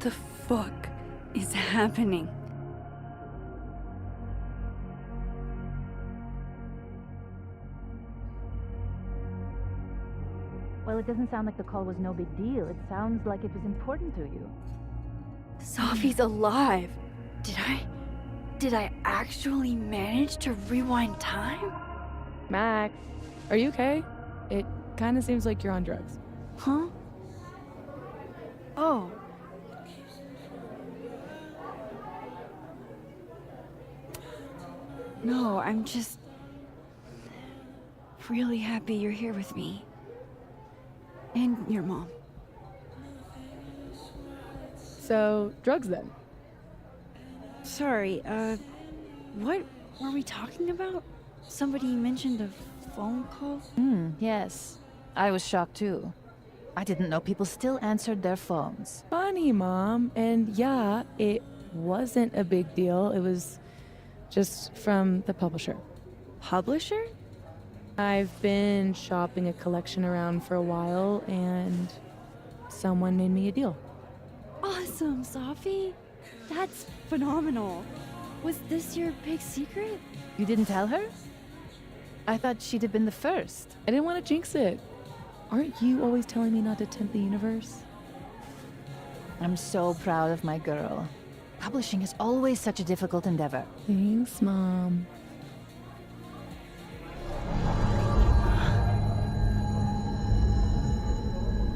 the fuck is happening? Well, it doesn't sound like the call was no big deal. It sounds like it was important to you. Sophie's alive. Did I actually manage to rewind time? Max, are you okay? It kind of seems like you're on drugs. Huh? Oh. No, I'm just really happy you're here with me. And your mom. So, drugs then? Sorry, what were we talking about? Somebody mentioned a phone call? Yes. I was shocked too. I didn't know people still answered their phones. Funny, Mom. And yeah, it wasn't a big deal. It was just from the publisher. Publisher? I've been shopping a collection around for a while, and someone made me a deal. Awesome, Sophie. That's phenomenal. Was this your big secret? You didn't tell her? I thought she'd have been the first. I didn't want to jinx it. Aren't you always telling me not to tempt the universe? I'm so proud of my girl. Publishing is always such a difficult endeavor. Thanks, Mom.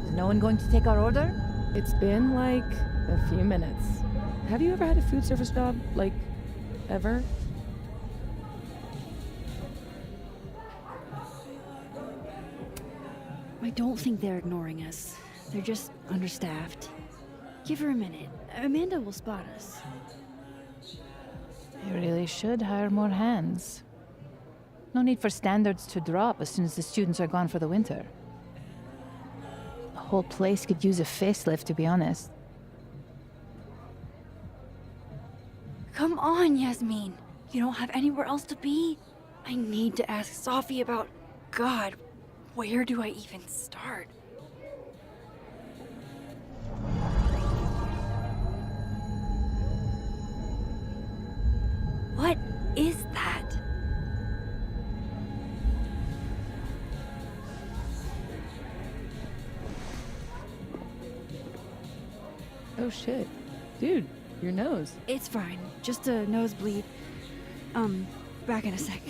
Is no one going to take our order? It's been like a few minutes. Have you ever had a food service job? Like, ever? I don't think they're ignoring us. They're just understaffed. Give her a minute. Amanda will spot us. You really should hire more hands. No need for standards to drop as soon as the students are gone for the winter. The whole place could use a facelift, to be honest. Come on, Yasmin. You don't have anywhere else to be? I need to ask Sophie about... God, where do I even start? What is that? Oh shit. Dude, your nose. It's fine. Just a nosebleed. Back in a sec.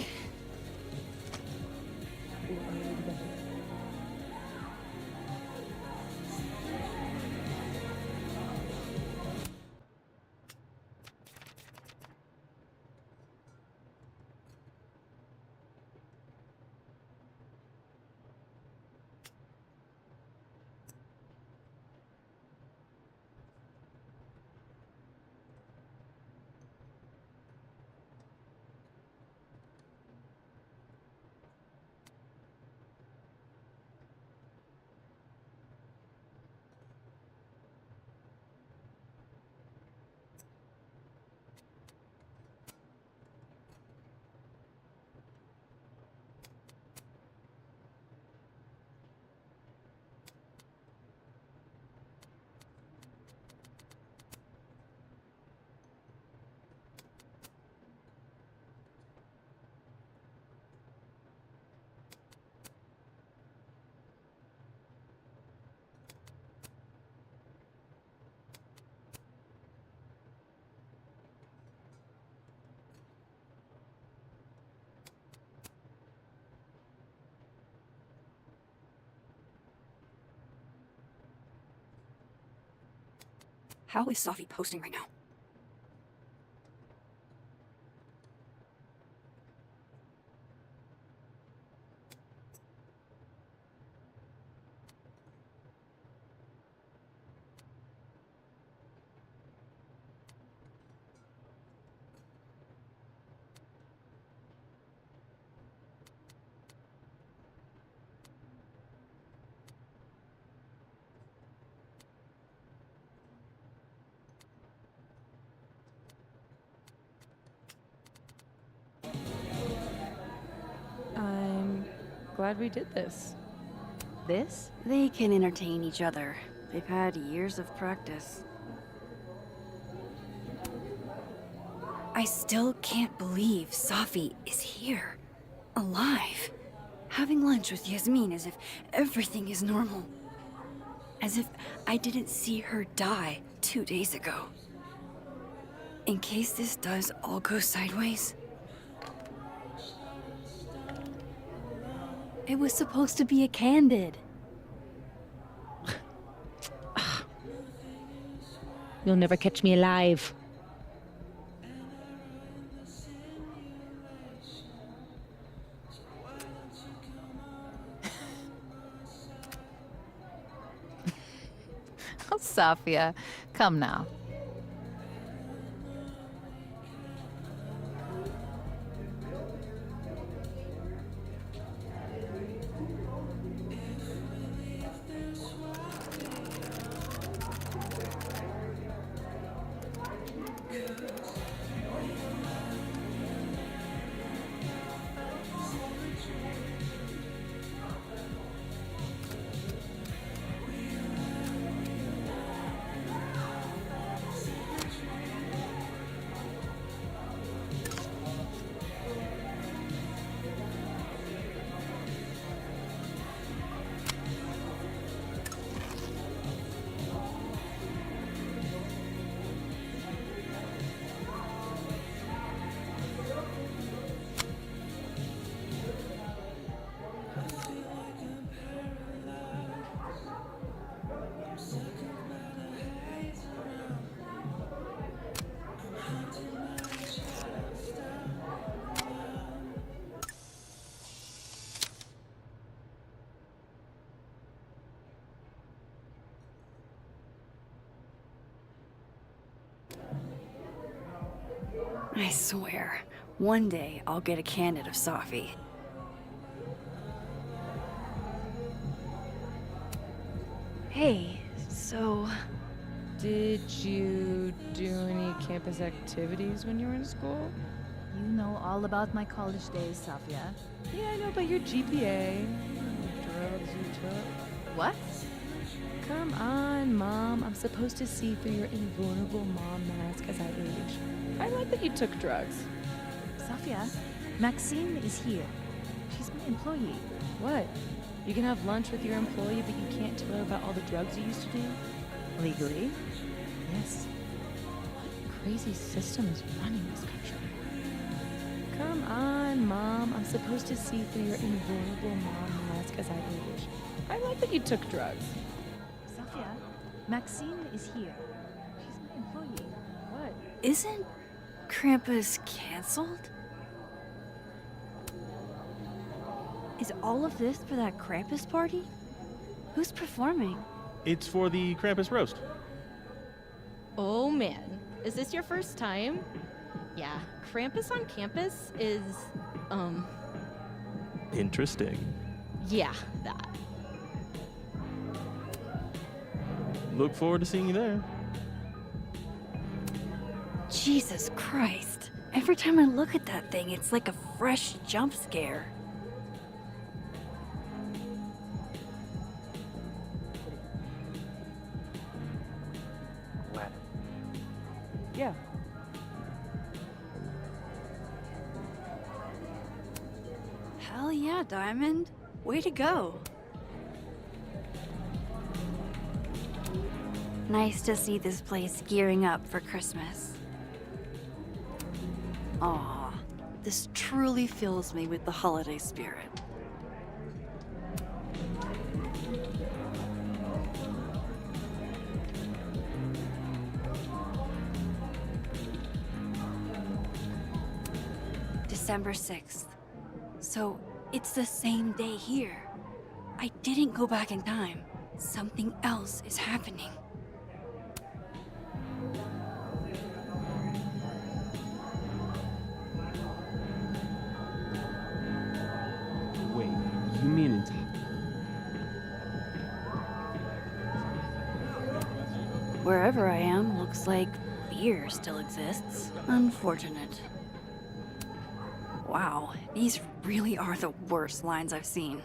How is Sophie posting right now? I'm glad we did this. This? They can entertain each other. They've had years of practice. I still can't believe Safi is here. Alive. Having lunch with Yasmin as if everything is normal. As if I didn't see her die 2 days ago. In case this does all go sideways. It was supposed to be a candid. You'll never catch me alive. Oh, Safia, come now. I swear, one day I'll get a candid of Safi. Hey, so... Did you do any campus activities when you were in school? You know all about my college days, Safia. Yeah, I know about your GPA. The drugs you took. What? Come on, Mom. I'm supposed to see through your invulnerable mom mask as I age. I like that you took drugs. Safia, Maxine is here. She's my employee. What? You can have lunch with your employee, but you can't tell her about all the drugs you used to do? Legally? Yes. What crazy system is running this country? Come on, Mom. I'm supposed to see through your invulnerable mom mask as I age. I like that you took drugs. Safia, Maxine is here. She's my employee. What? Isn't Krampus canceled? Is all of this for that Krampus party? Who's performing? It's for the Krampus roast. Oh man, is this your first time? Yeah, Krampus on campus is, Interesting. yeah, that. Look forward to seeing you there. Jesus Christ. Every time I look at that thing, it's like a fresh jump scare. Yeah. Hell yeah, Diamond. Way to go. Nice to see this place gearing up for Christmas. Aw, this truly fills me with the holiday spirit. December 6th. So, it's the same day here. I didn't go back in time. Something else is happening. Wait, you mean it's... Wherever I am, looks like beer still exists. Unfortunate. Wow, these really are the worst lines I've seen.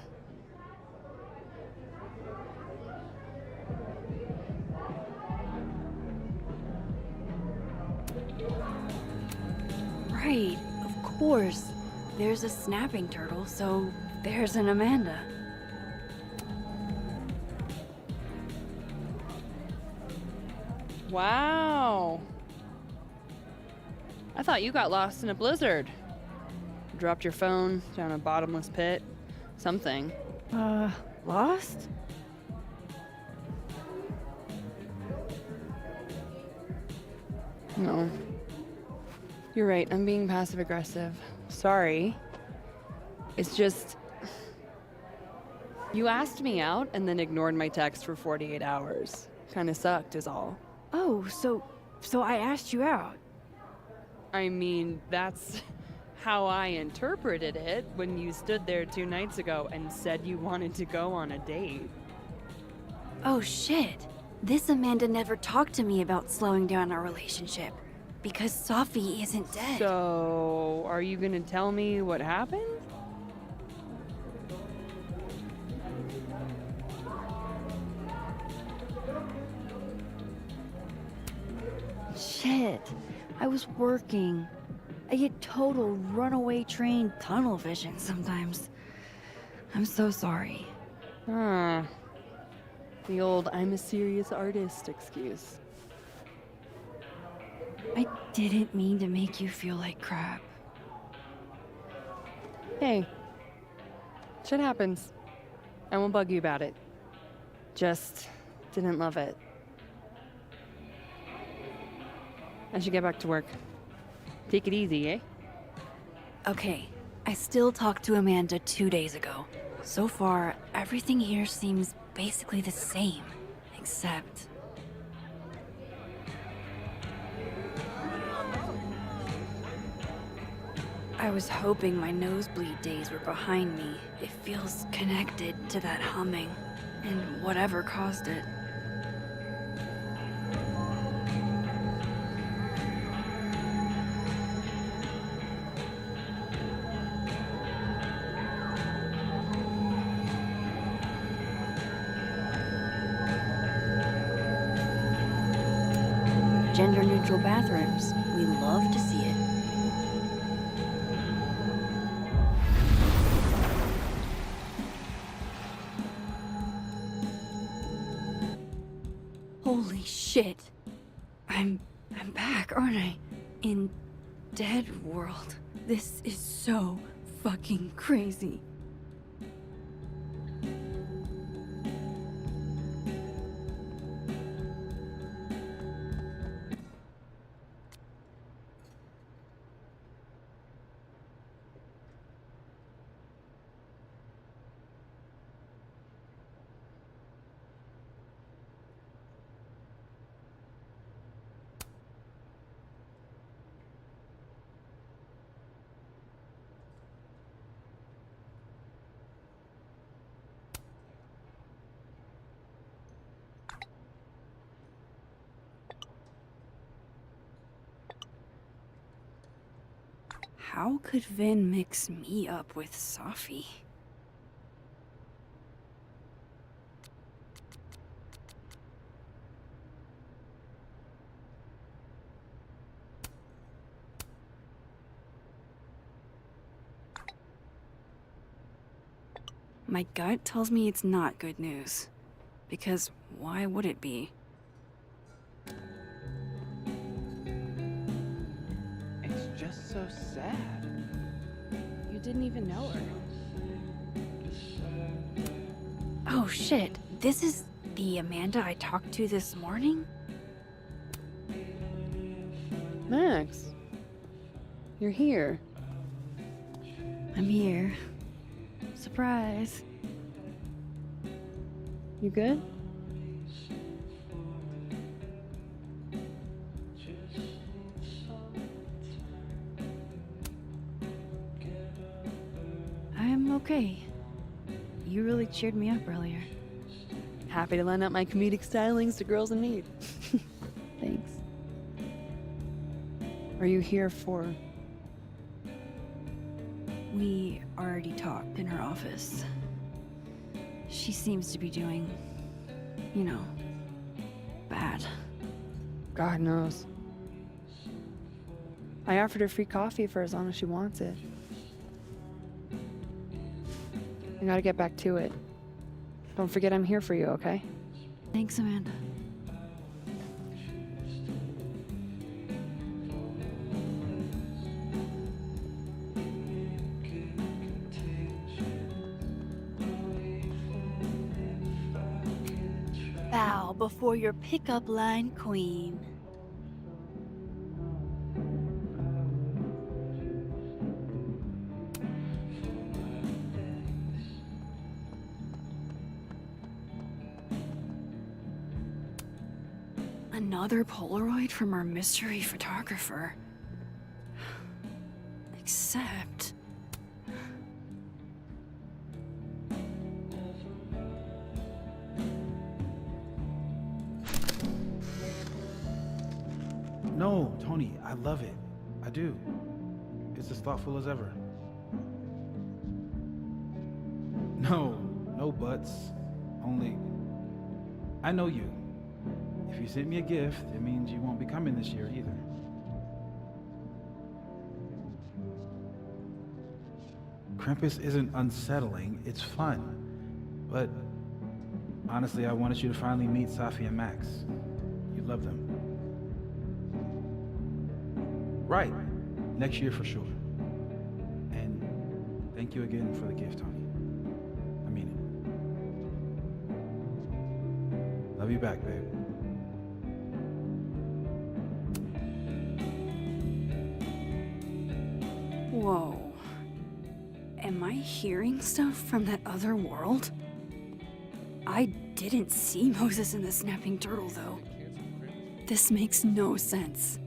there's a snapping turtle, so there's an Amanda. Wow. I thought you got lost in a blizzard. Dropped your phone down a bottomless pit. Something. Lost? No. You're right, I'm being passive aggressive. Sorry. It's just. You asked me out and then ignored my text for 48 hours. Kinda sucked, is all. Oh, so I asked you out. I mean, that's how I interpreted it when you stood there 2 nights ago and said you wanted to go on a date. Oh shit. This Amanda never talked to me about slowing down our relationship. Because Sophie isn't dead. So, are you gonna tell me what happened? Shit. I was working. I get total runaway train tunnel vision sometimes. I'm so sorry. Ah. The old I'm a serious artist excuse. I didn't mean to make you feel like crap. Hey. Shit happens. I won't bug you about it. Just didn't love it. I should get back to work. Take it easy, eh? Okay, I still talked to Amanda 2 days ago. So far, everything here seems basically the same, except... I was hoping my nosebleed days were behind me. It feels connected to that humming, and whatever caused it. Gender-neutral bathrooms. We love to see it. Holy shit. I'm back, aren't I? In Dead World. This is so fucking crazy. How could Vin mix me up with Sophie? My gut tells me it's not good news. Because why would it be? It's just so sad. You didn't even know her. Oh shit, this is the Amanda I talked to this morning? Max. You're here. I'm here. Surprise. You good? I'm okay. You really cheered me up earlier. Happy to lend out my comedic stylings to girls in need. Thanks. Are you here for... We already talked in her office. She seems to be doing, you know, bad. God knows. I offered her free coffee for as long as she wants it. I gotta get back to it. Don't forget I'm here for you, okay? Thanks, Amanda. Bow before your pickup line queen. Another Polaroid from our mystery photographer. Except... No, Tony, I love it. I do. It's as thoughtful as ever. No, no buts. Only, I know you. If you sent me a gift, it means you won't be coming this year either. Krampus isn't unsettling, it's fun. But honestly, I wanted you to finally meet Safi and Max. You'd love them. Right. Next year for sure. And thank you again for the gift, Tony. I mean it. Love you back, babe. Whoa. Am I hearing stuff from that other world? I didn't see Moses and the snapping turtle, though. This makes no sense.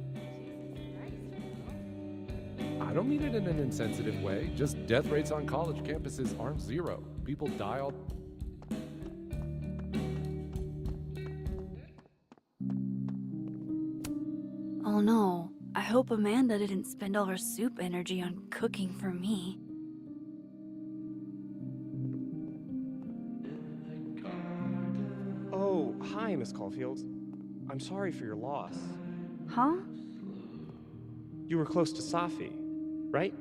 I don't mean it in an insensitive way. Just death rates on college campuses aren't zero. People die all... Oh no, I hope Amanda didn't spend all her soup energy on cooking for me. Oh, hi, Miss Caulfield. I'm sorry for your loss. Huh? You were close to Safi, right?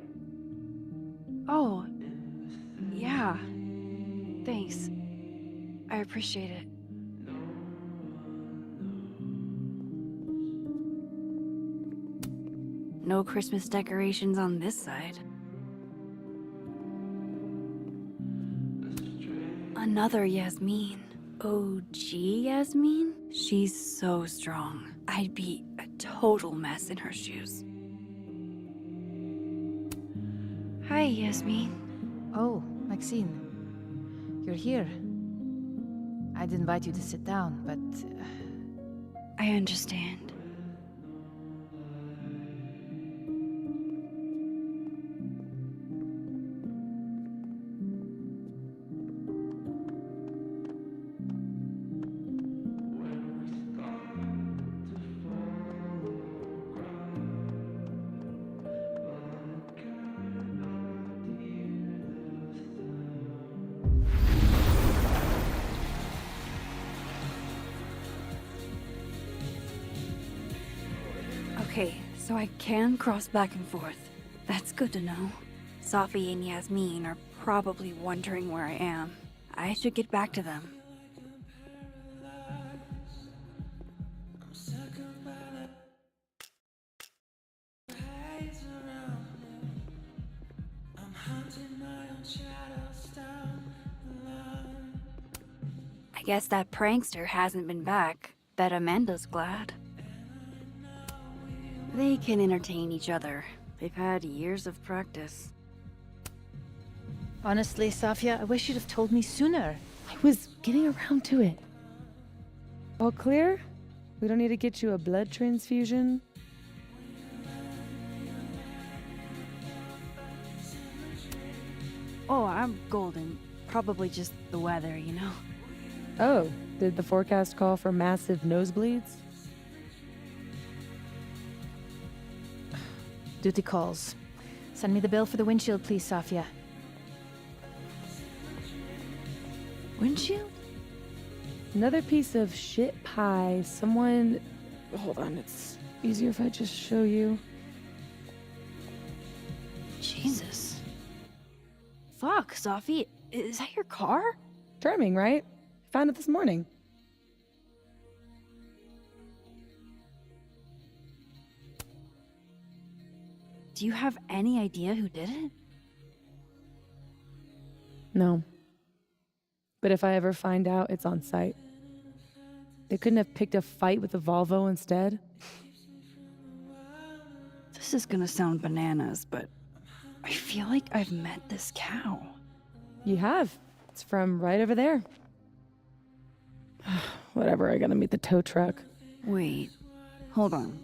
Oh, yeah. Thanks. I appreciate it. No Christmas decorations on this side. Another Yasmin. OG Yasmin? She's so strong. I'd be a total mess in her shoes. Hi, Yasmin. Oh, Maxine. You're here. I'd invite you to sit down, but... I understand. Okay, so I can cross back and forth. That's good to know. Safi and Yasmin are probably wondering where I am. I should get back to them. I guess that prankster hasn't been back. Bet Amanda's glad. They can entertain each other. They've had years of practice. honestly, Safia, I wish you'd have told me sooner. I was getting around to it. All clear? We don't need to get you a blood transfusion? Oh, I'm golden. Probably just the weather, you know? Oh, did the forecast call for massive nosebleeds? Duty calls. Send me the bill for the windshield, please, Safia. Windshield? Another piece of shit pie. Someone... Hold on, it's easier if I just show you. Jesus. Fuck, Sophie. Is that your car? Charming, right? Found it this morning. Do you have any idea who did it? No. But if I ever find out, it's on site. They couldn't have picked a fight with the Volvo instead? This is gonna sound bananas, but I feel like I've met this cow. You have. It's from right over there. Whatever, I gotta meet the tow truck. Wait, hold on.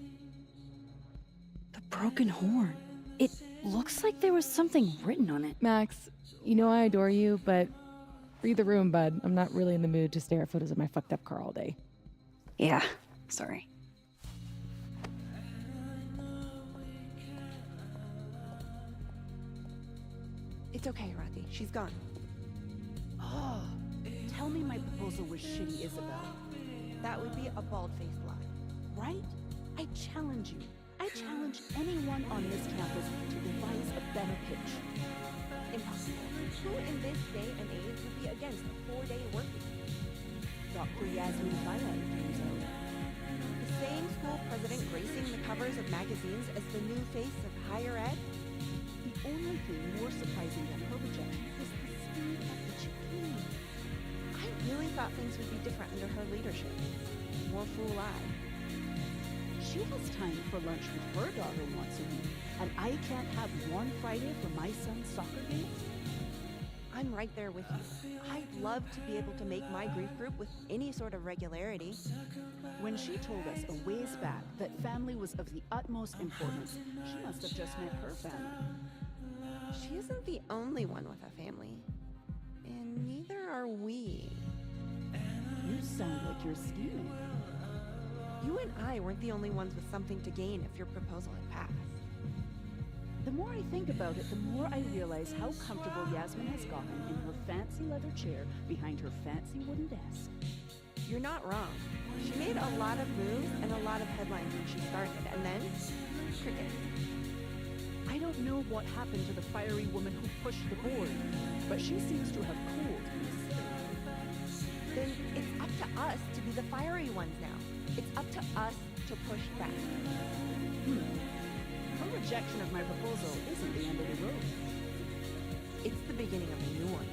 The broken horn. It looks like there was something written on it. Max, you know I adore you, but read the room, bud. I'm not really in the mood to stare at photos of my fucked up car all day. Yeah, sorry. It's okay, Rati. She's gone. Oh, tell me my proposal was shitty, Isabel. That would be a bald-faced lie. Right? I challenge you. I challenge anyone on this campus to devise a better pitch. Impossible. Who in this day and age would be against a 4-day work week? Dr. Yasmin Baya, it turns out. The same school president gracing the covers of magazines as the new face of higher ed? The only thing more surprising than her rejection was the speed at which it came. I really thought things would be different under her leadership. More fool I. She has time for lunch with her daughter once a week, and I can't have one Friday for my son's soccer games? I'm right there with you. I'd love to be able to make my grief group with any sort of regularity. When she told us a ways back that family was of the utmost importance, she must have just meant her family. She isn't the only one with a family. And neither are we. You sound like you're scheming. You and I weren't the only ones with something to gain if your proposal had passed. The more I think about it, the more I realize how comfortable Yasmin has gotten in her fancy leather chair behind her fancy wooden desk. You're not wrong. She made a lot of moves and a lot of headlines when she started, and then crickets. I don't know what happened to the fiery woman who pushed the board, but she seems to have cooled in the city. Then it's up to us to be the fiery ones now. It's up to us to push back. Her rejection of my proposal isn't the end of the road. It's the beginning of a new one.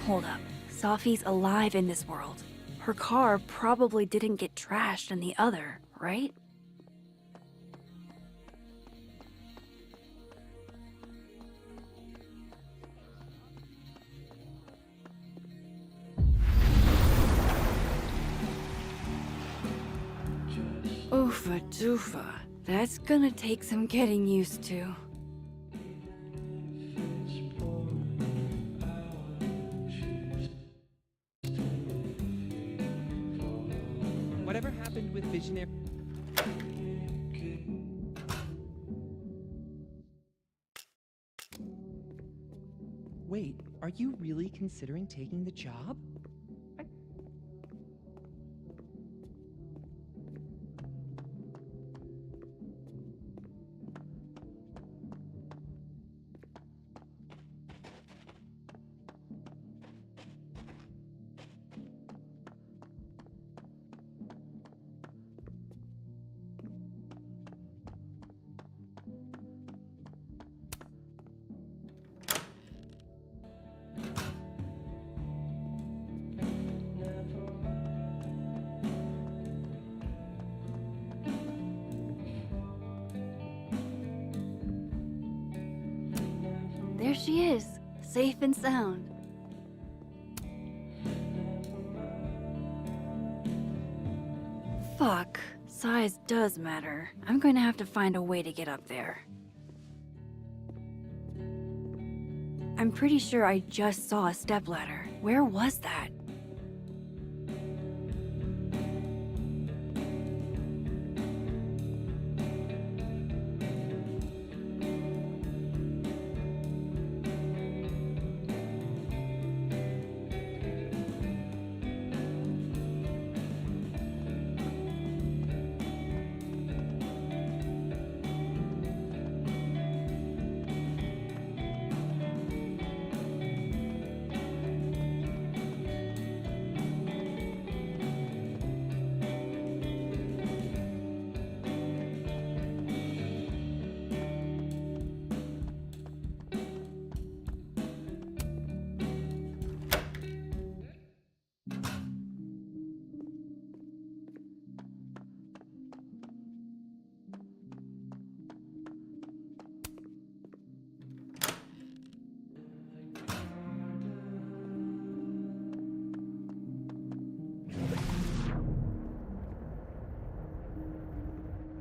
Hold up. Sophie's alive in this world. Her car probably didn't get trashed in the other, right? Oofa doofa. That's gonna take some getting used to. Whatever happened with visionary... Wait, are you really considering taking the job? There she is, safe and sound. Fuck, size does matter. I'm going to have to find a way to get up there. I'm pretty sure I just saw a stepladder. Where was that?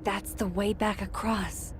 that's the way back across.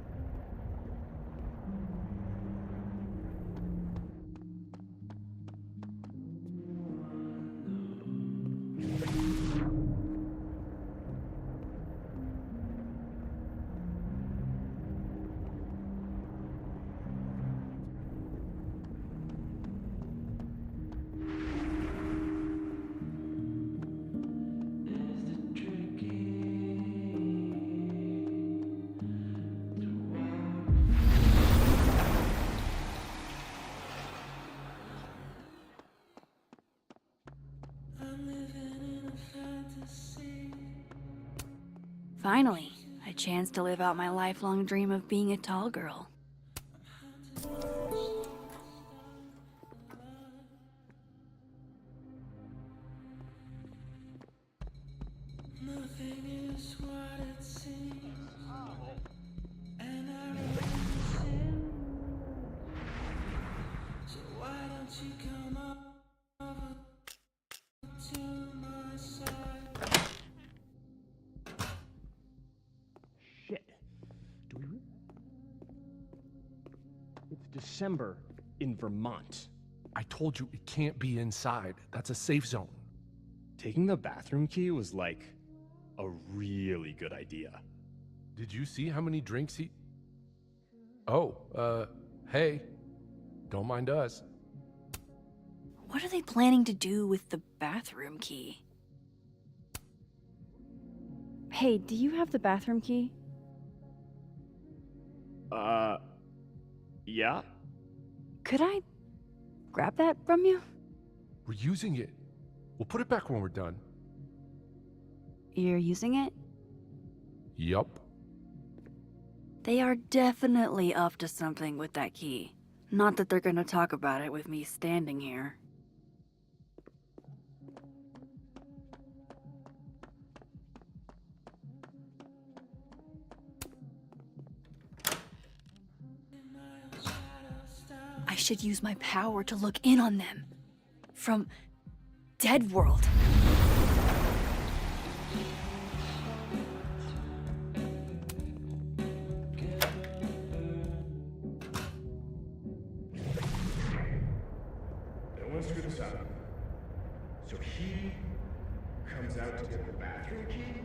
Finally, a chance to live out my lifelong dream of being a tall girl. Shit. Do we? It's December in Vermont. I told you it can't be inside. That's a safe zone. Taking the bathroom key was like a really good idea. Did you see how many drinks he... Oh, hey. Don't mind us. What are they planning to do with the bathroom key? Hey, do you have the bathroom key? Yeah? Could I grab that from you? We're using it. We'll put it back when we're done. You're using it? Yup. They are definitely up to something with that key. Not that they're gonna talk about it with me standing here. I should use my power to look in on them. From Dead World. No one screwed this up. So he comes out to get the bathroom key,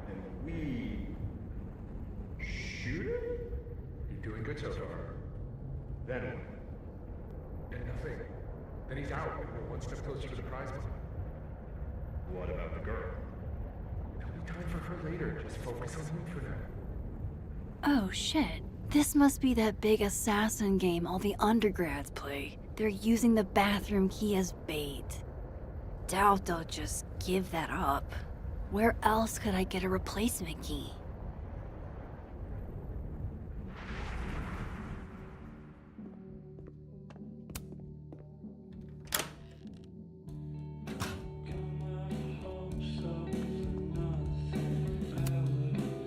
and we shoot him? You're doing good so far. Then what? And nothing. Then he's out, and we're one step closer to the prize money. What about the girl? There'll be time for her later. Just focus on me for now. Oh shit. This must be that big assassin game all the undergrads play. They're using the bathroom key as bait. Doubt they'll just give that up. Where else could I get a replacement key?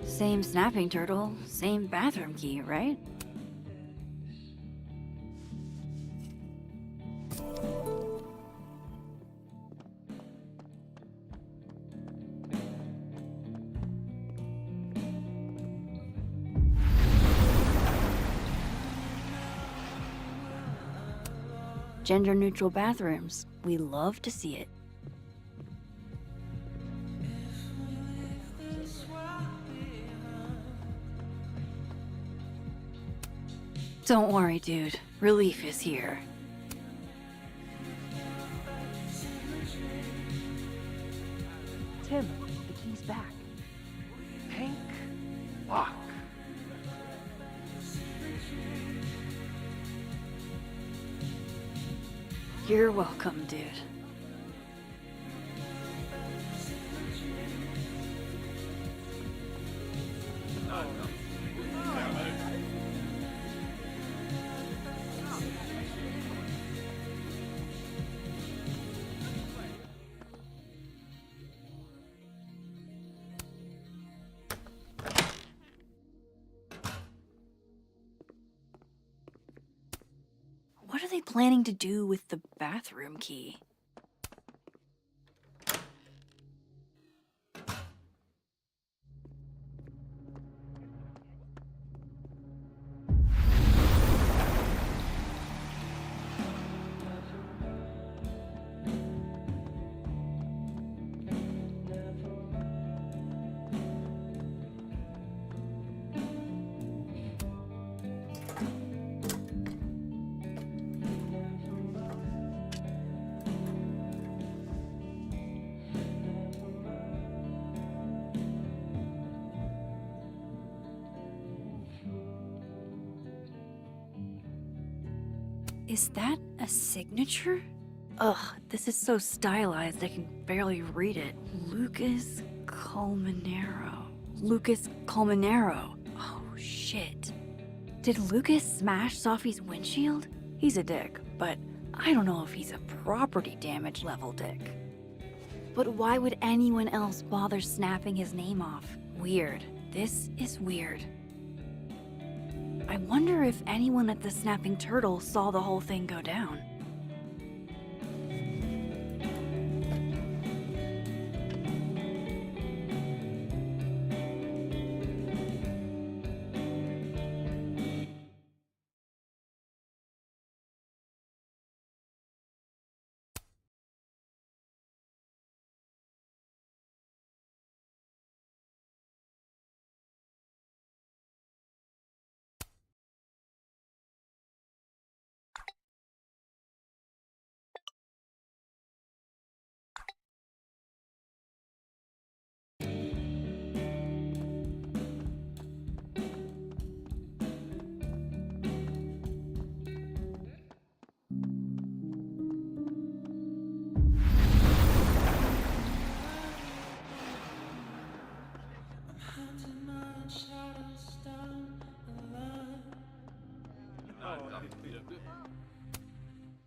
Same snapping turtle, same bathroom key, right? Gender-neutral bathrooms. We love to see it. Don't worry, dude. Relief is here. Tim, the key's back. Hank. Fuck. You're welcome, dude. What are they planning to do with the bathroom key? Is that a signature? Ugh, this is so stylized I can barely read it. Lucas Colmenero. Lucas Colmenero. Oh, shit. Did Lucas smash Sophie's windshield? He's a dick, but I don't know if he's a property damage level dick. But why would anyone else bother snapping his name off? Weird. This is weird. I wonder if anyone at the Snapping Turtle saw the whole thing go down.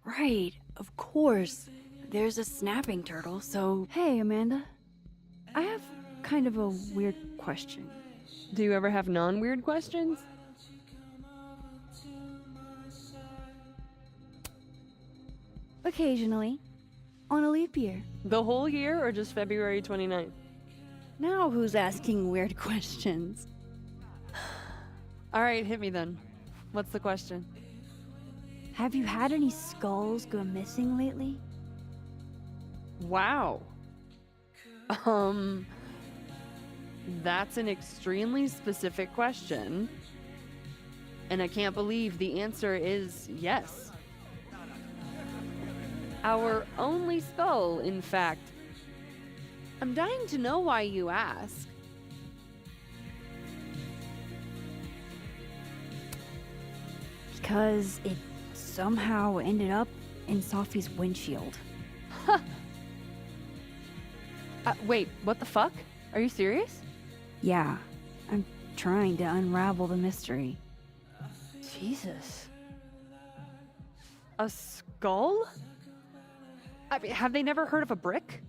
Right, of course. There's a snapping turtle, so... Hey, Amanda. I have kind of a weird question. Do you ever have non-weird questions? Occasionally. On a leap year. The whole year or just February 29th? Now who's asking weird questions? All right, hit me then. What's the question? Have you had any skulls go missing lately? Wow. That's an extremely specific question. And I can't believe the answer is yes. Our only skull, in fact. I'm dying to know why you ask. Because it somehow ended up in Sophie's windshield. Wait, what the fuck? Are you serious? Yeah, I'm trying to unravel the mystery. Jesus. A skull? I mean, have they never heard of a brick?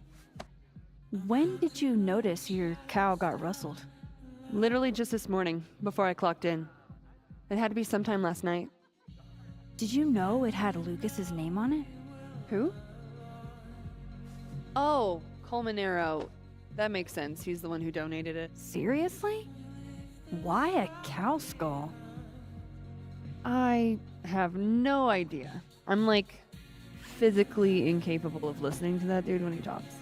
When did you notice your cow got rustled? Literally just this morning, before I clocked in. It had to be sometime last night. Did you know it had Lucas's name on it? Who? Oh, Colmenero. That makes sense. He's the one who donated it. Seriously? Why a cow skull? I have no idea. I'm like physically incapable of listening to that dude when he talks.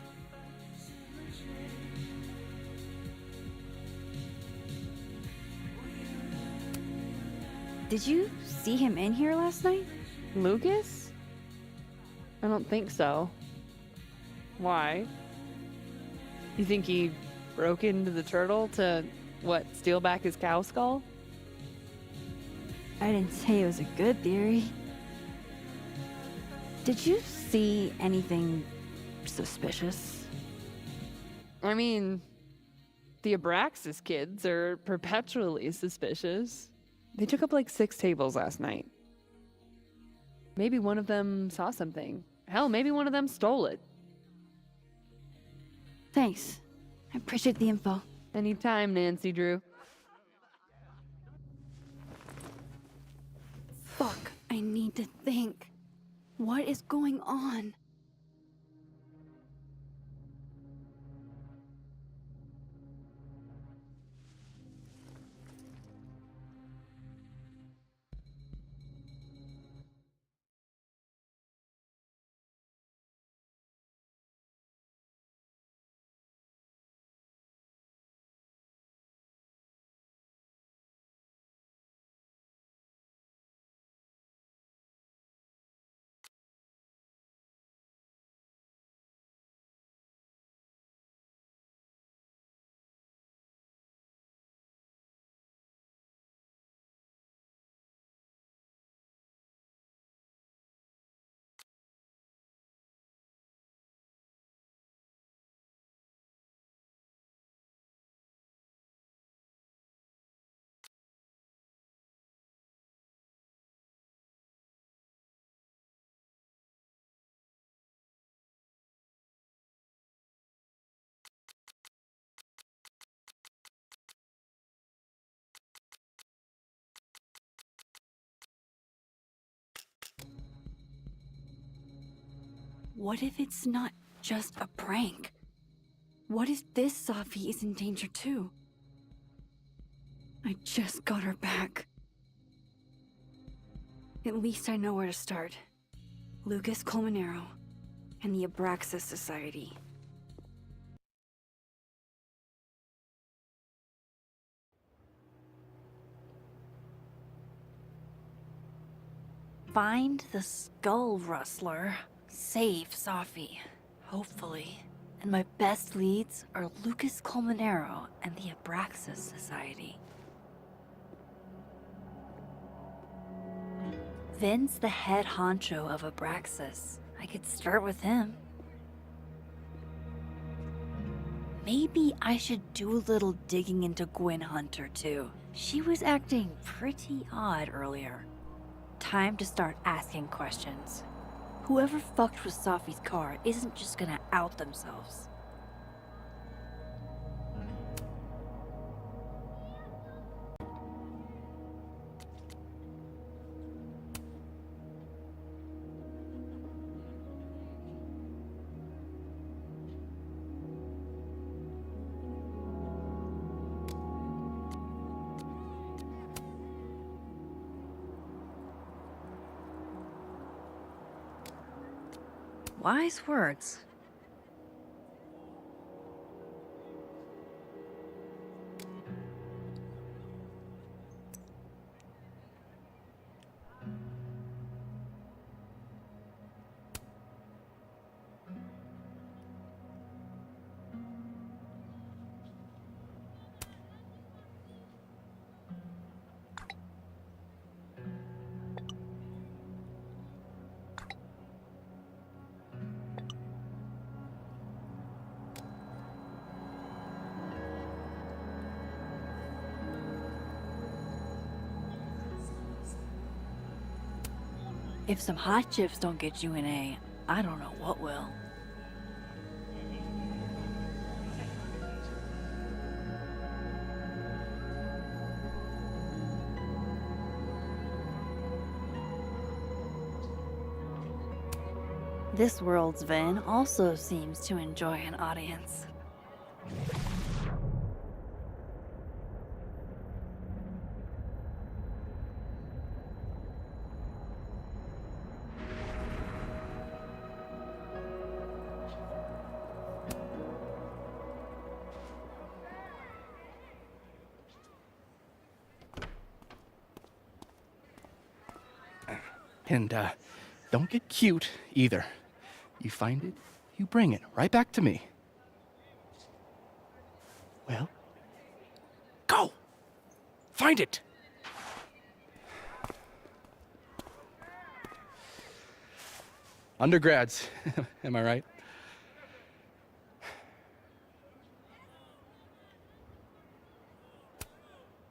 Did you see him in here last night? Lucas? I don't think so. Why? You think he broke into the turtle to, what, steal back his cow skull? I didn't say it was a good theory. Did you see anything suspicious? I mean, the Abraxas kids are perpetually suspicious. They took up like 6 tables last night. Maybe one of them saw something. Hell, maybe one of them stole it. Thanks. I appreciate the info. Anytime, Nancy Drew. Fuck, I need to think. What is going on? What if it's not just a prank? What if this Sophie is in danger too? I just got her back. At least I know where to start. Lucas Colmenero and the Abraxas Society. Find the Skull Rustler. Save Sophie. Hopefully. And my best leads are Lucas Colmenero and the Abraxas Society. Vin's the head honcho of Abraxas. I could start with him. Maybe I should do a little digging into Gwen Hunter too. She was acting pretty odd earlier. Time to start asking questions. Whoever fucked with Sophie's car isn't just gonna out themselves. Wise words. If some hot chips don't get you an A, I don't know what will. This world's Vin also seems to enjoy an audience. And, don't get cute, either. You find it, you bring it right back to me. Well, go! Find it! Undergrads, am I right?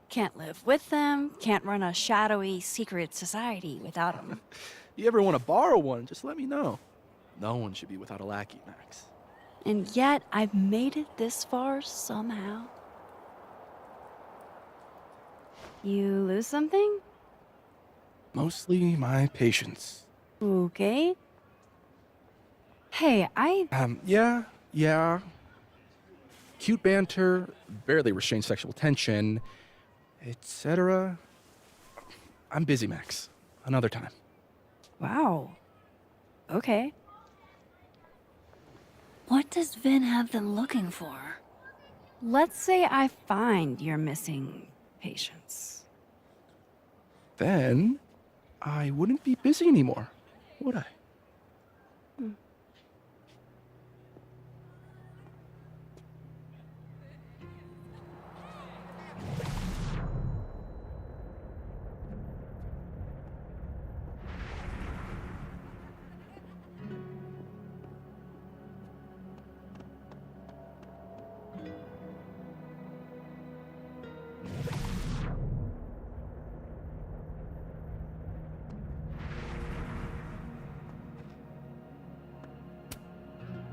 Can't live with them, can't run a shadowy secret society without them. You ever want to borrow one, just let me know. No one should be without a lackey, Max. And yet, I've made it this far somehow. You lose something? Mostly my patience. Okay. Hey, Yeah. Cute banter, barely restrained sexual tension, etc. I'm busy, Max. Another time. Wow. Okay. What does Vin have them looking for? Let's say I find your missing patients. Then I wouldn't be busy anymore, would I?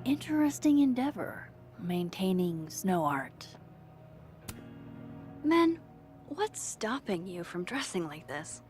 Interesting endeavor, maintaining snow art. Men, what's stopping you from dressing like this?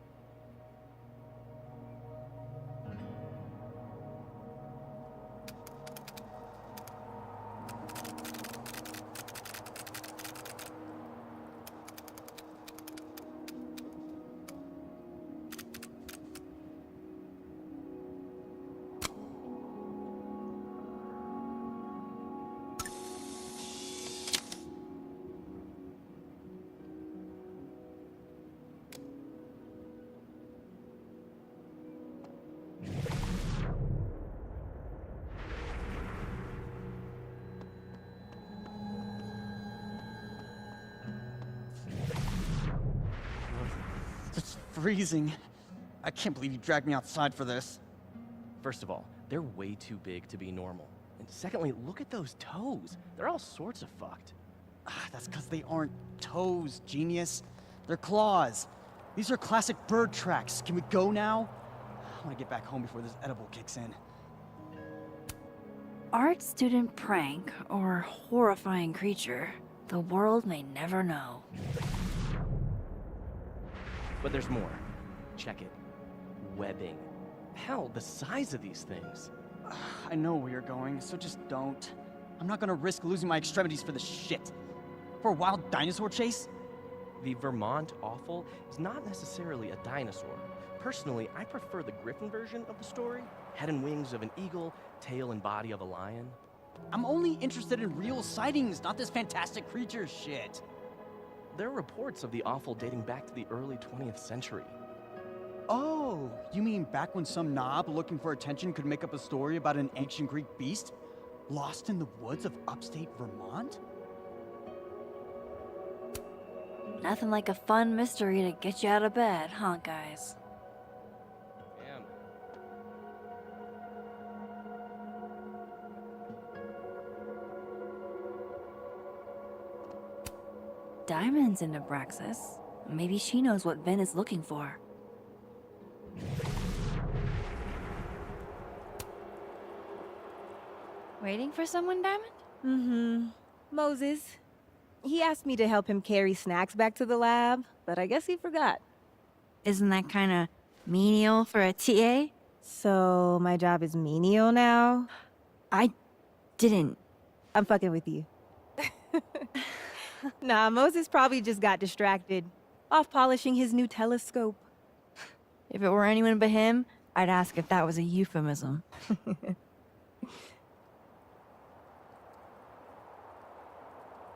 freezing. I can't believe you dragged me outside for this. First of all, they're way too big to be normal. And secondly, look at those toes. They're all sorts of fucked. That's because they aren't toes, genius. They're claws. These are classic bird tracks. Can we go now? I want to get back home before this edible kicks in. Art student prank or horrifying creature, the world may never know. But there's more. Check it. Webbing. Hell, the size of these things. I know where you're going, so just don't. I'm not gonna risk losing my extremities for this shit. For a wild dinosaur chase? The Vermont Offal is not necessarily a dinosaur. Personally, I prefer the Griffin version of the story. Head and wings of an eagle, tail and body of a lion. I'm only interested in real sightings, not this fantastic creature shit. There are reports of the Offal dating back to the early 20th century. Oh, you mean back when some knob looking for attention could make up a story about an ancient Greek beast? Lost in the woods of upstate Vermont? Nothing like a fun mystery to get you out of bed, huh, guys? Damn. Diamond's in Abraxas. Maybe she knows what Vin is looking for. Waiting for someone, Diamond? Mm-hmm. Moses. He asked me to help him carry snacks back to the lab, but I guess he forgot. Isn't that kind of menial for a TA? So my job is menial now? I didn't. I'm fucking with you. Nah, Moses probably just got distracted. Off polishing his new telescope. If it were anyone but him, I'd ask if that was a euphemism.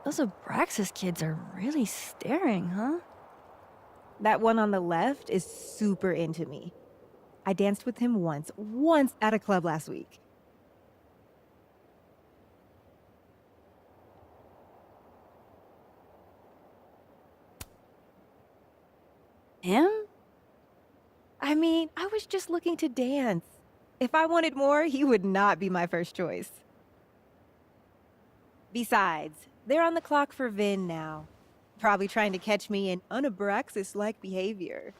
Those Abraxas kids are really staring, huh? That one on the left is super into me. I danced with him once at a club last week. Him? I mean, I was just looking to dance. If I wanted more, he would not be my first choice. Besides, they're on the clock for Vin now. Probably trying to catch me in unabraxas-like behavior.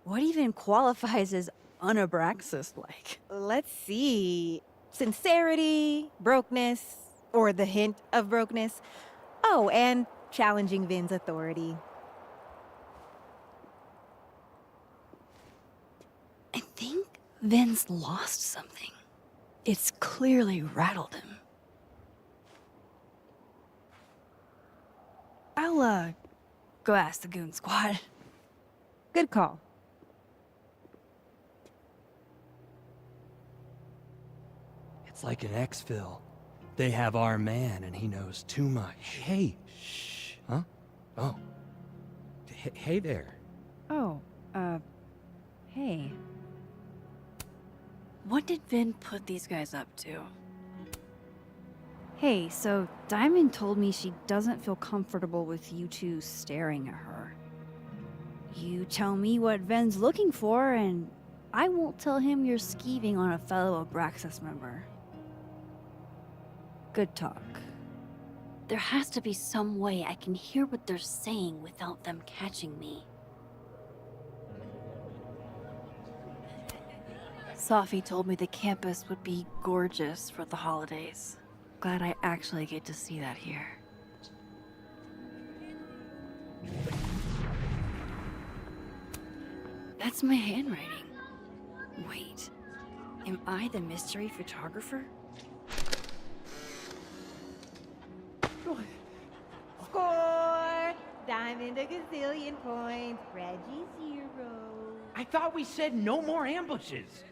What even qualifies as unabraxas-like? Let's see. Sincerity, brokenness, or the hint of brokenness. Oh, and challenging Vin's authority. I think Vin's lost something. It's clearly rattled him. I'll, go ask the goon squad. Good call. It's like an exfil. They have our man, and he knows too much. Hey, shh. Huh? Oh. Hey there. Oh, hey. What did Vin put these guys up to? Hey, so Diamond told me she doesn't feel comfortable with you two staring at her. You tell me what Vin's looking for, and I won't tell him you're skeeving on a fellow Abraxas member. Good talk. There has to be some way I can hear what they're saying without them catching me. Safi told me the campus would be gorgeous for the holidays. Glad I actually get to see that here. That's my handwriting. Wait, am I the mystery photographer? Score! Diamond a gazillion points. Reggie 0. I thought we said no more ambushes.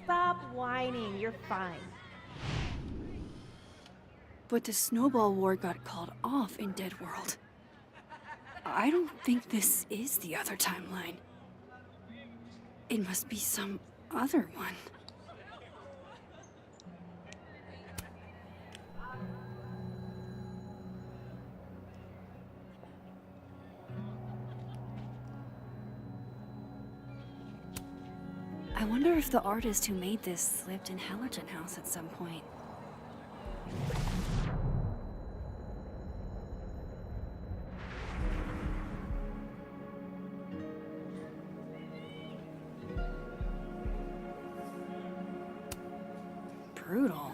Stop whining. You're fine. But the snowball war got called off in Dead World. I don't think this is the other timeline. It must be some other one. wonder if the artist who made this lived in Hellerton House at some point. Brutal.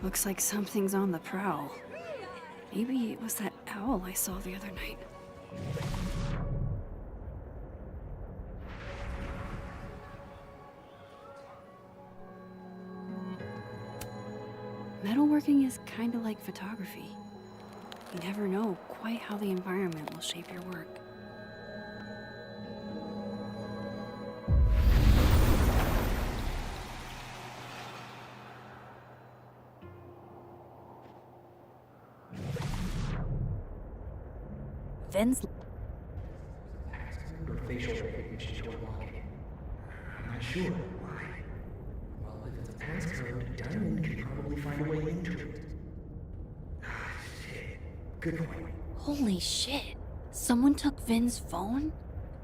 Looks like something's on the prowl. Maybe it was that owl I saw the other night. Metalworking is kinda like photography. You never know quite how the environment will shape your work. Vin's Or facial recognition to unlock it. I'm not sure. Why? Well, if it's a passcode, Diamond can probably find a way into it. Ah, shit. Good point. Holy shit. Someone took Vin's phone?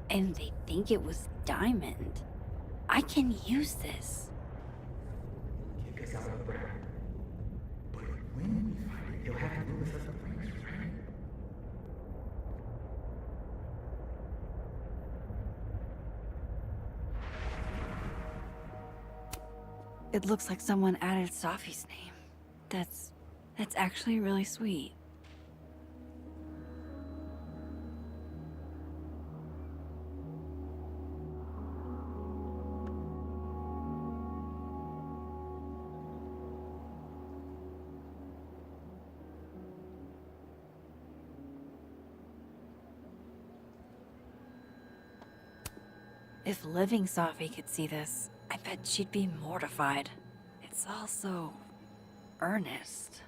And they think it was Diamond. I can use this. Kick us out of Brown. But when we find it, he'll have to move us up the ranks, right? It looks like someone added Safi's name. That's actually really sweet. If living Safi could see this, I bet she'd be mortified. It's all so earnest.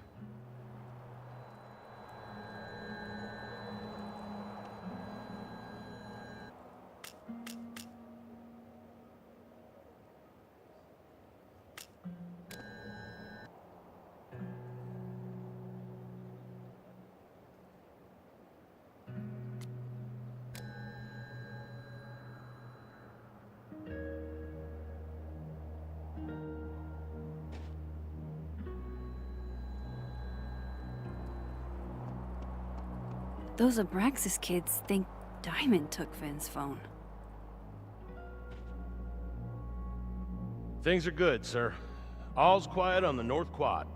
Those Abraxas kids think Diamond took Vin's phone. Things are good, sir. All's quiet on the North Quad.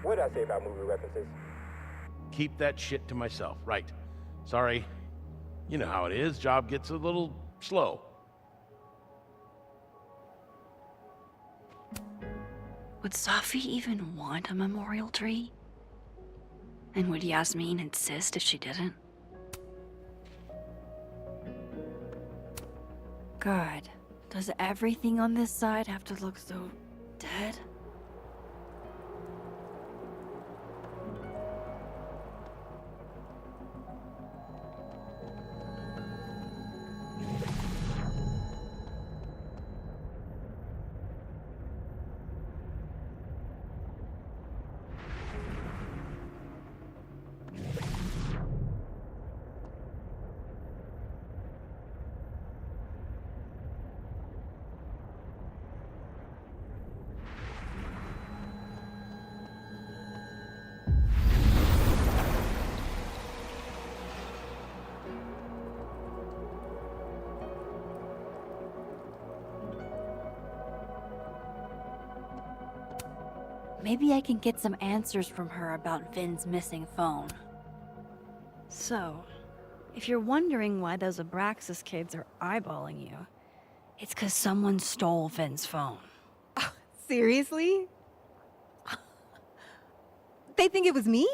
What'd I say about movie references? Keep that shit to myself, right? Sorry. You know how it is, job gets a little slow. Would Safi even want a memorial tree? And would Yasmin insist if she didn't? God, does everything on this side have to look so dead? Maybe I can get some answers from her about Vin's missing phone. So, if you're wondering why those Abraxas kids are eyeballing you, it's 'cause someone stole Vin's phone. Seriously? They think it was me?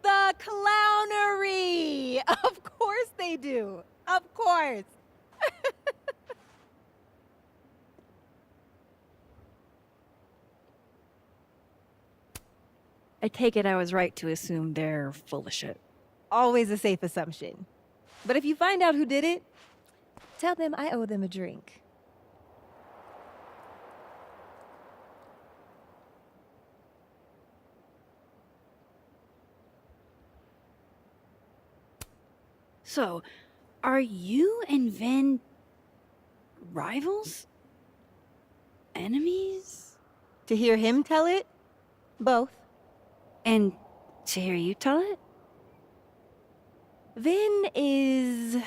The clownery! Of course they do. Of course. I take it I was right to assume they're full of shit. Always a safe assumption. But if you find out who did it, tell them I owe them a drink. So, Are you and Vin rivals? Enemies? To hear him tell it? Both. And to hear you tell it? Vin is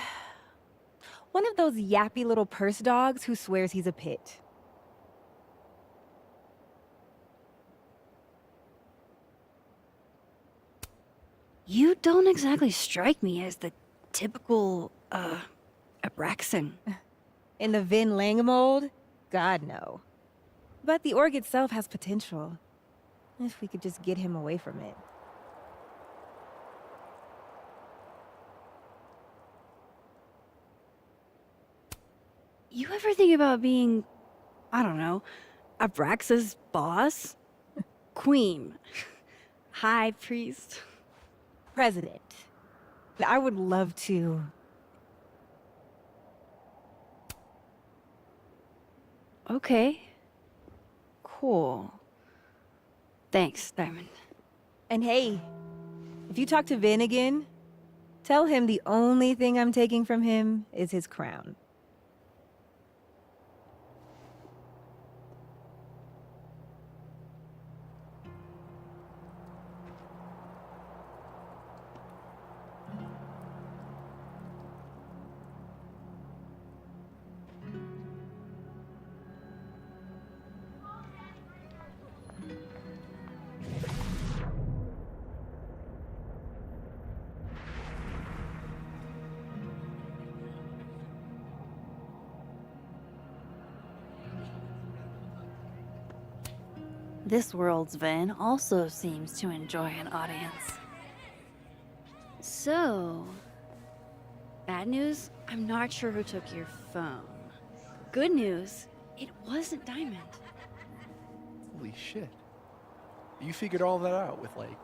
one of those yappy little purse dogs who swears he's a pit. You don't exactly strike me as the typical, Abraxan. In the Vin Lang mold? God, no. But the org itself has potential. If we could just get him away from it. You ever think about being, I don't know, Abraxa's boss? Queen. High priest. President. I would love to. Okay. Cool. Thanks, Diamond. And hey, if you talk to Vin again, tell him the only thing I'm taking from him is his crown. This world's Vin also seems to enjoy an audience. So, bad news, I'm not sure who took your phone. Good news, it wasn't Diamond. Holy shit. You figured all that out with, like,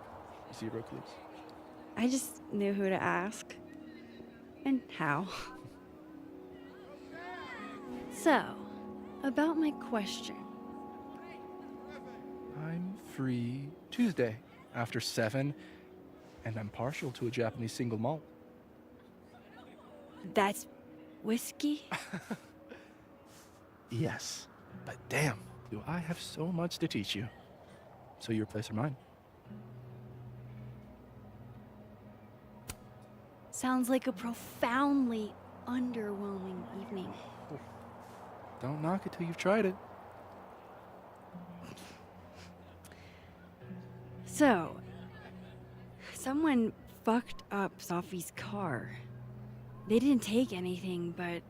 0 clues. I just knew who to ask. And how. So, about my question. I'm free Tuesday after 7, and I'm partial to a Japanese single malt. That's whiskey? Yes, but damn, do I have so much to teach you. So your place or mine? Sounds like a profoundly underwhelming evening. Don't knock it till you've tried it. So, someone fucked up Sophie's car. They didn't take anything, but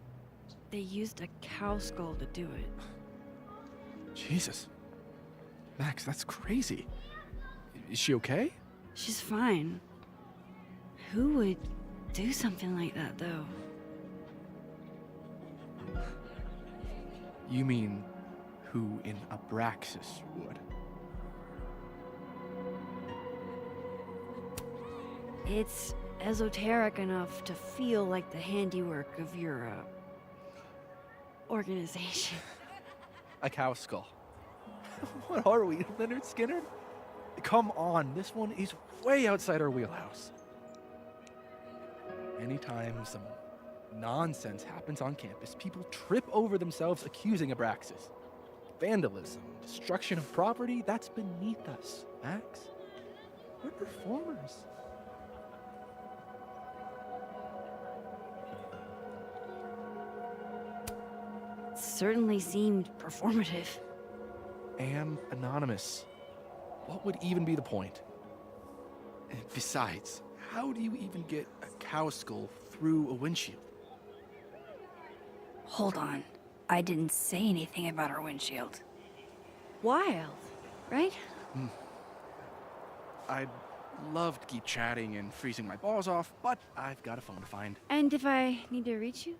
they used a cow skull to do it. Jesus. Max, that's crazy. Is she okay? She's fine. Who would do something like that, though? You mean who in Abraxas would? It's esoteric enough to feel like the handiwork of your, organization. A cow skull. What are we, Leonard Skinner? Come on, this one is way outside our wheelhouse. Anytime some nonsense happens on campus, people trip over themselves accusing Abraxas. Vandalism, destruction of property, that's beneath us, Max. We're performers. Certainly seemed performative. Am anonymous. What would even be the point? And besides, how do you even get a cow skull through a windshield? Hold on. I didn't say anything about our windshield. Wild, right? I'd love to keep chatting and freezing my balls off, but I've got a phone to find. And if I need to reach you?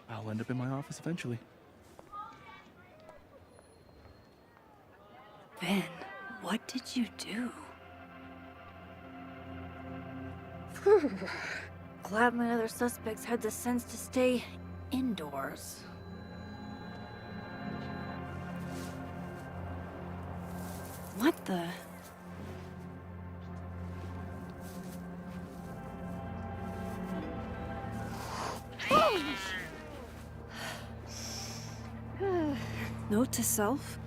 I'll end up in my office eventually. Ben, what did you do? Glad my other suspects had the sense to stay indoors. What the? Note to self,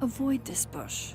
avoid this bush.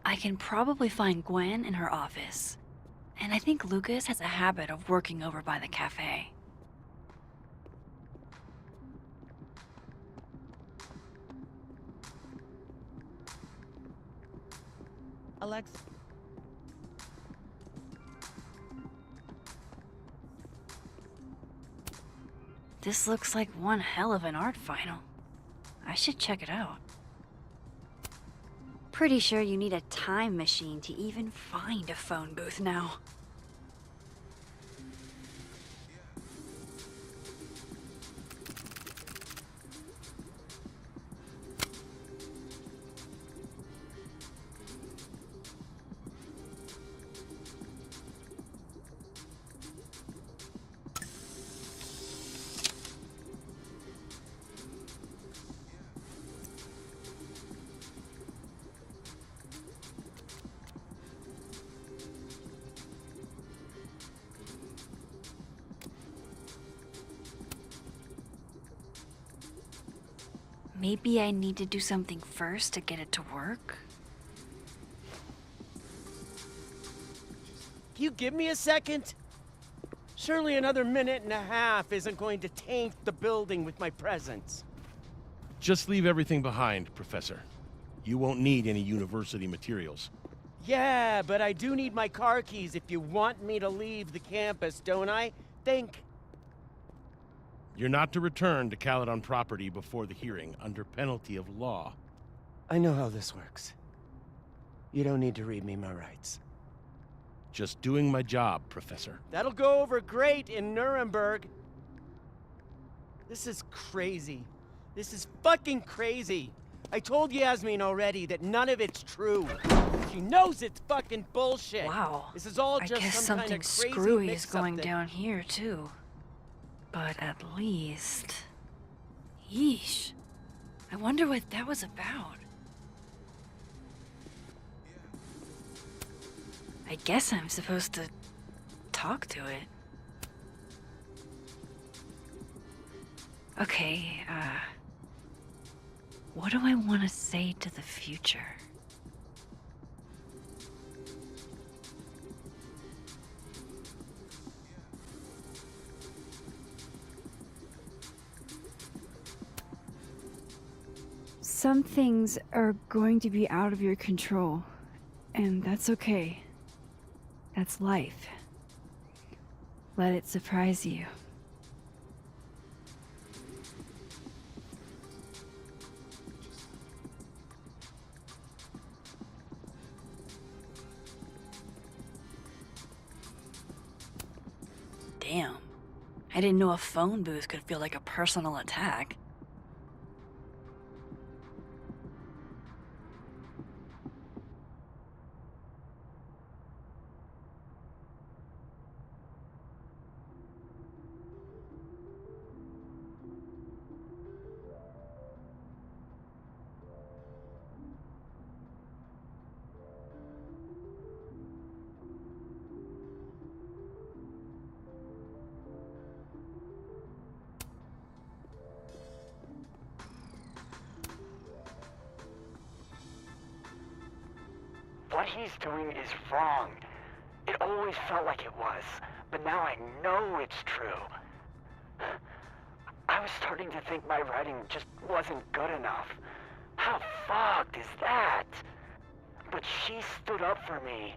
I can probably find Gwen in her office. And I think Lucas has a habit of working over by the cafe. Alex. This looks like one hell of an art final. I should check it out. Pretty sure you need a time machine to even find a phone booth now. Maybe I need to do something first to get it to work? Can you give me a second? Surely another minute and a half isn't going to taint the building with my presence. Just leave everything behind, Professor. You won't need any university materials. Yeah, but I do need my car keys if you want me to leave the campus, don't I? Think. You're not to return to Caledon property before the hearing, under penalty of law. I know how this works. You don't need to read me my rights. Just doing my job, Professor. That'll go over great in Nuremberg. This is crazy. This is fucking crazy. I told Yasmin already that none of it's true. She knows it's fucking bullshit. Wow. This is all I just guess some kind something of crazy screwy is mix-up going that- down here, too. But at least... Yeesh. I wonder what that was about. I guess I'm supposed to talk to it. Okay, what do I want to say to the future? Some things are going to be out of your control, and that's okay. That's life. Let it surprise you. Damn. I didn't know a phone booth could feel like a personal attack. What he's doing is wrong. It always felt like it was, but now I know it's true. I was starting to think my writing just wasn't good enough. How fucked is that? But she stood up for me.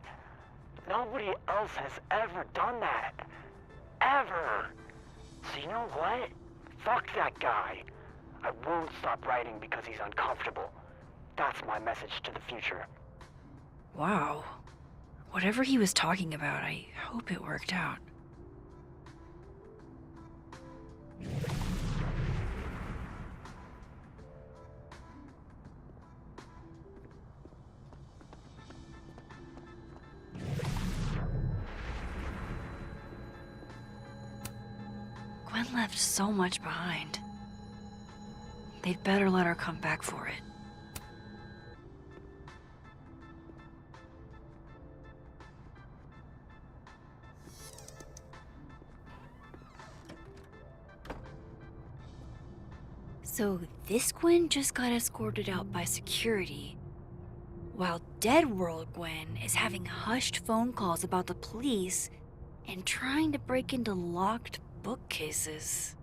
Nobody else has ever done that. Ever. So you know what? Fuck that guy. I won't stop writing because he's uncomfortable. That's my message to the future. Wow. Whatever he was talking about, I hope it worked out. Gwen left so much behind. They'd better let her come back for it. So this Gwen just got escorted out by security, while Dead World Gwen is having hushed phone calls about the police and trying to break into locked bookcases.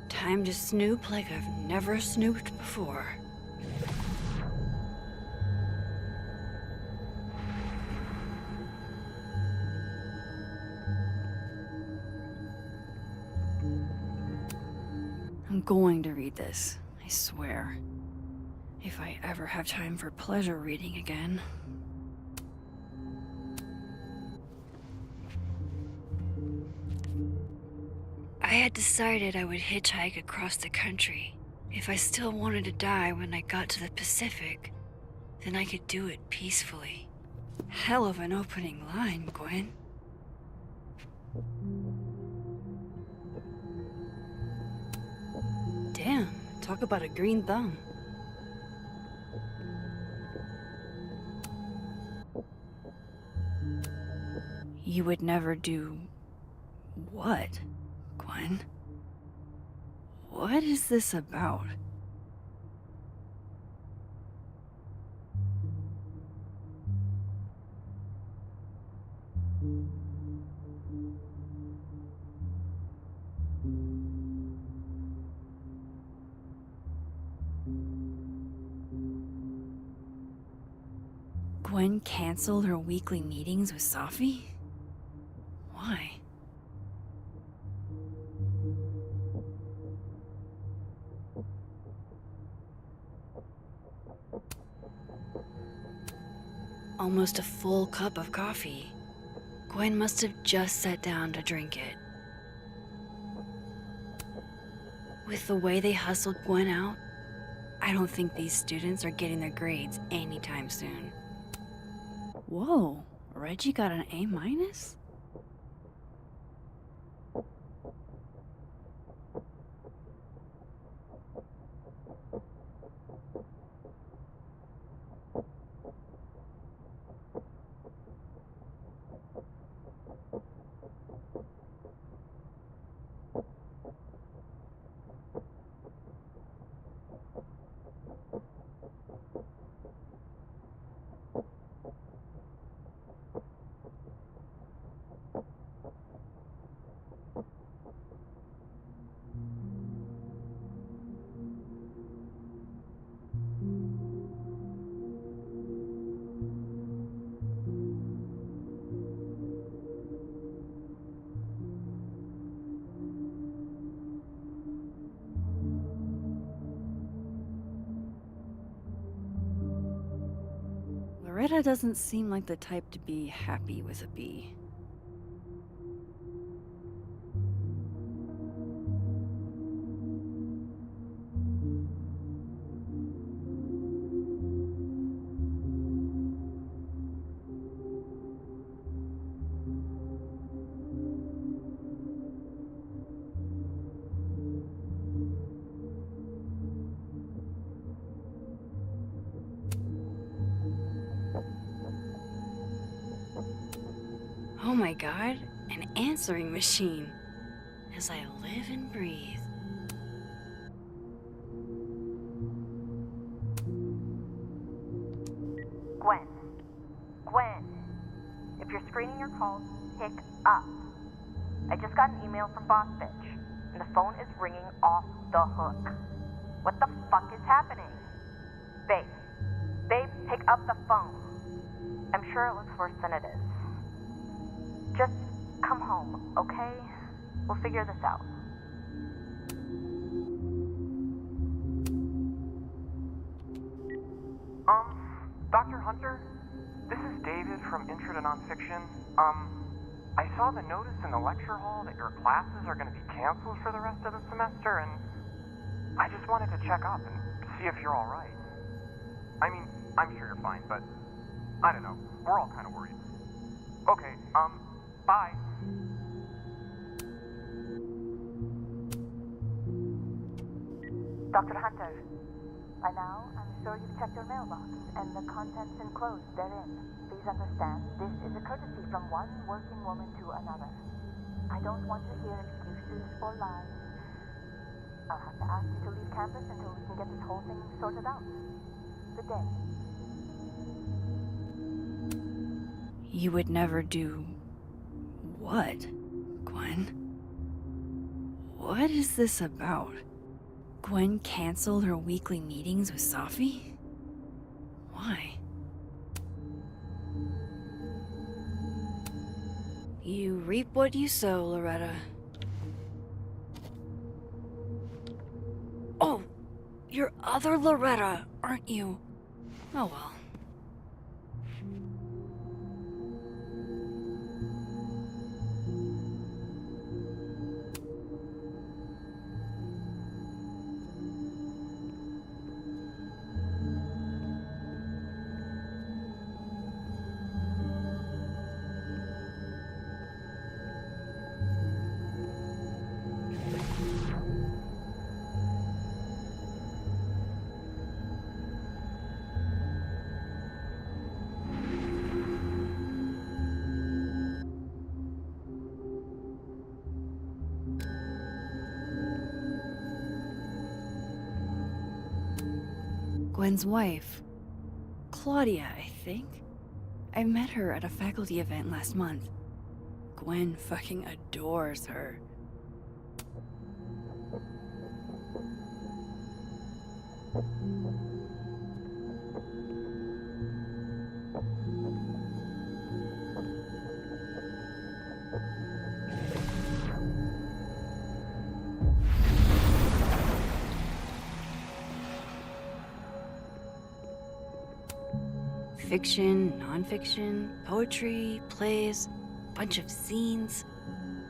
Time to snoop like I've never snooped before. I'm going to read this, I swear. If I ever have time for pleasure reading again. I had decided I would hitchhike across the country. If I still wanted to die when I got to the Pacific, then I could do it peacefully. Hell of an opening line, Gwen. Damn, talk about a green thumb. You would never do... what, Gwen? What is this about? Gwen canceled her weekly meetings with Safi? Why? Almost a full cup of coffee. Gwen must have just sat down to drink it. With the way they hustled Gwen out, I don't think these students are getting their grades anytime soon. Whoa, Reggie got an A-? Loretta doesn't seem like the type to be happy with a B. Oh my god, an answering machine. As I live and breathe. Gwen. Gwen. If you're screening your calls, pick up. I just got an email from Boss Bitch, and the phone is ringing off the hook. What the fuck is happening? Babe. Babe, Pick up the phone. I'm sure it looks worse than it is. Just come home, okay? We'll figure this out. Dr. Hunter? This is David from Intro to Nonfiction. I saw the notice in the lecture hall that your classes are going to be canceled for the rest of the semester, and I just wanted to check up and see if you're alright. I mean, I'm sure you're fine, but I don't know. We're all kind of worried. Okay, bye. Dr. Hunter, by now, I'm sure you've checked your mailbox and the contents enclosed therein. Please understand, this is a courtesy from one working woman to another. I don't want to hear excuses or lies. I'll have to ask you to leave campus until we can get this whole thing sorted out. Good day. You would never do... what, Gwen? What is this about? Gwen canceled her weekly meetings with Safi? Why? You reap what you sow, Loretta. Oh, you're other Loretta, aren't you? Oh well. Gwen's wife. Claudia, I think. I met her at a faculty event last month. Gwen fucking adores her. Fiction, nonfiction, poetry, plays, bunch of scenes.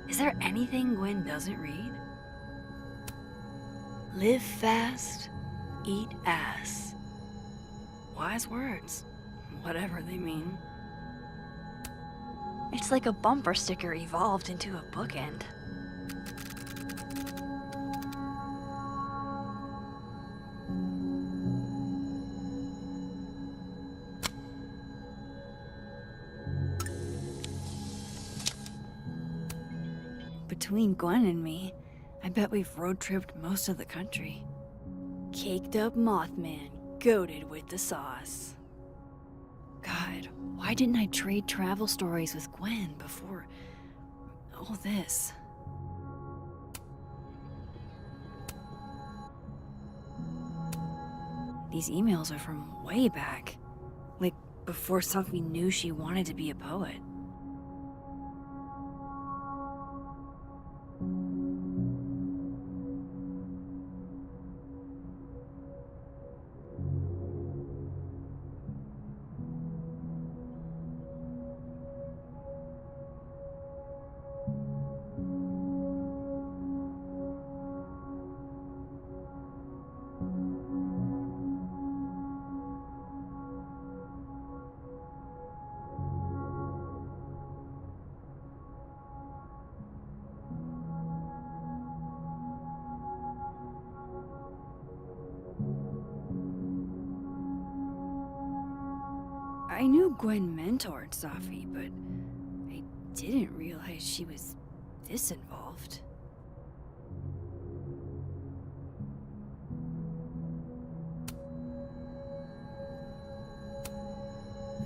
Is there anything Gwen doesn't read? Live fast, eat ass. Wise words, whatever they mean. It's like a bumper sticker evolved into a bookend. Between Gwen and me, I bet we've road-tripped most of the country. Caked up Mothman, goated with the sauce. God, why didn't I trade travel stories with Gwen before all this? These emails are from way back. Like, before Sophie knew she wanted to be a poet. I knew Gwen mentored Safi, but I didn't realize she was this involved.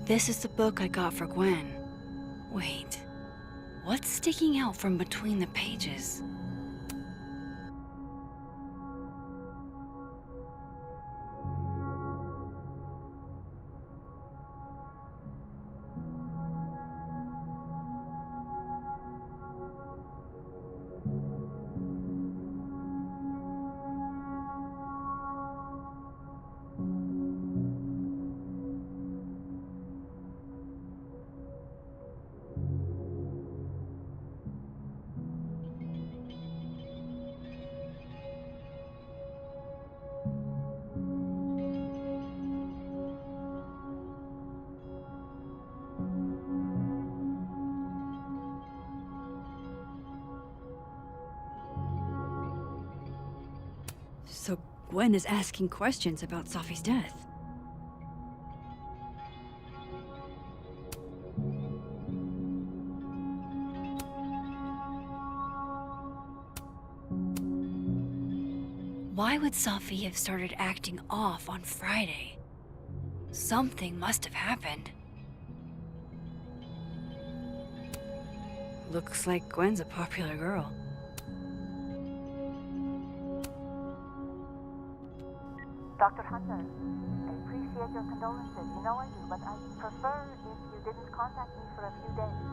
This is the book I got for Gwen. Wait, what's sticking out from between the pages? So Gwen is asking questions about Safi's death. Why would Safi have started acting off on Friday? Something must have happened. Looks like Gwen's a popular girl. Dr. Hunter, I appreciate your condolences. You know I do, but I'd prefer if you didn't contact me for a few days.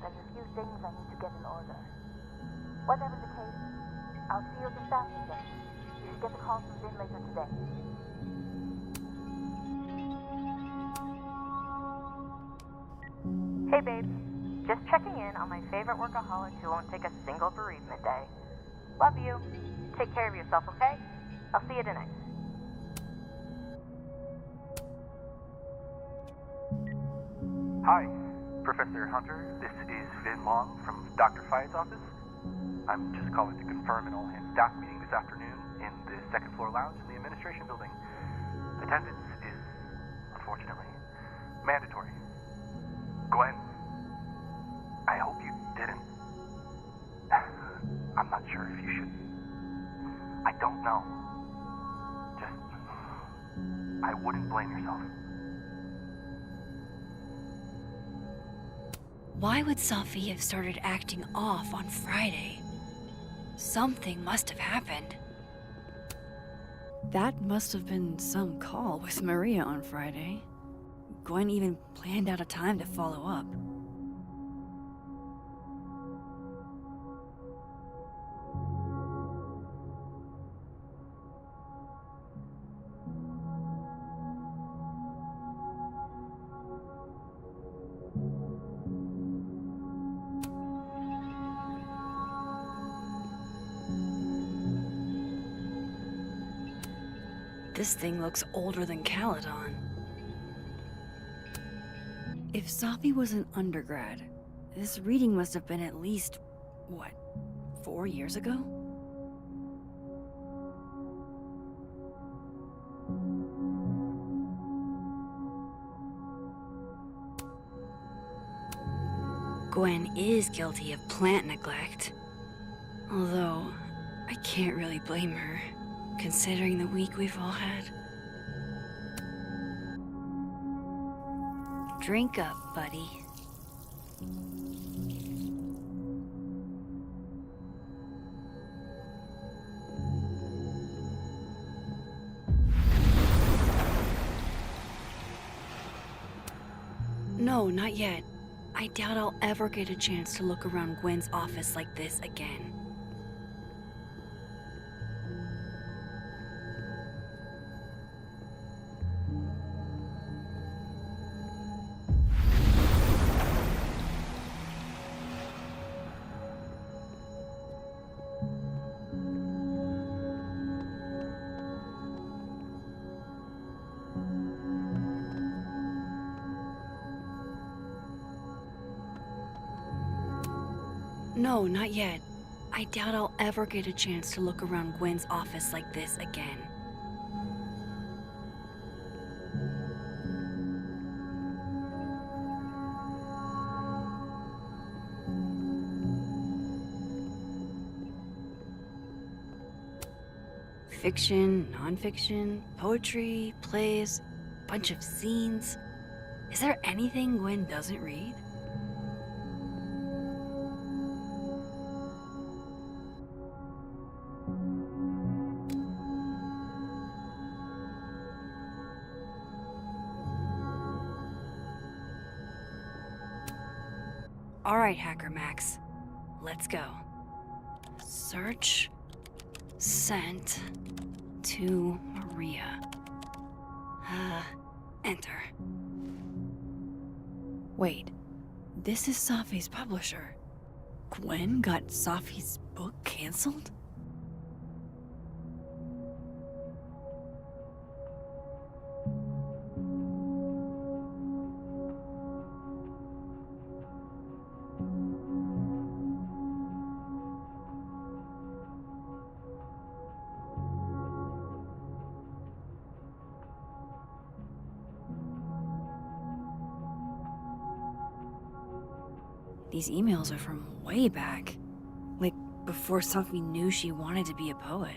There's a few things I need to get in order. Whatever the case, I'll see you at the staff meeting. You should get the call from Vin later today. Hey babes, just checking in on my favorite workaholic who won't take a single bereavement day. Love you. Take care of yourself, okay? I'll see you tonight. Hi, Professor Hunter. This is Vin Long from Dr. Fye's office. I'm just calling to confirm an all-hands staff meeting this afternoon in the second floor lounge in the administration building. Attendance is, unfortunately, mandatory. Gwen, I hope you didn't. I'm not sure if you should. I don't know. Just, I wouldn't blame yourself. Why would Safi have started acting off on Friday? Something must have happened. That must have been some call with Maria on Friday. Gwen even planned out a time to follow up. This thing looks older than Caledon. If Safi was an undergrad, this reading must have been at least, what, 4 years ago? Gwen is guilty of plant neglect. Although, I can't really blame her, considering the week we've all had. Drink up, buddy. No, not yet. I doubt I'll ever get a chance to look around Gwen's office like this again. No, not yet. I doubt I'll ever get a chance to look around Gwen's office like this again. Fiction, nonfiction, poetry, plays, bunch of scenes. Is there anything Gwen doesn't read? All right, Hacker Max. Let's go. Search. Sent. To Maria. Enter. Wait. This is Safi's publisher. Gwen got Safi's book canceled? These emails are from way back. Like, before Sophie knew she wanted to be a poet.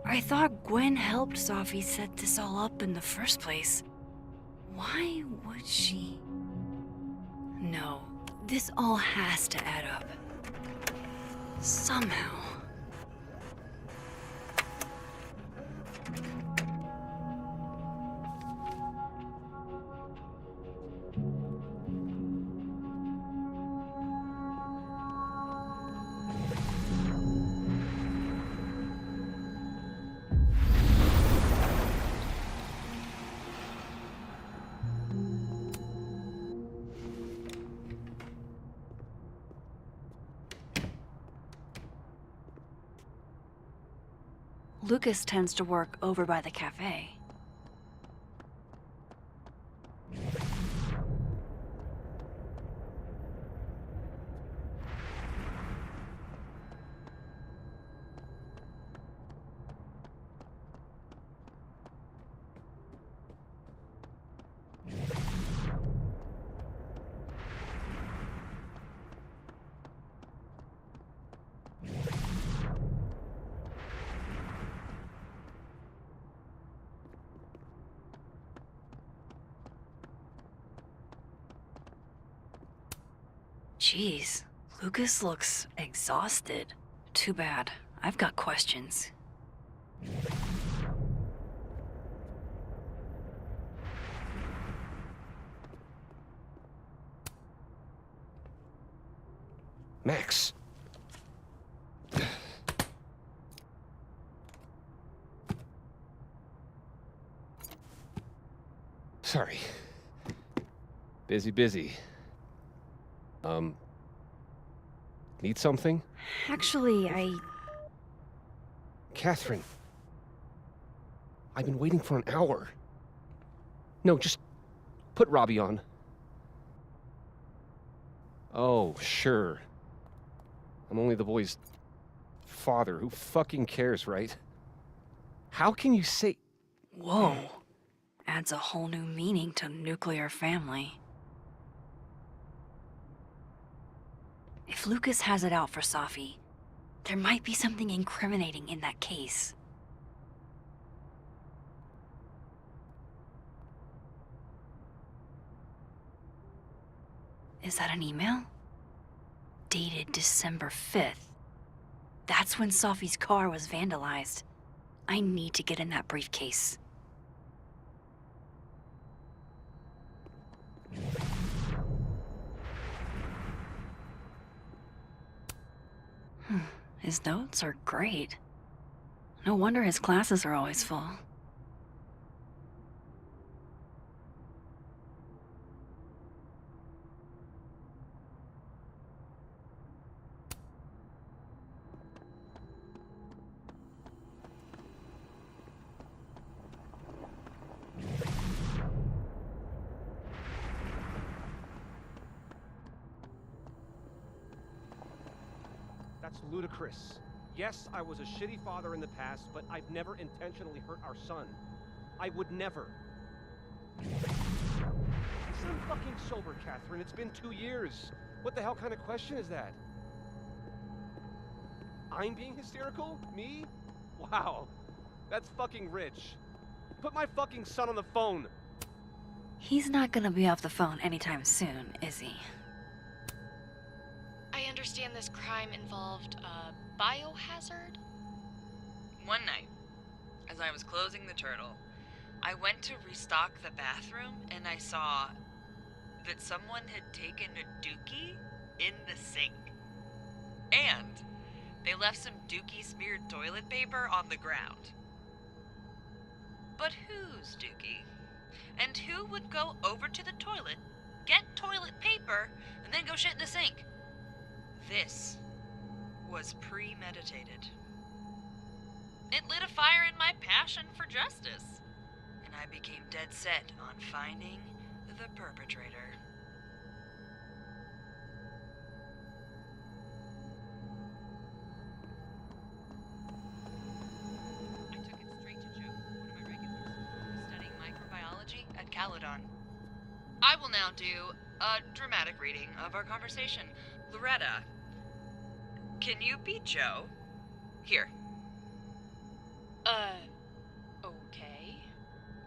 I thought Gwen helped Sophie set this all up in the first place. Why would she? No, this all has to add up. Somehow. Lucas tends to work over by the cafe. Jeez, Lucas looks exhausted. Too bad. I've got questions. Max. Sorry. Busy. Need something? Actually, Catherine. I've been waiting for an hour. No, just put Robbie on. Oh, sure. I'm only the boy's father. Who fucking cares, right? How can you say... Whoa. Adds a whole new meaning to nuclear family. If Lucas has it out for Sophie, there might be something incriminating in that case. Is that an email? Dated December 5th. That's when Sophie's car was vandalized. I need to get in that briefcase. His notes are great. No wonder his classes are always full. That's ludicrous. Yes, I was a shitty father in the past, but I've never intentionally hurt our son. I would never. I'm fucking sober, Catherine. It's been 2 years. What the hell kind of question is that? I'm being hysterical? Me? Wow. That's fucking rich. Put my fucking son on the phone. He's not gonna be off the phone anytime soon, is he? I understand this crime involved a biohazard? One night, as I was closing the turtle, I went to restock the bathroom and I saw that someone had taken a dookie in the sink. And they left some dookie smeared toilet paper on the ground. But whose dookie? And who would go over to the toilet, get toilet paper, and then go shit in the sink? This was premeditated. It lit a fire in my passion for justice, and I became dead set on finding the perpetrator. Caledon. I will now do a dramatic reading of our conversation. Loretta, can you be Joe? Here. Okay.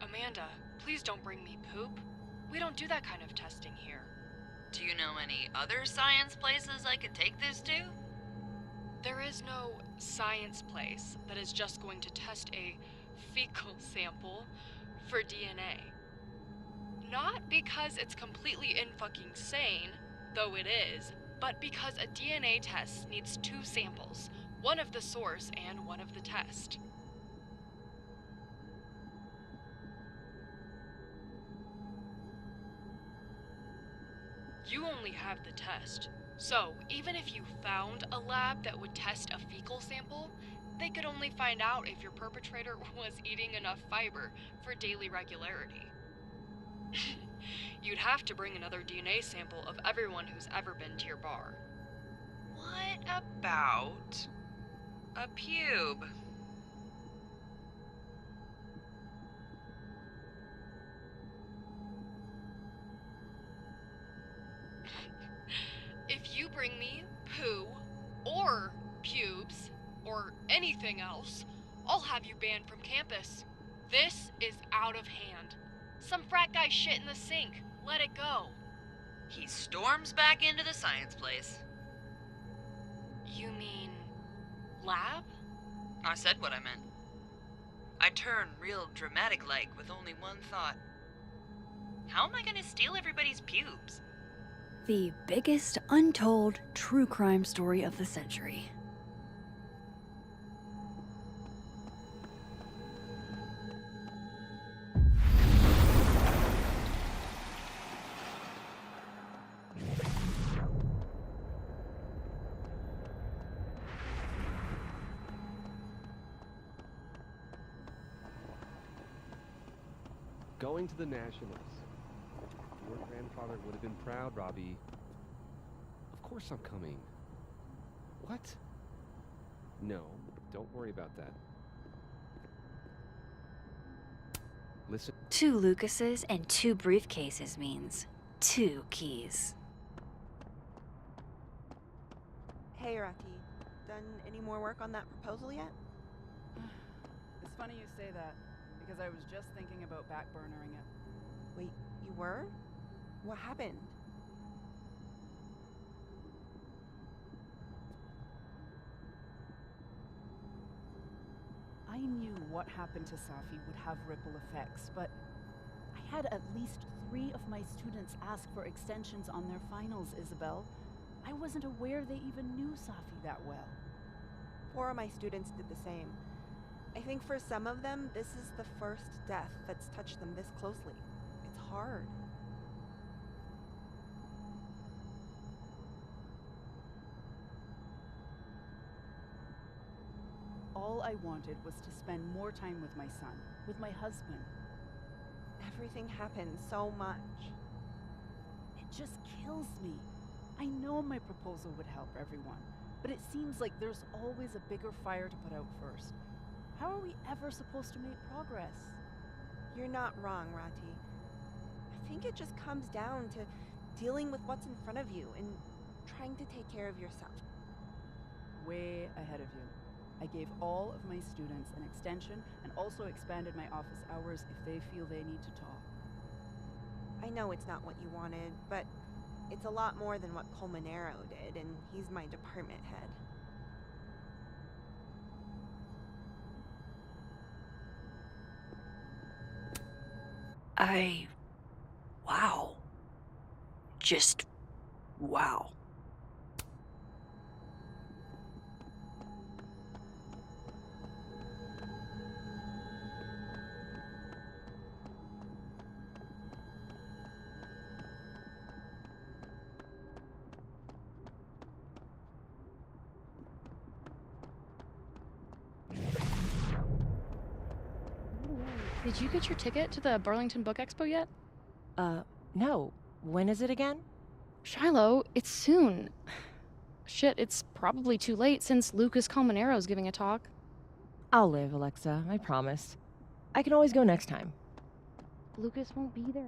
Amanda, please don't bring me poop. We don't do that kind of testing here. Do you know any other science places I could take this to? There is no science place that is just going to test a fecal sample for DNA. Not because it's completely in-fucking-sane, though it is, but because a DNA test needs 2 samples, one of the source and one of the test. You only have the test. So, even if you found a lab that would test a fecal sample, they could only find out if your perpetrator was eating enough fiber for daily regularity. You'd have to bring another DNA sample of everyone who's ever been to your bar. What about a pube? If you bring me poo, or pubes, or anything else, I'll have you banned from campus. This is out of hand. Some frat guy shit in the sink. Let it go. He storms back into the science place. You mean lab? I said what I meant. I turn real dramatic-like with only one thought. How am I gonna steal everybody's pubes? The biggest untold true crime story of the century. Going to the Nationals. Your grandfather would have been proud, Robbie. Of course I'm coming. What? No, don't worry about that. Listen. 2 Lucases and 2 briefcases means 2 keys. Hey, Rati. Done any more work on that proposal yet? It's funny you say that, because I was just thinking about backburnering it. Wait, you were? What happened? I knew what happened to Safi would have ripple effects, but I had at least 3 of my students ask for extensions on their finals, Isabel. I wasn't aware they even knew Safi that well. 4 of my students did the same. I think for some of them, this is the first death that's touched them this closely. It's hard. All I wanted was to spend more time with my son, with my husband. Everything happened so much. It just kills me. I know my proposal would help everyone, but it seems like there's always a bigger fire to put out first. How are we ever supposed to make progress? You're not wrong, Rati. I think it just comes down to dealing with what's in front of you and trying to take care of yourself. Way ahead of you. I gave all of my students an extension and also expanded my office hours if they feel they need to talk. I know it's not what you wanted, but it's a lot more than what Colmenero did, and he's my department head. Wow. Just wow. Did you get your ticket to the Burlington Book Expo yet? No. When is it again? Shiloh, it's soon. Shit, it's probably too late since Lucas Colmenaro's giving a talk. I'll live, Alexa, I promise. I can always go next time. Lucas won't be there.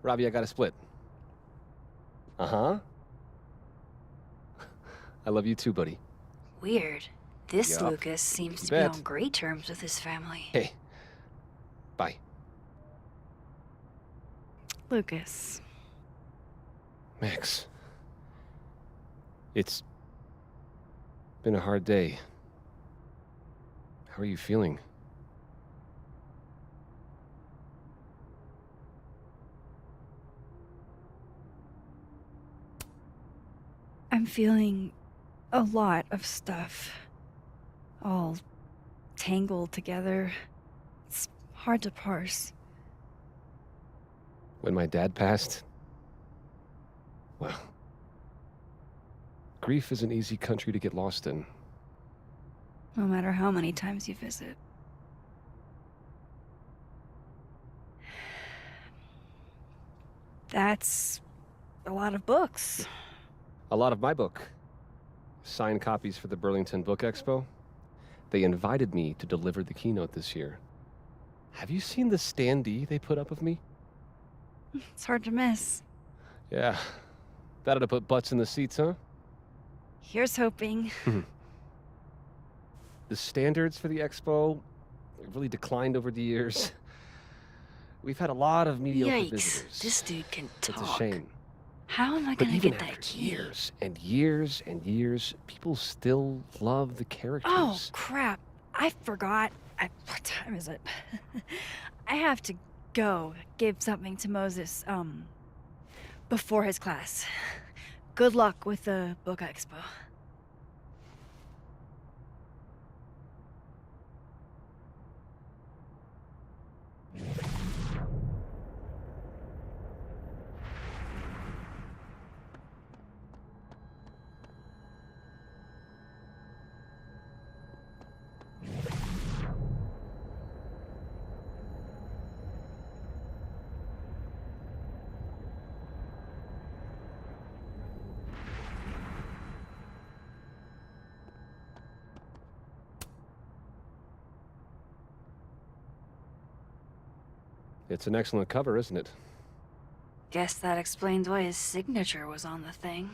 Robbie, I got a split. Uh-huh. I love you too, buddy. Weird. This Yup. Lucas seems You to be bet. on great terms with his family. Hey. Bye. Lucas. Max. It's been a hard day. How are you feeling? I'm feeling a lot of stuff. All tangled together. It's hard to parse. When my dad passed, well, grief is an easy country to get lost in. No matter how many times you visit. That's a lot of books. A lot of my book. Signed copies for the Burlington Book Expo. They invited me to deliver the keynote this year. Have you seen the standee they put up of me? It's hard to miss. Yeah. That ought to put butts in the seats, huh? Here's hoping. The standards for the expo have really declined over the years. We've had a lot of mediocre Yikes, visitors. this dude can talk. It's a shame. How am I But gonna even get that after key? years and years and years, people still love the characters. Oh, crap. I forgot. What time is it? I have to go give something to Moses, before his class. Good luck with the book expo. It's an excellent cover, isn't it? Guess that explains why his signature was on the thing.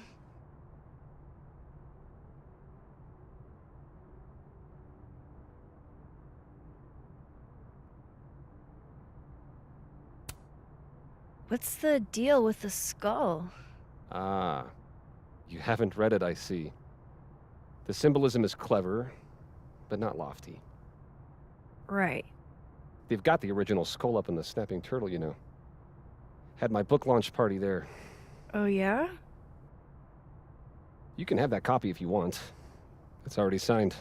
What's the deal with the skull? Ah, you haven't read it, I see. The symbolism is clever, but not lofty. Right. They've got the original skull up in the Snapping Turtle, you know. Had my book launch party there. Oh, yeah? You can have that copy if you want. It's already signed.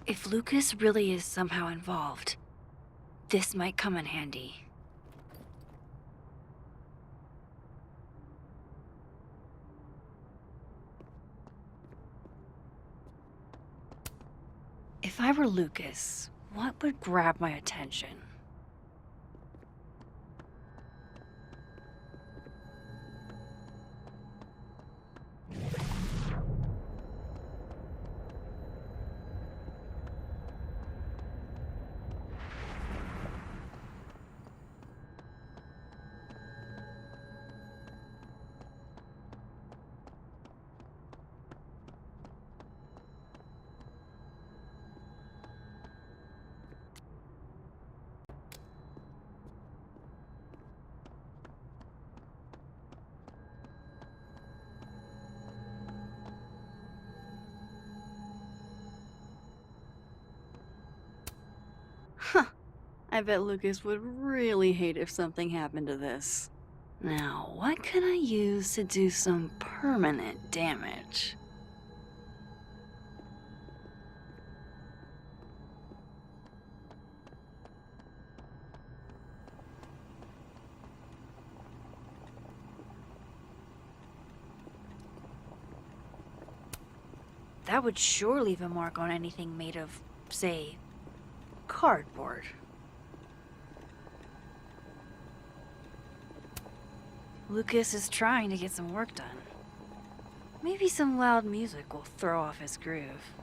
If Lucas really is somehow involved, this might come in handy. If I were Lucas, what would grab my attention? Huh. I bet Lucas would really hate if something happened to this. Now, what can I use to do some permanent damage? that would sure leave a mark on anything made of, say, cardboard. Lucas is trying to get some work done. Maybe some loud music will throw off his groove.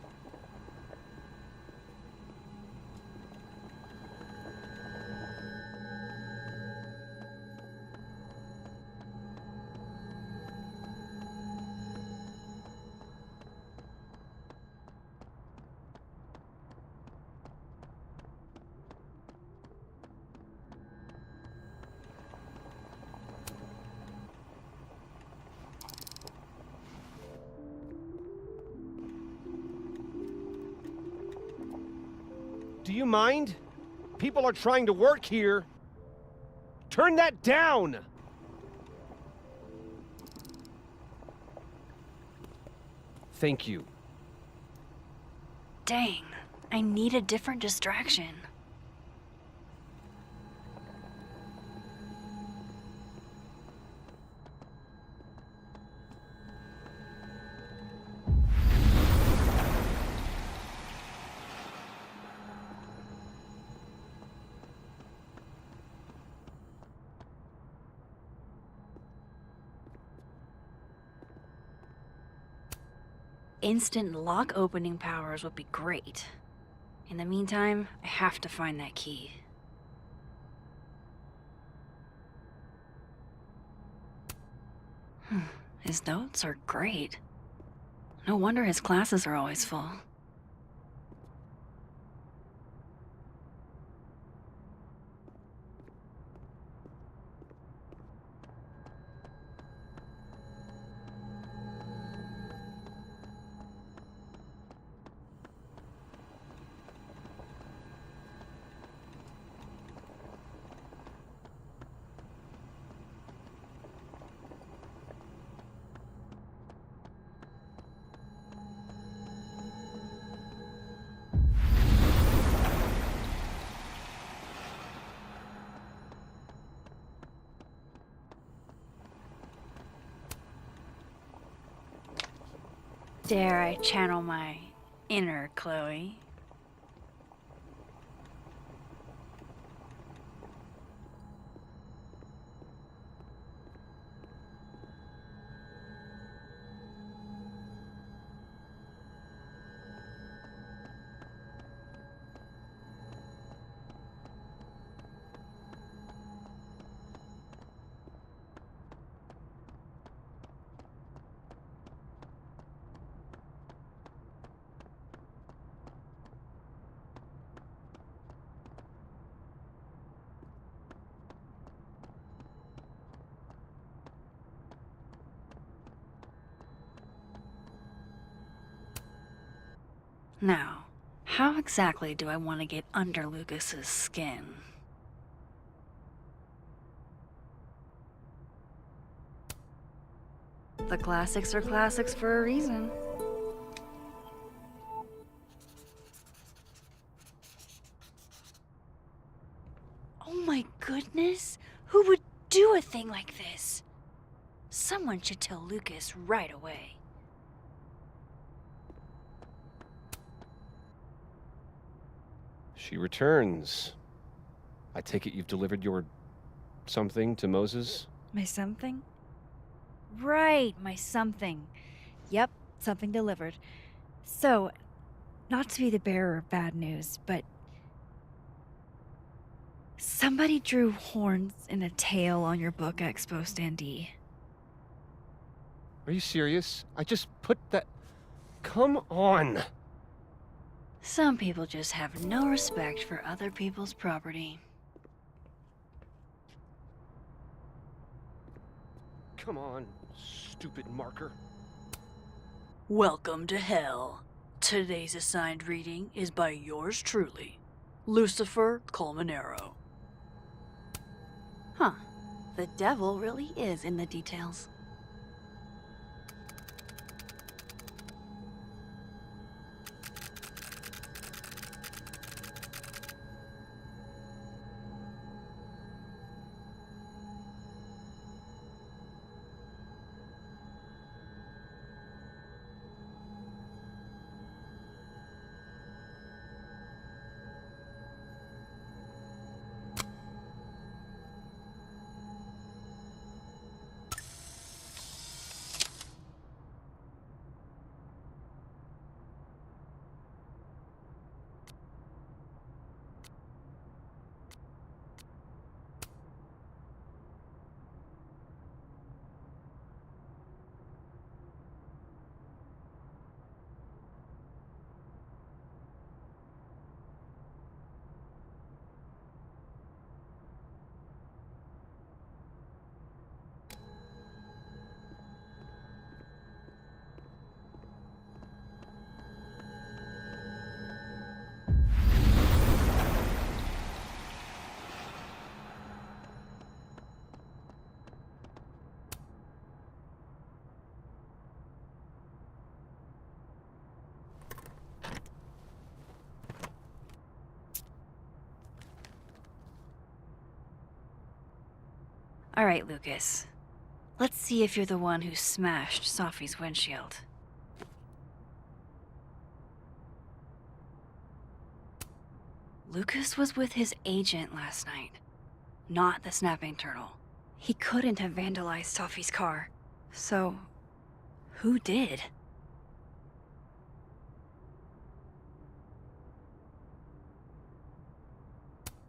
Do you mind? People are trying to work here. Turn that down! Thank you. Dang, I need a different distraction. Instant lock opening powers would be great. In the meantime, I have to find that key. His notes are great. No wonder his classes are always full. Dare I channel my inner Chloe? Now, how exactly do I want to get under Lucas's skin? The classics are classics for a reason. Oh my goodness! Who would do a thing like this? Someone should tell Lucas right away. She returns. I take it you've delivered your something to Moses? My something? Right, my something. Yep, something delivered. So, not to be the bearer of bad news, but somebody drew horns and a tail on your book expo standee. Are you serious? I just put that... Come on! Some people just have no respect for other people's property. Come on, stupid marker. Welcome to hell. Today's assigned reading is by yours truly, Lucifer Colmenero. Huh. The devil really is in the details. All right, Lucas. Let's see if you're the one who smashed Sophie's windshield. Lucas was with his agent last night, not the snapping turtle. He couldn't have vandalized Sophie's car. So, who did?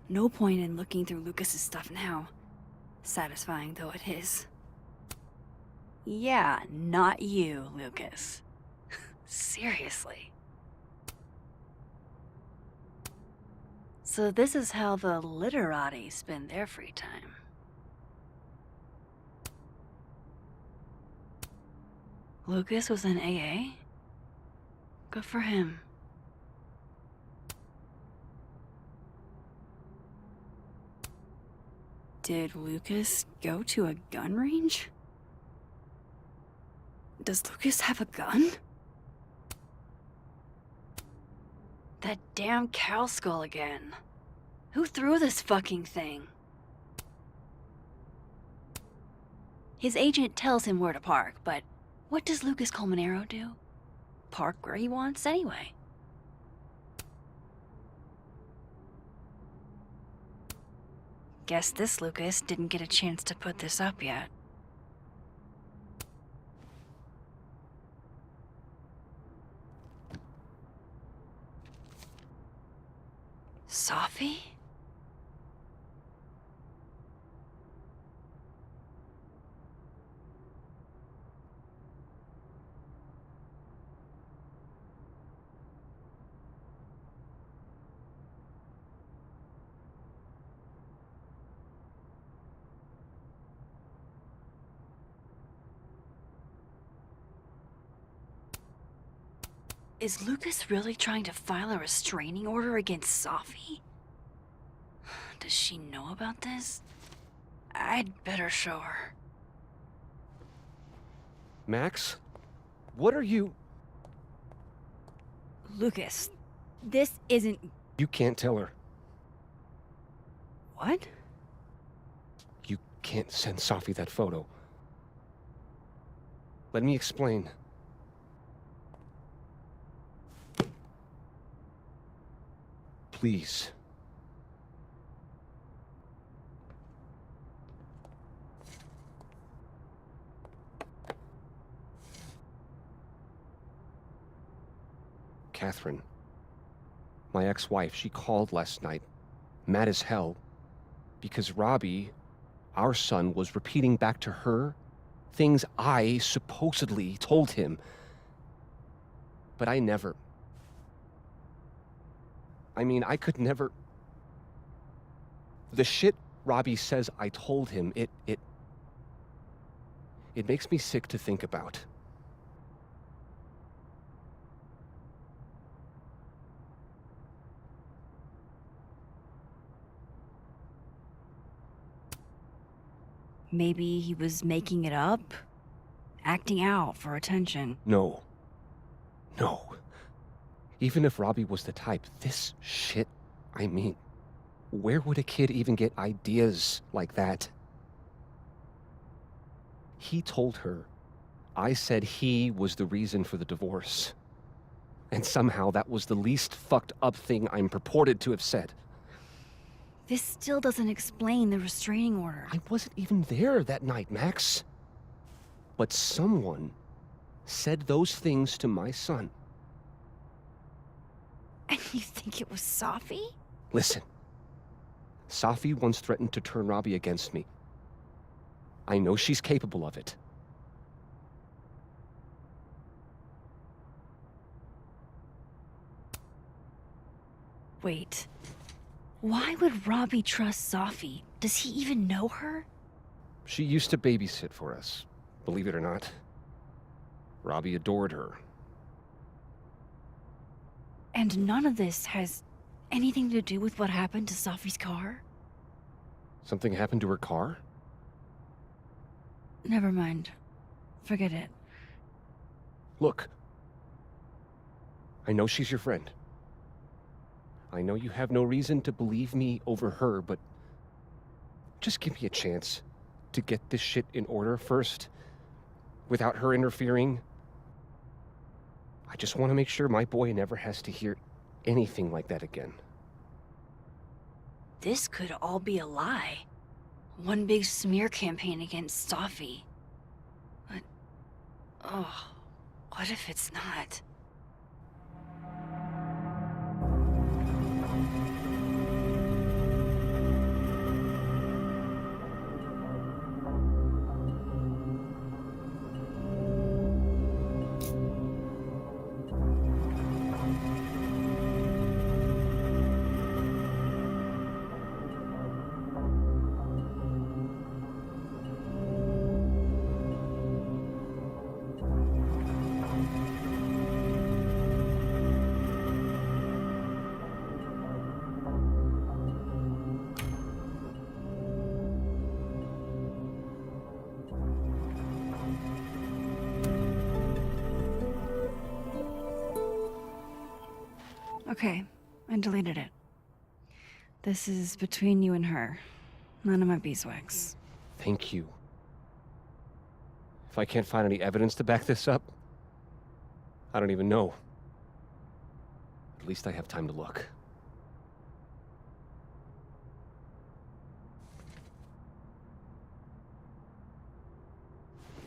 No point in looking through Lucas's stuff now. Satisfying though it is. Yeah, not you, Lucas. Seriously. So this is how the literati spend their free time. Lucas was in AA? Good for him. Did Lucas go to a gun range? Does Lucas have a gun? That damn cow skull again. Who threw this fucking thing? His agent tells him where to park, but what does Lucas Colmenero do? Park where he wants anyway. Guess this Lucas didn't get a chance to put this up yet. Sophie? Is Lucas really trying to file a restraining order against Sophie? Does she know about this? I'd better show her. Max? What are you... Lucas, this isn't... You can't tell her. What? You can't send Sophie that photo. Let me explain. Please. Catherine, my ex-wife, she called last night, mad as hell, because Robbie, our son, was repeating back to her things I supposedly told him. But I never... I mean, I could never... The shit Robbie says I told him, it makes me sick to think about. Maybe he was making it up? Acting out for attention. No. No. Even if Robbie was the type, this shit, I mean, where would a kid even get ideas like that? He told her I said he was the reason for the divorce. And somehow that was the least fucked up thing I'm purported to have said. This still doesn't explain the restraining order. I wasn't even there that night, Max. But someone said those things to my son. And you think it was Sophie? Listen. Sophie once threatened to turn Robbie against me. I know she's capable of it. Wait. Why would Robbie trust Sophie? Does he even know her? She used to babysit for us, believe it or not. Robbie adored her. And none of this has anything to do with what happened to Sophie's car? Something happened to her car? Never mind. Forget it. Look. I know she's your friend. I know you have no reason to believe me over her, but just give me a chance. to get this shit in order first, without her interfering. I just want to make sure my boy never has to hear anything like that again. This could all be a lie. One big smear campaign against Safi. But, oh, what if it's not? Okay, I deleted it. This is between you and her. None of my beeswax. Thank you. If I can't find any evidence to back this up, I don't even know. At least I have time to look.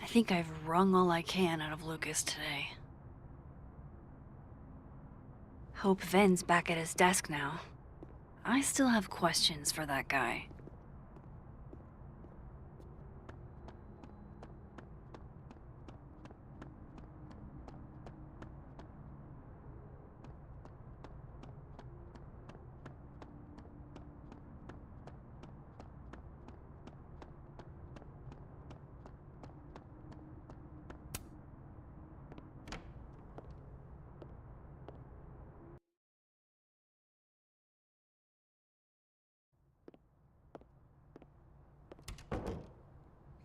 I think I've wrung all I can out of Lucas today. Hope Ven's back at his desk now. I still have questions for that guy.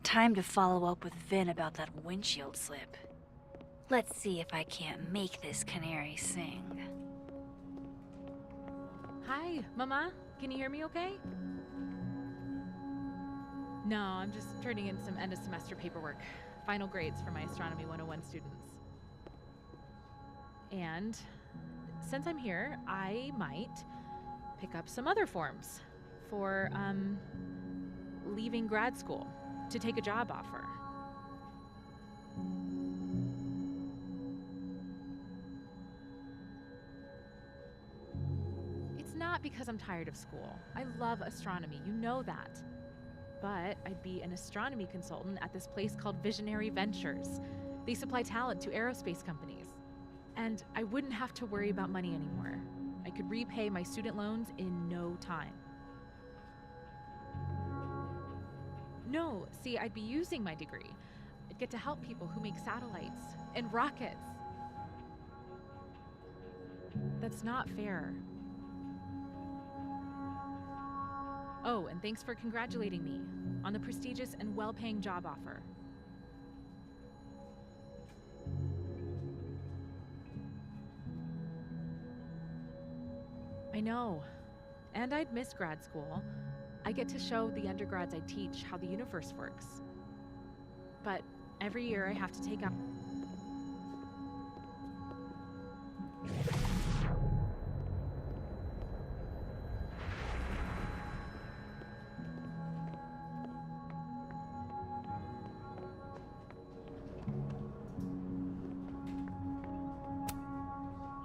Time to follow up with Vin about that windshield slip. Let's see if I can't make this canary sing. Hi, Mama. Can you hear me okay? No, I'm just turning in some end-of-semester paperwork. Final grades for my Astronomy 101 students. And since I'm here, I might pick up some other forms for, leaving grad school to take a job offer. It's not because I'm tired of school. I love astronomy, you know that. But I'd be an astronomy consultant at this place called Visionary Ventures. They supply talent to aerospace companies. And I wouldn't have to worry about money anymore. I could repay my student loans in no time. No, see, I'd be using my degree. I'd get to help people who make satellites and rockets. That's not fair. Oh, and thanks for congratulating me on the prestigious and well-paying job offer. I know. And I'd miss grad school. I get to show the undergrads I teach how the universe works. But every year I have to take up.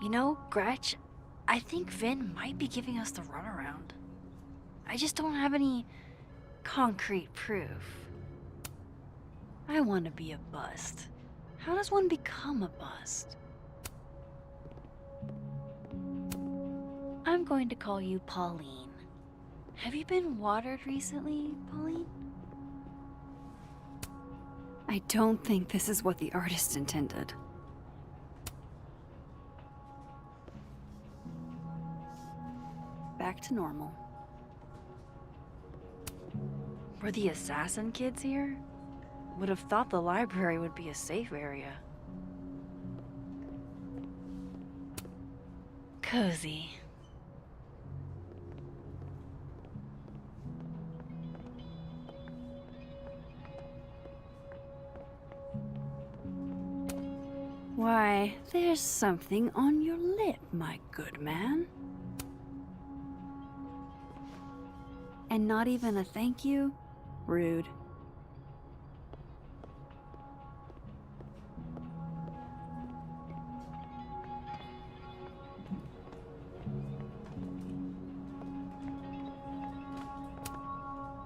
You know, Gretch, I think Vin might be giving us the runaround. I just don't have any concrete proof. I want to be a bust. How does one become a bust? I'm going to call you Pauline. Have you been watered recently, Pauline? I don't think this is what the artist intended. Back to normal. Were the assassin kids here? Would have thought the library would be a safe area. Cozy. Why, there's something on your lip, my good man. And not even a thank you? Rude.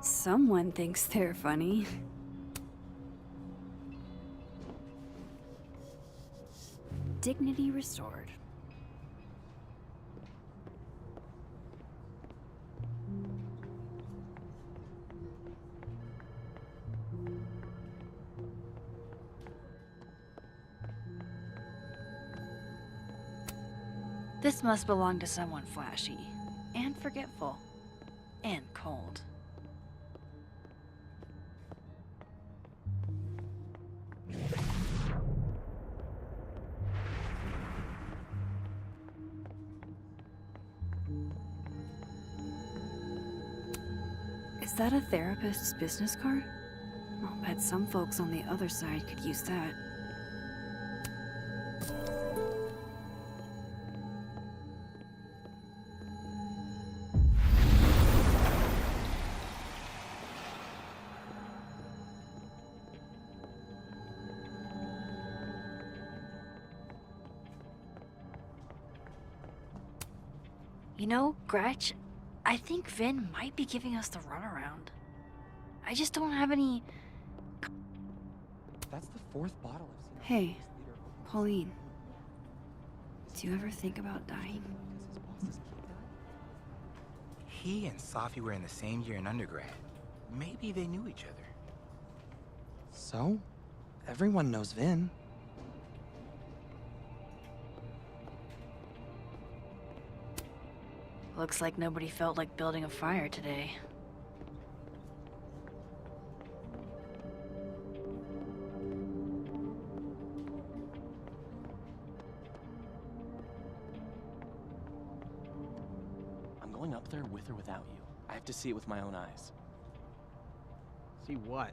Someone thinks they're funny. Dignity restored. This must belong to someone flashy, and forgetful, and cold. Is that a therapist's business card? I'll bet some folks on the other side could use that. You know, Gretch, I think Vin might be giving us the runaround. I just don't have any... That's the fourth bottle I've seen. Hey, Pauline. Do you ever think about dying? He and Safi were in the same year in undergrad. Maybe they knew each other. So? Everyone knows Vin. Looks like nobody felt like building a fire today. I'm going up there with or without you. I have to see it with my own eyes. See what?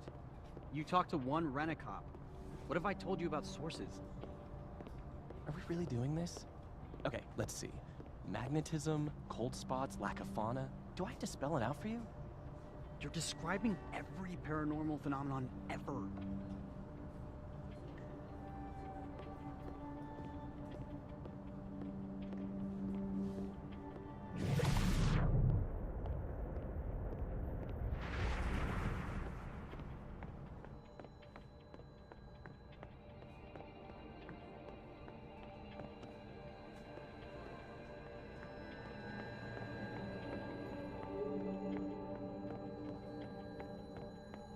You talked to one rent-a-cop. What have I told you about sources? Are we really doing this? Okay, let's see. Magnetism, cold spots, lack of fauna. Do I have to spell it out for you? You're describing every paranormal phenomenon ever.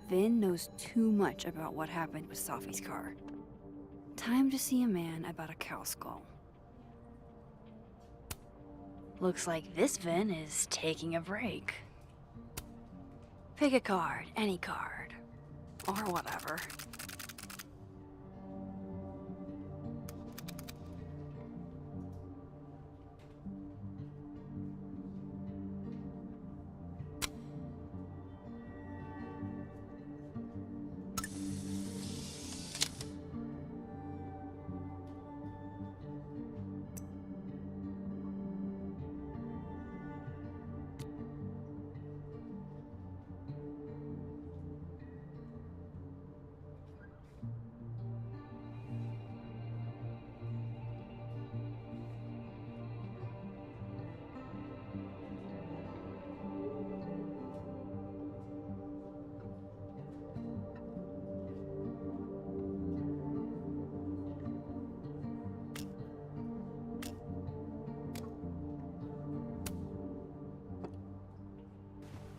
Vin knows too much about what happened with Safi's car. Time to see a man about a cow skull. Looks like this Vin is taking a break. Pick a card, any card. Or whatever.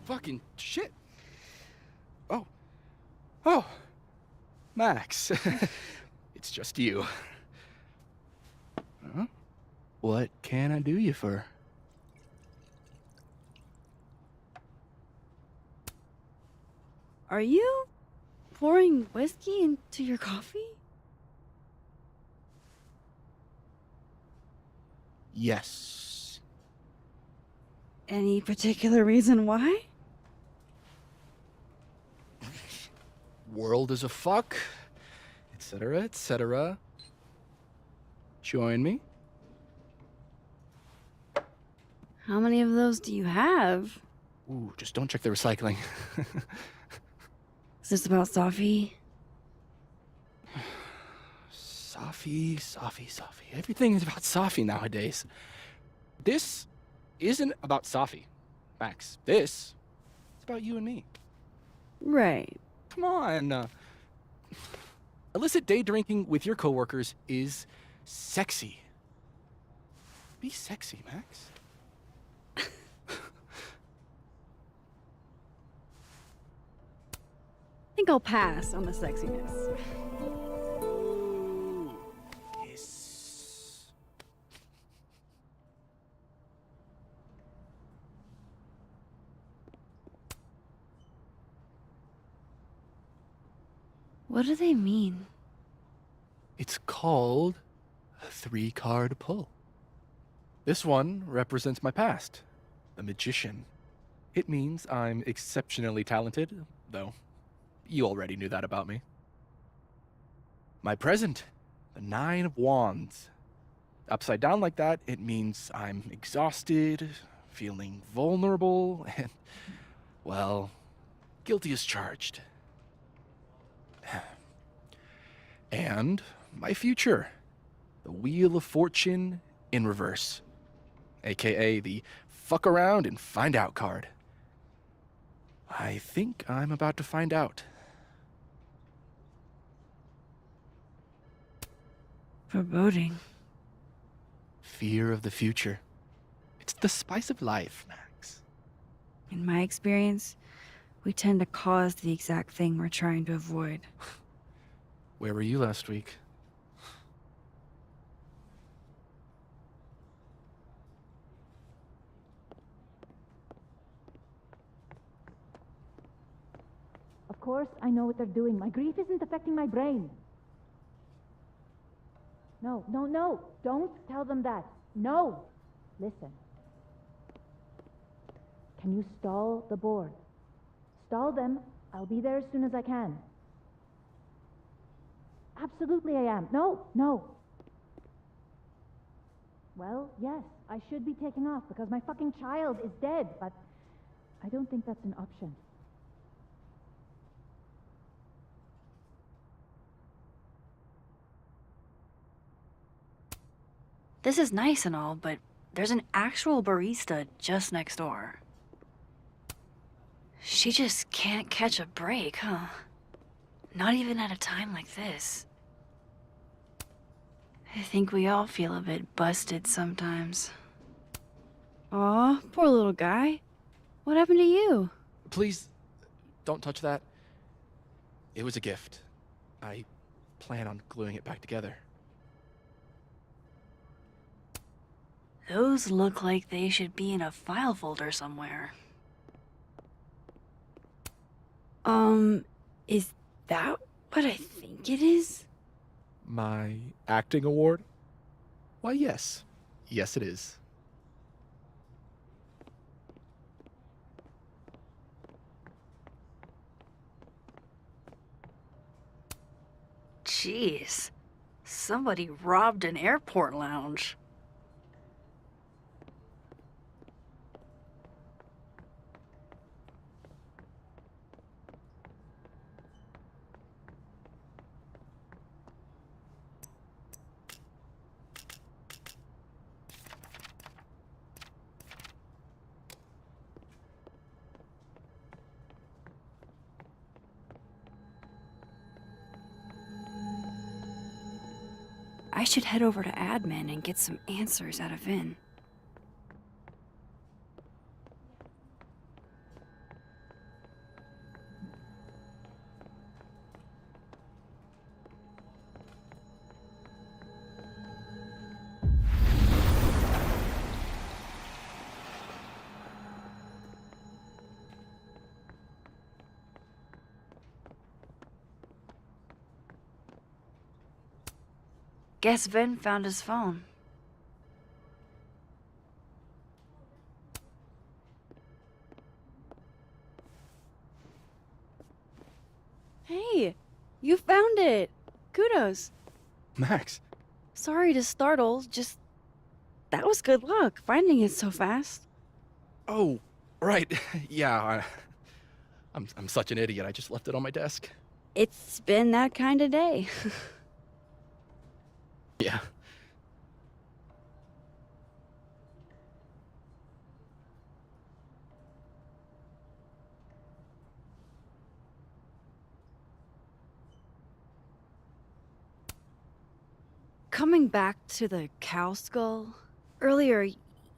Fucking shit. Oh, Max. It's just you. Huh? What can I do you for? Are you pouring whiskey into your coffee? Yes. Any particular reason why? World is a fuck, etc., etc. Join me? How many of those do you have? Ooh, just don't check the recycling. Is this about Safi? Safi. Everything is about Safi nowadays. This isn't about Safi, Max. This is about you and me. Right. Come on. Illicit day drinking with your coworkers is sexy. Be sexy, Max. I think I'll pass on the sexiness. Yes. What do they mean? It's called a 3-card pull. This one represents my past, the magician. It means I'm exceptionally talented, though you already knew that about me. My present, the 9 of Wands. Upside down like that, it means I'm exhausted, feeling vulnerable, and, well, guilty as charged. And my future, the Wheel of Fortune in reverse, aka the fuck around and find out card. I think I'm about to find out. Foreboding. Fear of the future. It's the spice of life, Max. In my experience, we tend to cause the exact thing we're trying to avoid. Where were you last week? Of course, I know what they're doing. My grief isn't affecting my brain. No. Don't tell them that. No. Listen. Can you stall the board? Stall them. I'll be there as soon as I can. Absolutely I am. No. Well, yes, I should be taking off because my fucking child is dead, but I don't think that's an option. This is nice and all, but there's an actual barista just next door. She just can't catch a break, huh? Not even at a time like this. I think we all feel a bit busted sometimes. Aw, poor little guy. What happened to you? Please, don't touch that. It was a gift. I plan on gluing it back together. Those look like they should be in a file folder somewhere. Is that what I think it is? My acting award? Why, yes. Yes, it is. Jeez. Somebody robbed an airport lounge. I should head over to admin and get some answers out of Vin. Guess Vin found his phone. Hey, you found it! Kudos! Max, Sorry to startle, just... That was good luck, finding it so fast. Oh, right. Yeah, I'm such an idiot. I just left it on my desk. It's been that kind of day. Yeah. Coming back to the cow skull, earlier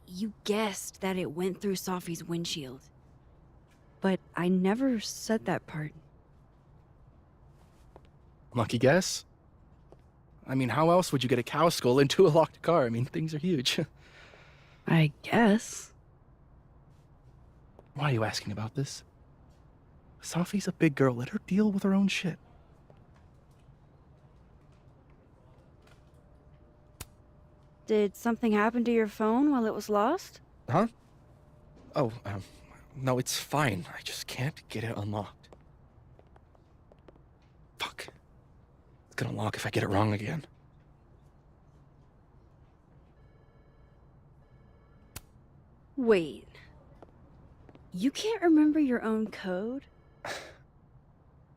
you guessed that it went through Sophie's windshield. But I never said that part. Lucky guess? I mean, how else would you get a cow skull into a locked car? I mean, things are huge. I guess. Why are you asking about this? Sophie's a big girl. Let her deal with her own shit. Did something happen to your phone while it was lost? Huh? Oh, no, it's fine. I just can't get it unlocked. Fuck. It's gonna lock if I get it wrong again. Wait. You can't remember your own code?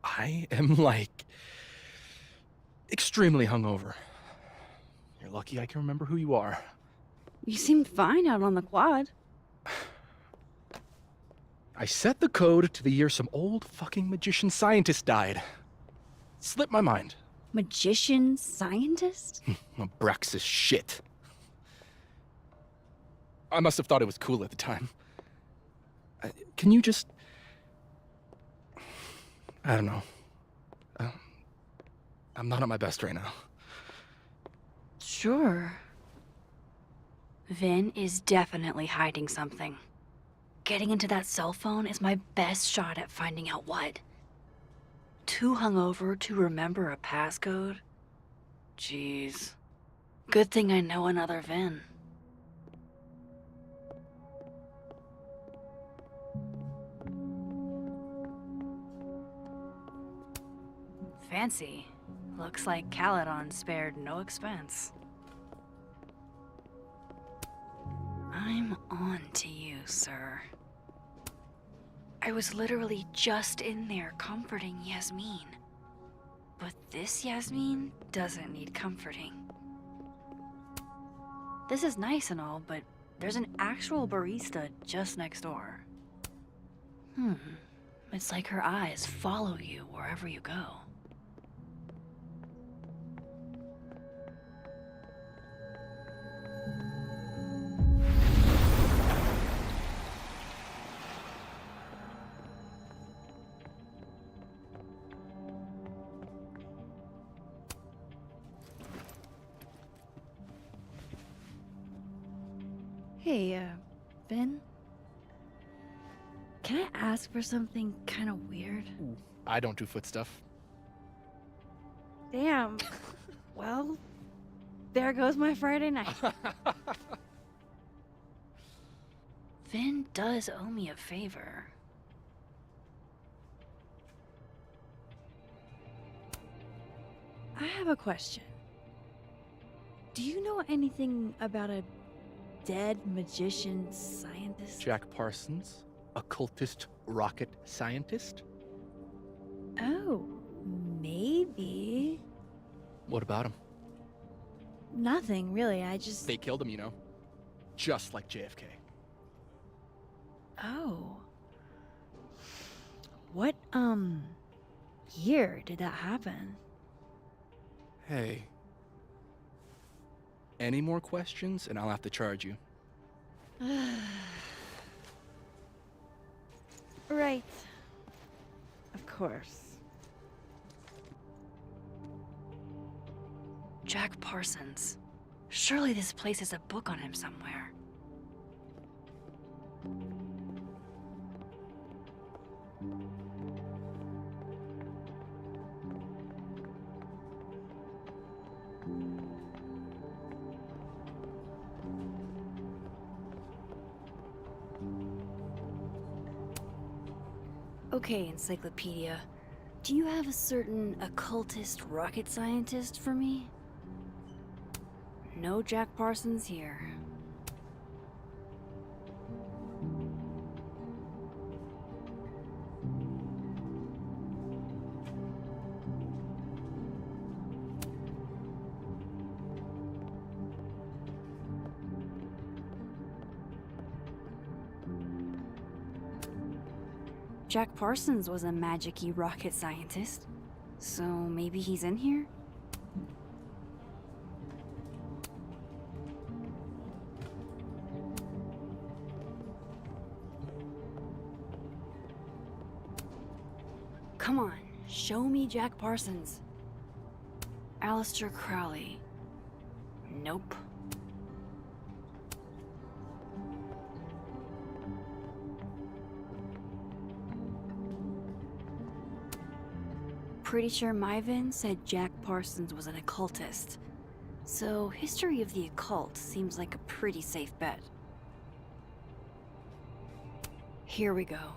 I am, like, extremely hungover. You're lucky I can remember who you are. You seemed fine out on the quad. I set the code to the year some old fucking magician scientist died. Slipped my mind. Magician scientist? Braxis shit. I must have thought it was cool at the time. Can you just... I don't know. I'm not at my best right now. Sure. Vin is definitely hiding something. Getting into that cell phone is my best shot at finding out what. Too hungover to remember a passcode? Jeez. Good thing I know another Vin. Fancy. Looks like Caledon spared no expense. I'm on to you, sir. I was literally just in there comforting Yasmin. But this Yasmin doesn't need comforting. This is nice and all, but there's an actual barista just next door. It's like her eyes follow you wherever you go. Hey, Ben? Can I ask for something kind of weird? Ooh, I don't do foot stuff. Damn. Well, there goes my Friday night. Vin does owe me a favor. I have a question. Do you know anything about a dead magician scientist? Jack Parsons, occultist rocket scientist? Oh, maybe. What about him? Nothing, really. I just... They killed him, you know. Just like JFK. Oh. What, year did that happen? Hey. Any more questions, and I'll have to charge you. Right. Of course. Jack Parsons. Surely this place has a book on him somewhere. Okay, Encyclopedia. Do you have a certain occultist rocket scientist for me? No Jack Parsons here. Jack Parsons was a magic-y rocket scientist. So maybe he's in here? Come on, show me Jack Parsons. Alistair Crowley. Nope. Pretty sure Myvin said Jack Parsons was an occultist. So history of the occult seems like a pretty safe bet. Here we go.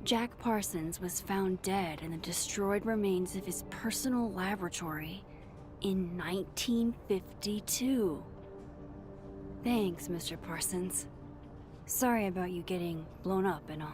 Jack Parsons was found dead in the destroyed remains of his personal laboratory in 1952. Thanks, Mr. Parsons. Sorry about you getting blown up and all.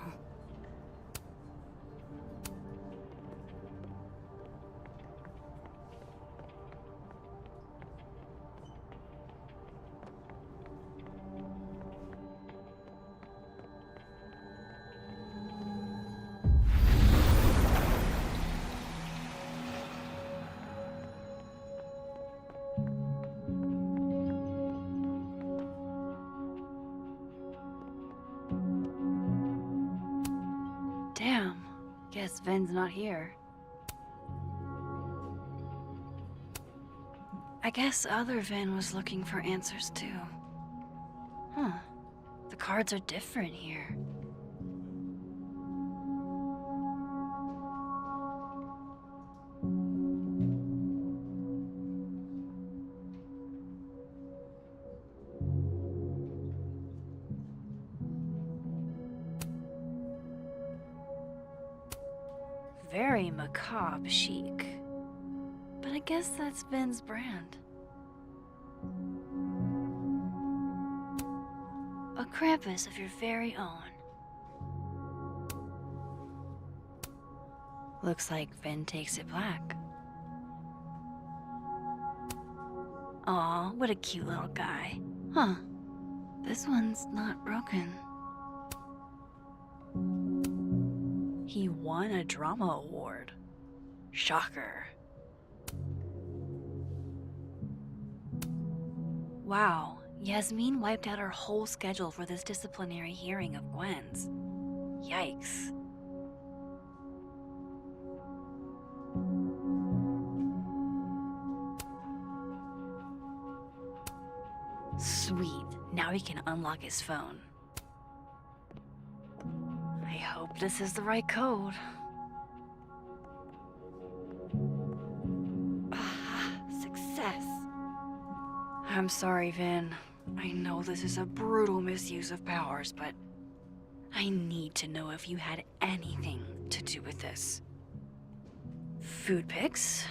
Damn, guess Ven's not here. I guess other Ven was looking for answers too. Huh, the cards are different here. Very macabre chic. But I guess that's Ven's brand. A Krampus of your very own. Looks like Ven takes it black. Aw, what a cute little guy. Huh. This one's not broken. He won a drama award. Shocker. Wow, Yasmin wiped out her whole schedule for this disciplinary hearing of Gwen's. Yikes. Sweet, now he can unlock his phone. I hope this is the right code. Ah, success. I'm sorry, Vin. I know this is a brutal misuse of powers, but I need to know if you had anything to do with this. Food pics,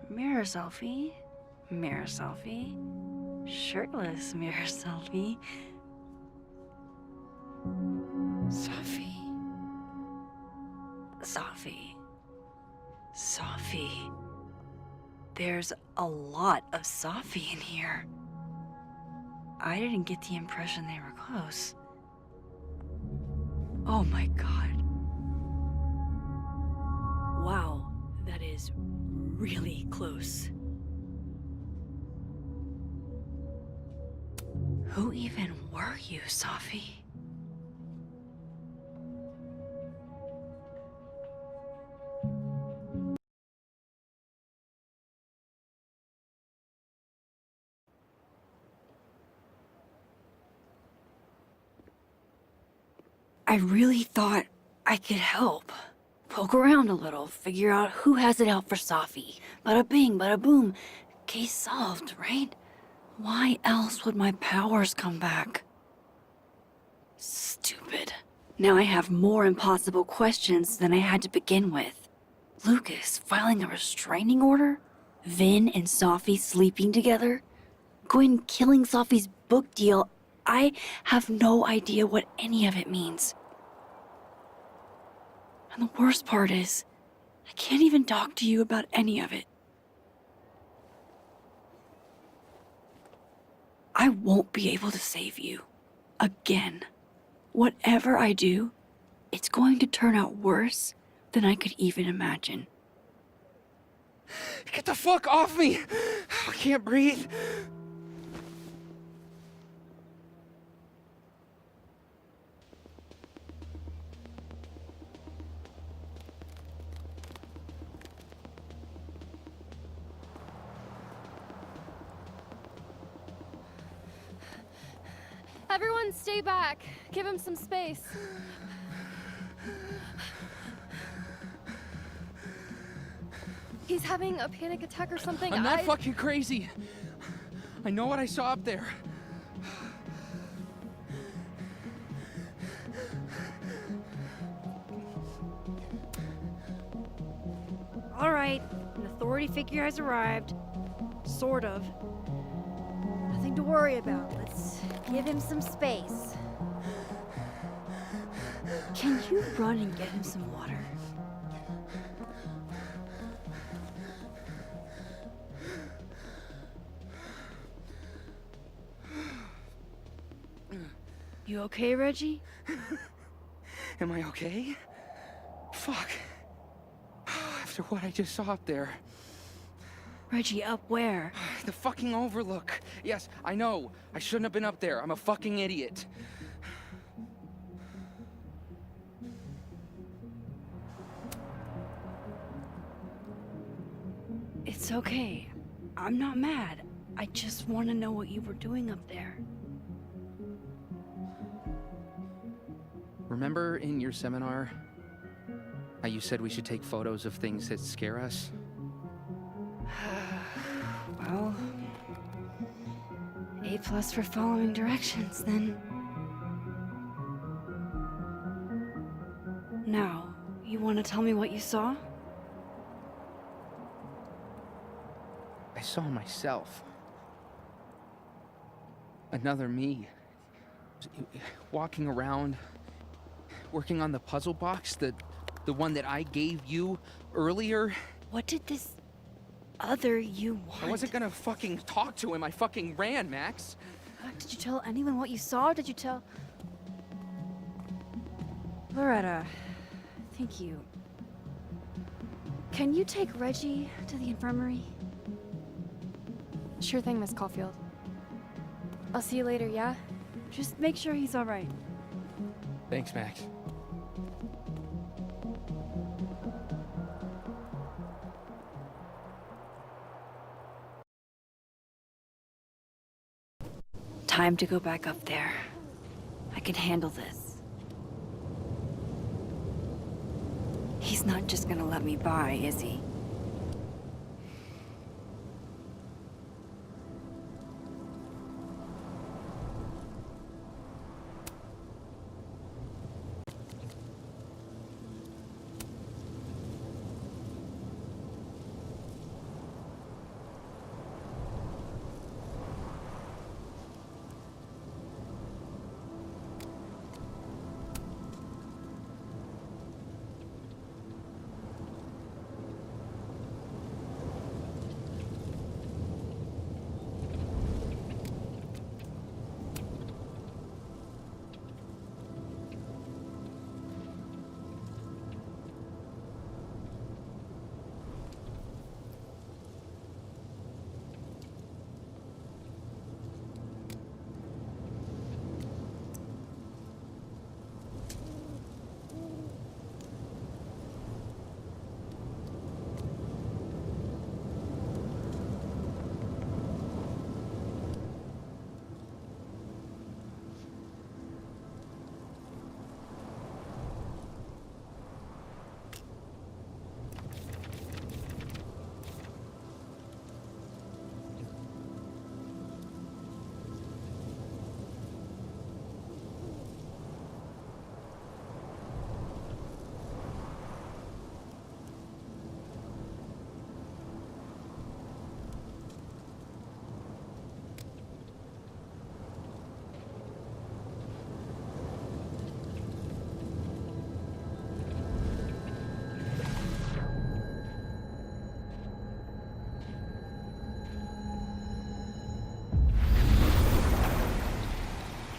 mirror selfie, shirtless mirror selfie. Safi. There's a lot of Safi in here. I didn't get the impression they were close. Oh my god. Wow, that is really close. Who even were you, Safi? I really thought I could help. Poke around a little, figure out who has it out for Safi. Bada bing, bada boom. Case solved, right? Why else would my powers come back? Stupid. Now I have more impossible questions than I had to begin with. Lucas filing a restraining order? Vin and Sophie sleeping together? Gwen killing Sophie's book deal? I have no idea what any of it means. And the worst part is, I can't even talk to you about any of it. I won't be able to save you. Again. Whatever I do, it's going to turn out worse than I could even imagine. Get the fuck off me! I can't breathe. Everyone stay back. Give him some space. He's having a panic attack or something. I'm not fucking crazy. I know what I saw up there. All right, an authority figure has arrived. Sort of. Nothing to worry about. Let's give him some space. Can you run and get him some water? You okay, Reggie? Am I okay? Fuck. After what I just saw up there. Reggie, up where? The fucking overlook. Yes, I know. I shouldn't have been up there. I'm a fucking idiot. It's okay. I'm not mad. I just want to know what you were doing up there. Remember in your seminar how you said we should take photos of things that scare us? Well, A+ for following directions, then. Now, you want to tell me what you saw? I saw myself. Another me. Walking around, working on the puzzle box, the one that I gave you earlier. What did this other you want? I wasn't gonna fucking talk to him. I fucking ran, Max. Did you tell anyone what you saw? Did you tell... Loretta, thank you. Can you take Reggie to the infirmary? Sure thing, Miss Caulfield. I'll see you later, yeah? Just make sure he's all right. Thanks, Max. Time to go back up there. I can handle this. He's not just gonna let me by, is he?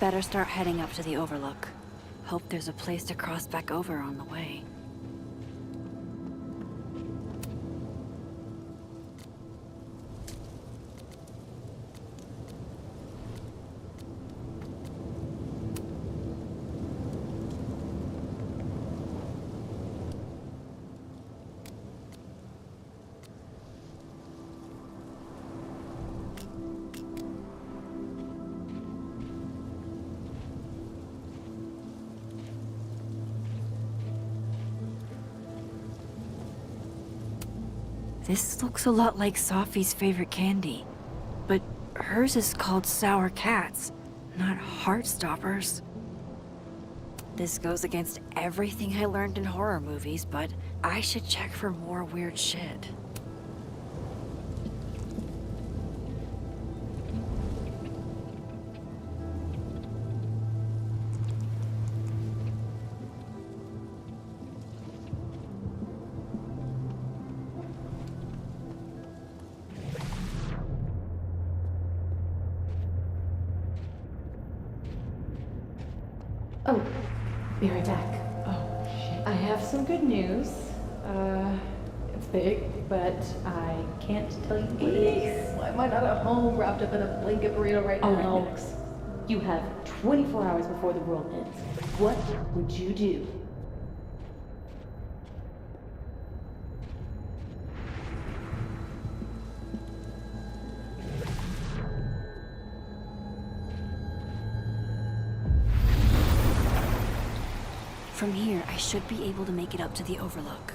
Better start heading up to the Overlook. Hope there's a place to cross back over on the way. This looks a lot like Sophie's favorite candy, but hers is called Sour Cats, not Heartstoppers. This goes against everything I learned in horror movies, but I should check for more weird shit. Oh, be right back. Oh, shit. I have some good news. It's big, but I can't tell you what it is. Why am I not at home wrapped up in a blanket burrito right now? All right, Max. You have 24 hours before the world ends. What would you do? From here, I should be able to make it up to the Overlook.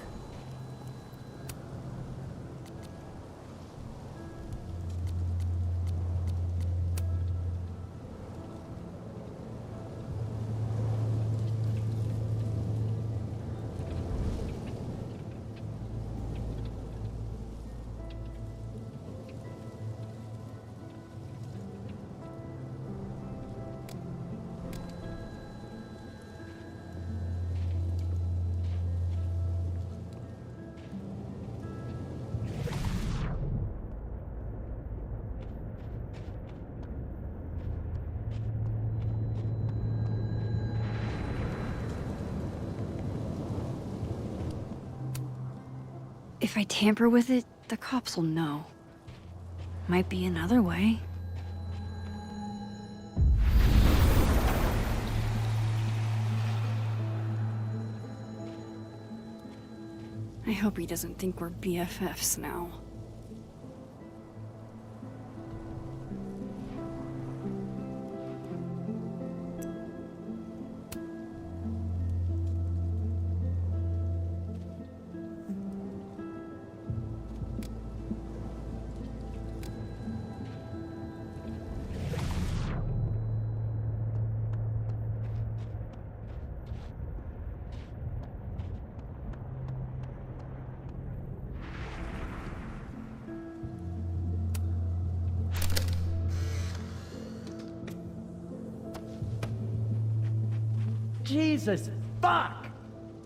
If I tamper with it, the cops will know. Might be another way. I hope he doesn't think we're BFFs now. Jesus, fuck!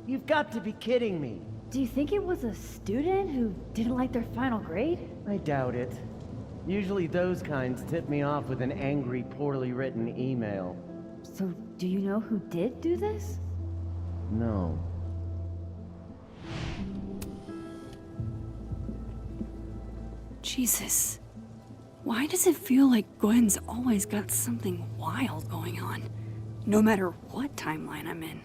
You've got to be kidding me. Do you think it was a student who didn't like their final grade? I doubt it. Usually those kinds tip me off with an angry, poorly written email. So, do you know who did do this? No. Jesus. Why does it feel like Gwen's always got something wild going on? No matter what timeline I'm in.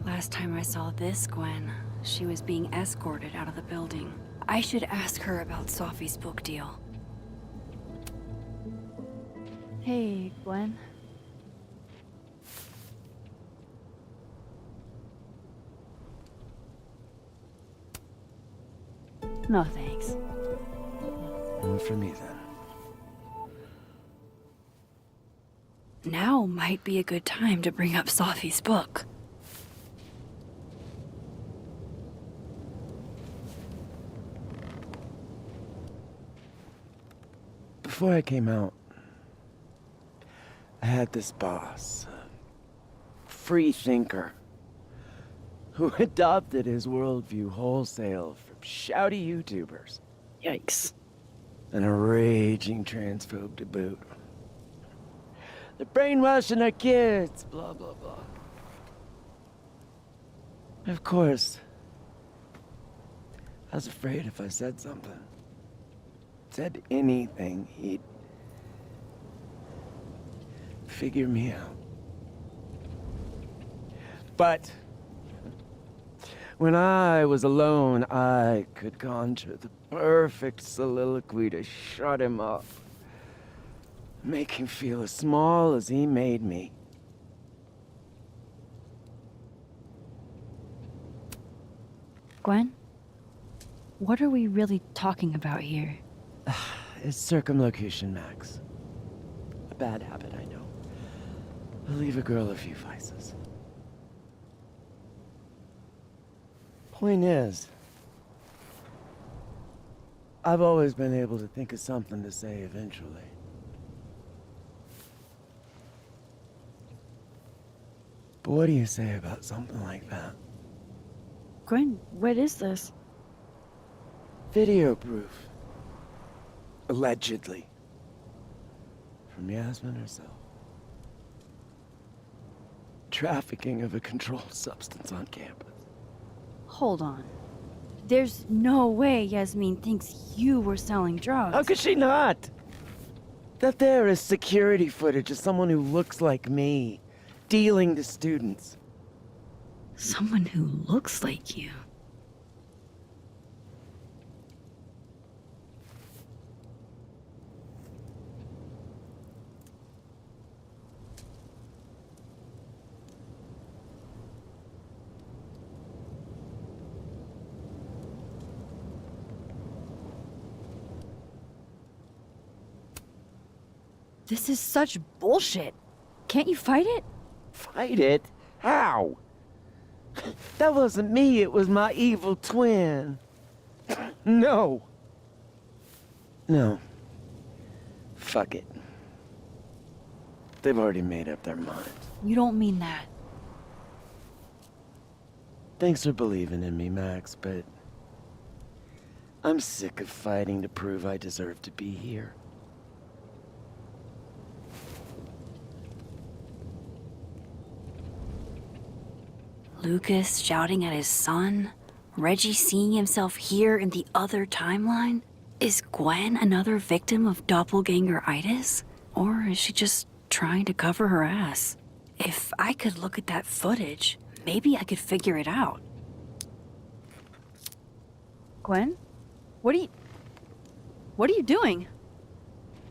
Last time I saw this Gwen, she was being escorted out of the building. I should ask her about Sophie's book deal. Hey, Gwen. No, thanks. One for me, then. Now might be a good time to bring up Sophie's book. Before I came out, I had this boss, free thinker. who adopted his worldview wholesale from shouty YouTubers. Yikes. And a raging transphobe to boot. They're brainwashing our kids, blah, blah, blah. Of course, I was afraid if I said something, said anything, he'd figure me out. But when I was alone, I could conjure the perfect soliloquy to shut him up. Make him feel as small as he made me. Gwen? What are we really talking about here? It's circumlocution, Max. A bad habit, I know. I'll leave a girl a few vices. Point is, I've always been able to think of something to say eventually. But what do you say about something like that? Gwen, what is this? Video proof. Allegedly. From Yasmin herself. Trafficking of a controlled substance on campus. Hold on. There's no way Yasmin thinks you were selling drugs. How could she not? That there is security footage of someone who looks like me, dealing to students. Someone who looks like you. This is such bullshit. Can't you fight it? Fight it? How? That wasn't me, it was my evil twin. No. No. Fuck it. They've already made up their minds. You don't mean that. Thanks for believing in me, Max, but I'm sick of fighting to prove I deserve to be here. Lucas shouting at his son? Reggie seeing himself here in the other timeline? Is Gwen another victim of doppelganger-itis? Or is she just trying to cover her ass? If I could look at that footage, maybe I could figure it out. Gwen? What are you doing?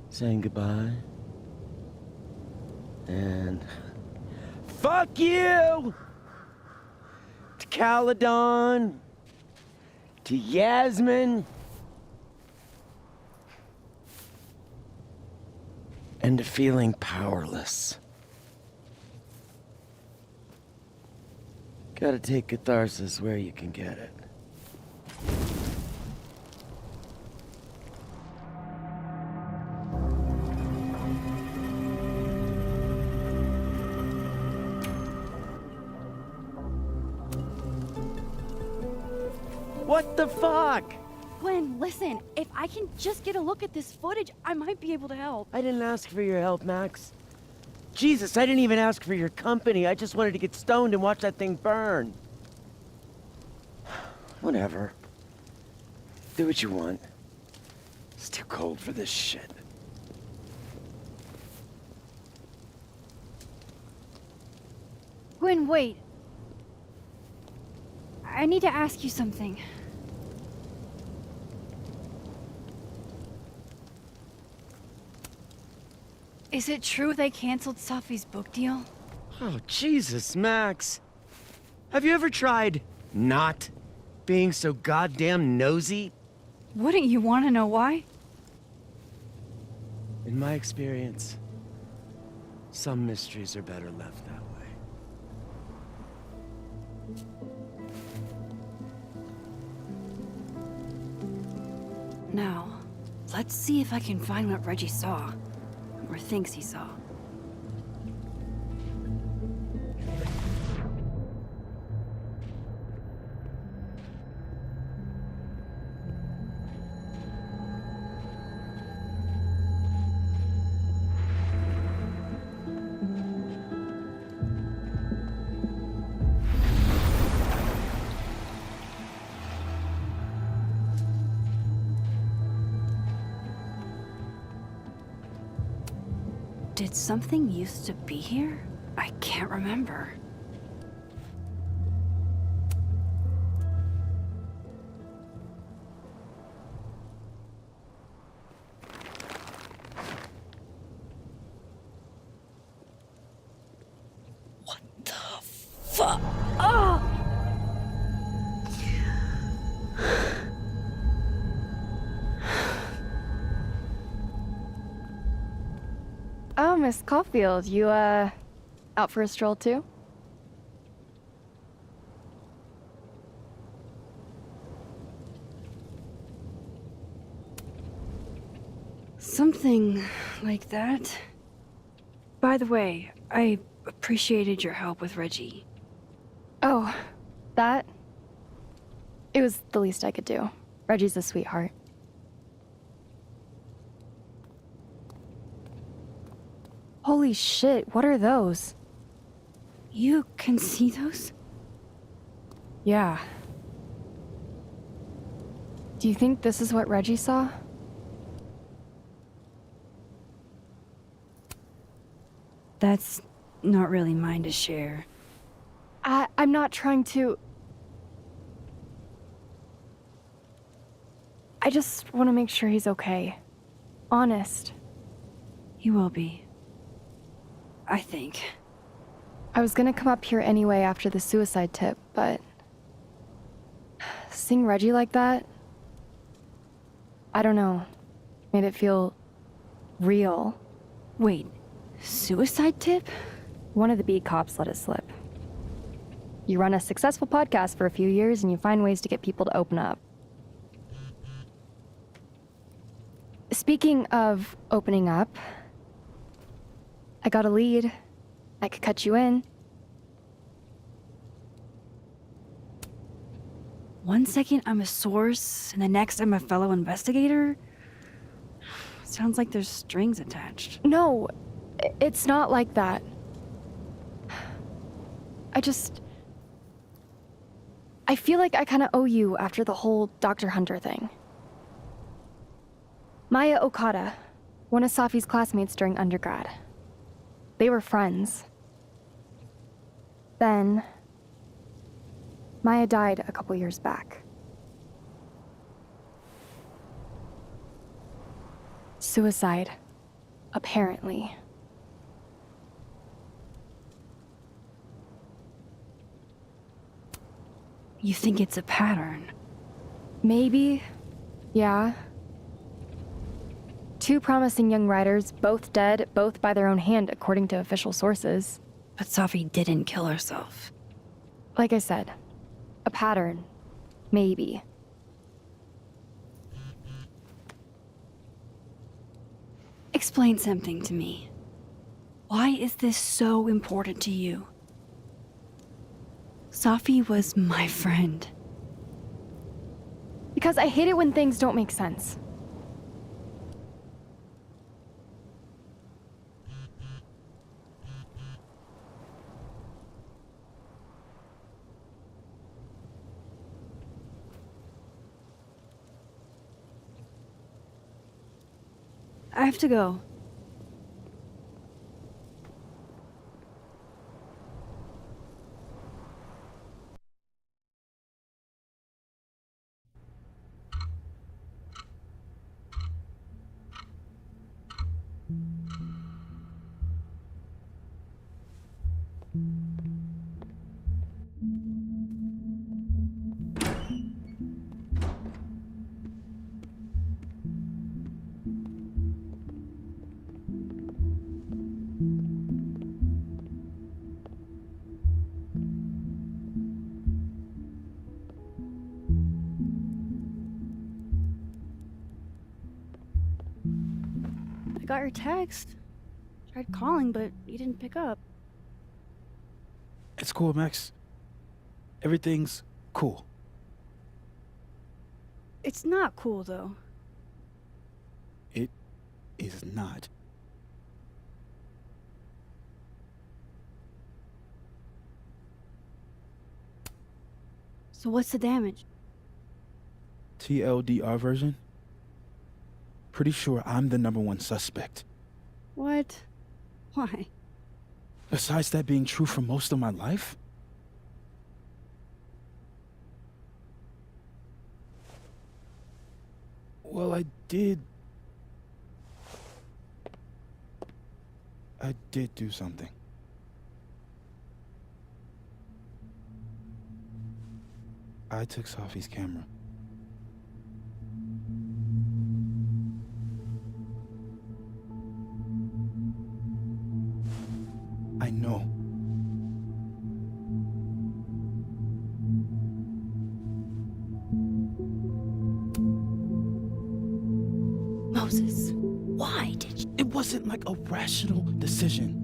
Saying goodbye. And fuck you! To Caledon, to Yasmin, and to feeling powerless. Gotta take catharsis where you can get it. What the fuck? Gwen, listen. If I can just get a look at this footage, I might be able to help. I didn't ask for your help, Max. Jesus, I didn't even ask for your company. I just wanted to get stoned and watch that thing burn. Whatever. Do what you want. It's too cold for this shit. Gwen, wait. I need to ask you something. Is it true they canceled Safi's book deal? Oh, Jesus, Max. Have you ever tried not being so goddamn nosy? Wouldn't you want to know why? In my experience, some mysteries are better left that way. Now, let's see if I can find what Reggie saw. Or thinks he saw. Did something used to be here? I can't remember. Fuck! Oh! Oh, Miss Caulfield, you, out for a stroll too? Something like that. By the way, I appreciated your help with Reggie. Oh, that? It was the least I could do. Reggie's a sweetheart. Holy shit, what are those? You can see those? Yeah. Do you think this is what Reggie saw? That's not really mine to share. I'm not trying to... I just want to make sure he's okay. Honest. He will be. I think. I was gonna come up here anyway after the suicide tip, but... seeing Reggie like that... I don't know. Made it feel... real. Wait, suicide tip? One of the beat cops let it slip. You run a successful podcast for a few years and you find ways to get people to open up. Speaking of opening up, I got a lead. I could cut you in. One second I'm a source, and the next I'm a fellow investigator? Sounds like there's strings attached. No, it's not like that. I feel like I kinda owe you after the whole Dr. Hunter thing. Maya Okada, one of Safi's classmates during undergrad. They were friends. Then, Maya died a couple years back. Suicide, apparently. You think it's a pattern? Maybe, yeah. Two promising young writers, both dead, both by their own hand, according to official sources. But Safi didn't kill herself. Like I said, a pattern. Maybe. Explain something to me. Why is this so important to you? Safi was my friend. Because I hate it when things don't make sense. I have to go. I got your text. Tried calling, but you didn't pick up. It's cool, Max. Everything's cool. It's not cool, though. It is not. So what's the damage? TLDR version? Pretty sure I'm the #1 suspect. What? Why? Besides that being true for most of my life? Well, I did do something. I took Sophie's camera. I know. Moses, why did you? It wasn't like a rational decision.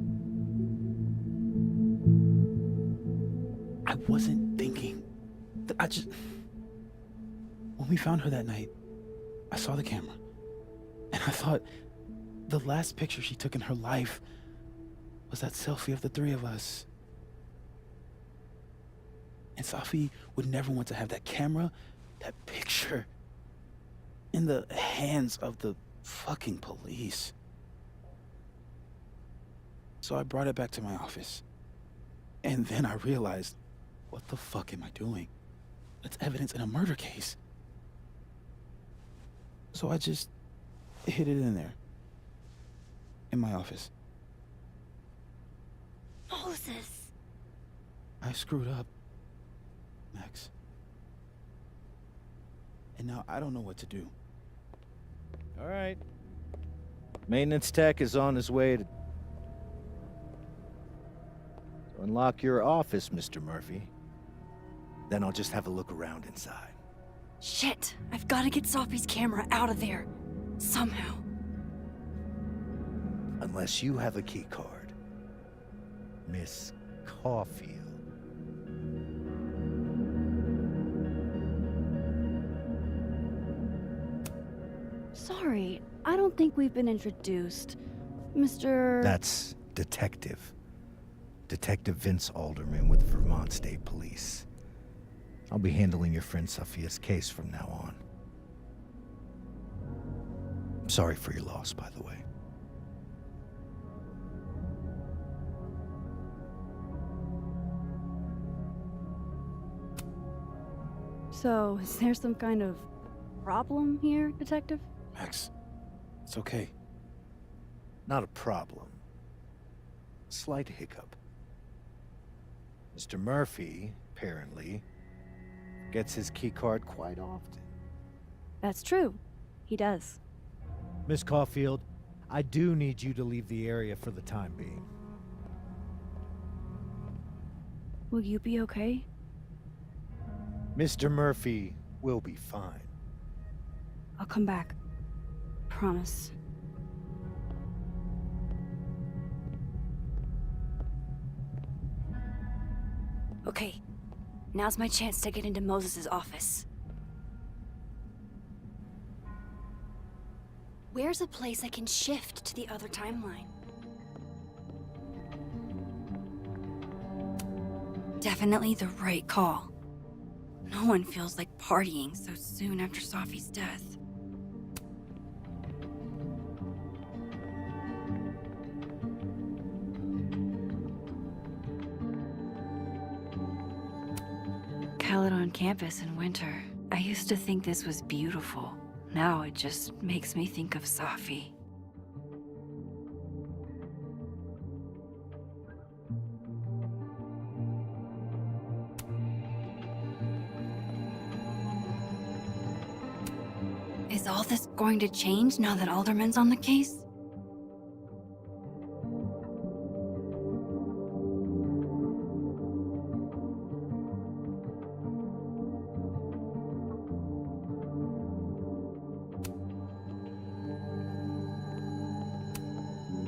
I wasn't thinking. When we found her that night, I saw the camera. And I thought the last picture she took in her life was that selfie of the three of us. And Sophie would never want to have that camera, that picture, in the hands of the fucking police. So I brought it back to my office. And then I realized, what the fuck am I doing? That's evidence in a murder case. So I just hid it in there. In my office. Moses! I screwed up, Max. And now I don't know what to do. All right. Maintenance tech is on his way to unlock your office, Mr. Murphy. Then I'll just have a look around inside. Shit! I've got to get Sophie's camera out of there. Somehow. Unless you have a key card. Miss Caulfield. Sorry, I don't think we've been introduced. Mr. That's Detective. Detective Vince Alderman with Vermont State Police. I'll be handling your friend Sophia's case from now on. I'm sorry for your loss, by the way. So, is there some kind of problem here, Detective? Max, it's okay. Not a problem. Slight hiccup. Mr. Murphy, apparently, gets his keycard quite often. That's true. He does. Miss Caulfield, I do need you to leave the area for the time being. Will you be okay? Mr. Murphy will be fine. I'll come back. Promise. Okay. Now's my chance to get into Moses' office. Where's a place I can shift to the other timeline? Definitely the right call. No one feels like partying so soon after Sophie's death. Caledon campus in winter. I used to think this was beautiful. Now it just makes me think of Sophie. Is all this going to change now that Alderman's on the case?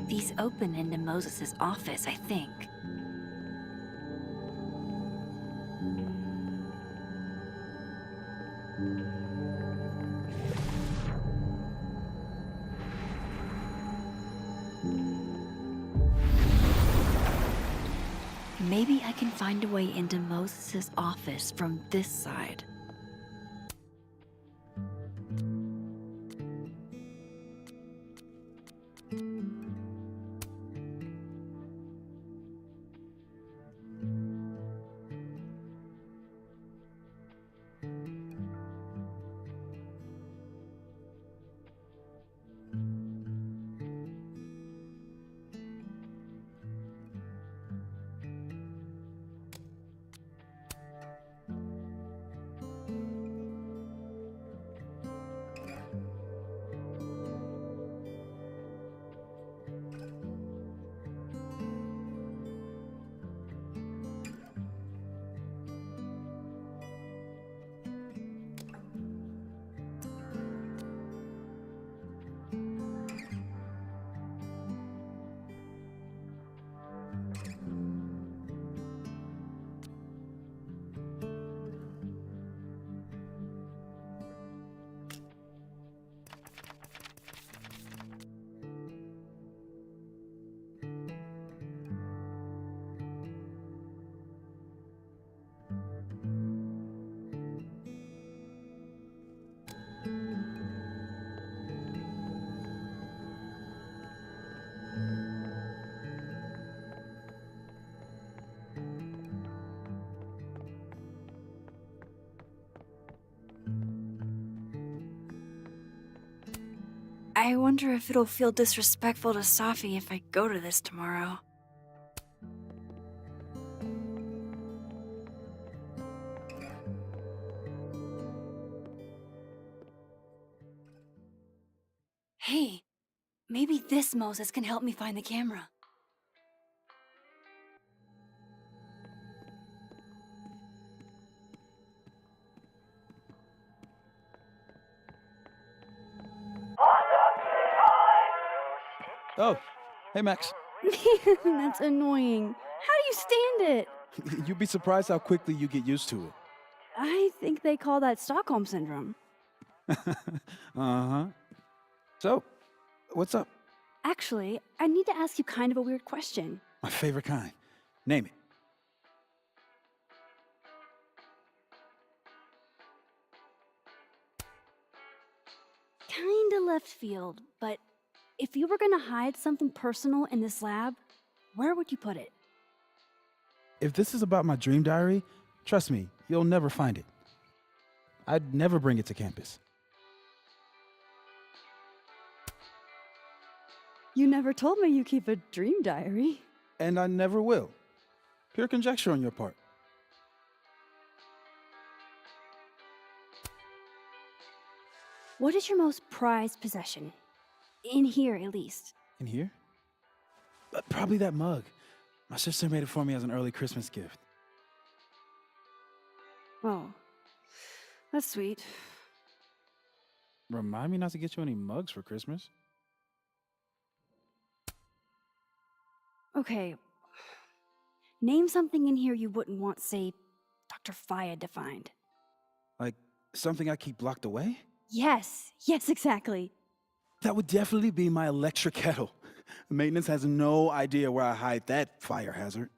These open into Moses' office, I think. Maybe I can find a way into Moses' office from this side. I wonder if it'll feel disrespectful to Safi if I go to this tomorrow. Hey, maybe this Moses can help me find the camera. Oh, hey, Max. That's annoying. How do you stand it? You'd be surprised how quickly you get used to I think they call that Stockholm Syndrome. it. Uh-huh. So, what's up? Actually, I need to ask you kind of a weird question. My favorite kind. Name it. Kinda left field, but if you were gonna hide something personal in this lab, where would you put it? If this is about my dream diary, trust me, you'll never find it. I'd never bring it to campus. You never told me you keep a dream diary. And I never will. Pure conjecture on your part. What is your most prized possession? In here, at least. In here? Probably that mug. My sister made it for me as an early Christmas gift. Oh, that's sweet. Remind me not to get you any mugs for Christmas. Okay. Name something in here you wouldn't want, say, Dr. Fayed to find. Like something I keep locked away? Yes, exactly. That would definitely be my electric kettle. Maintenance has no idea where I hide that fire hazard.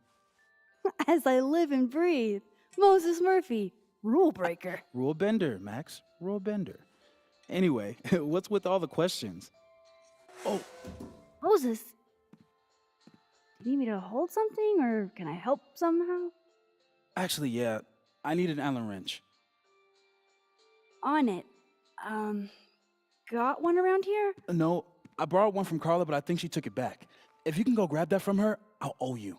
As I live and breathe. Moses Murphy, rule breaker. Rule bender, Max. Rule bender. Anyway, what's with all the questions? Oh, Moses, do you need me to hold something, or can I help somehow? actually, yeah. I need an Allen wrench. On it. Got one around here? No, I borrowed one from Carla, but I think she took it back. If you can go grab that from her, I'll owe you.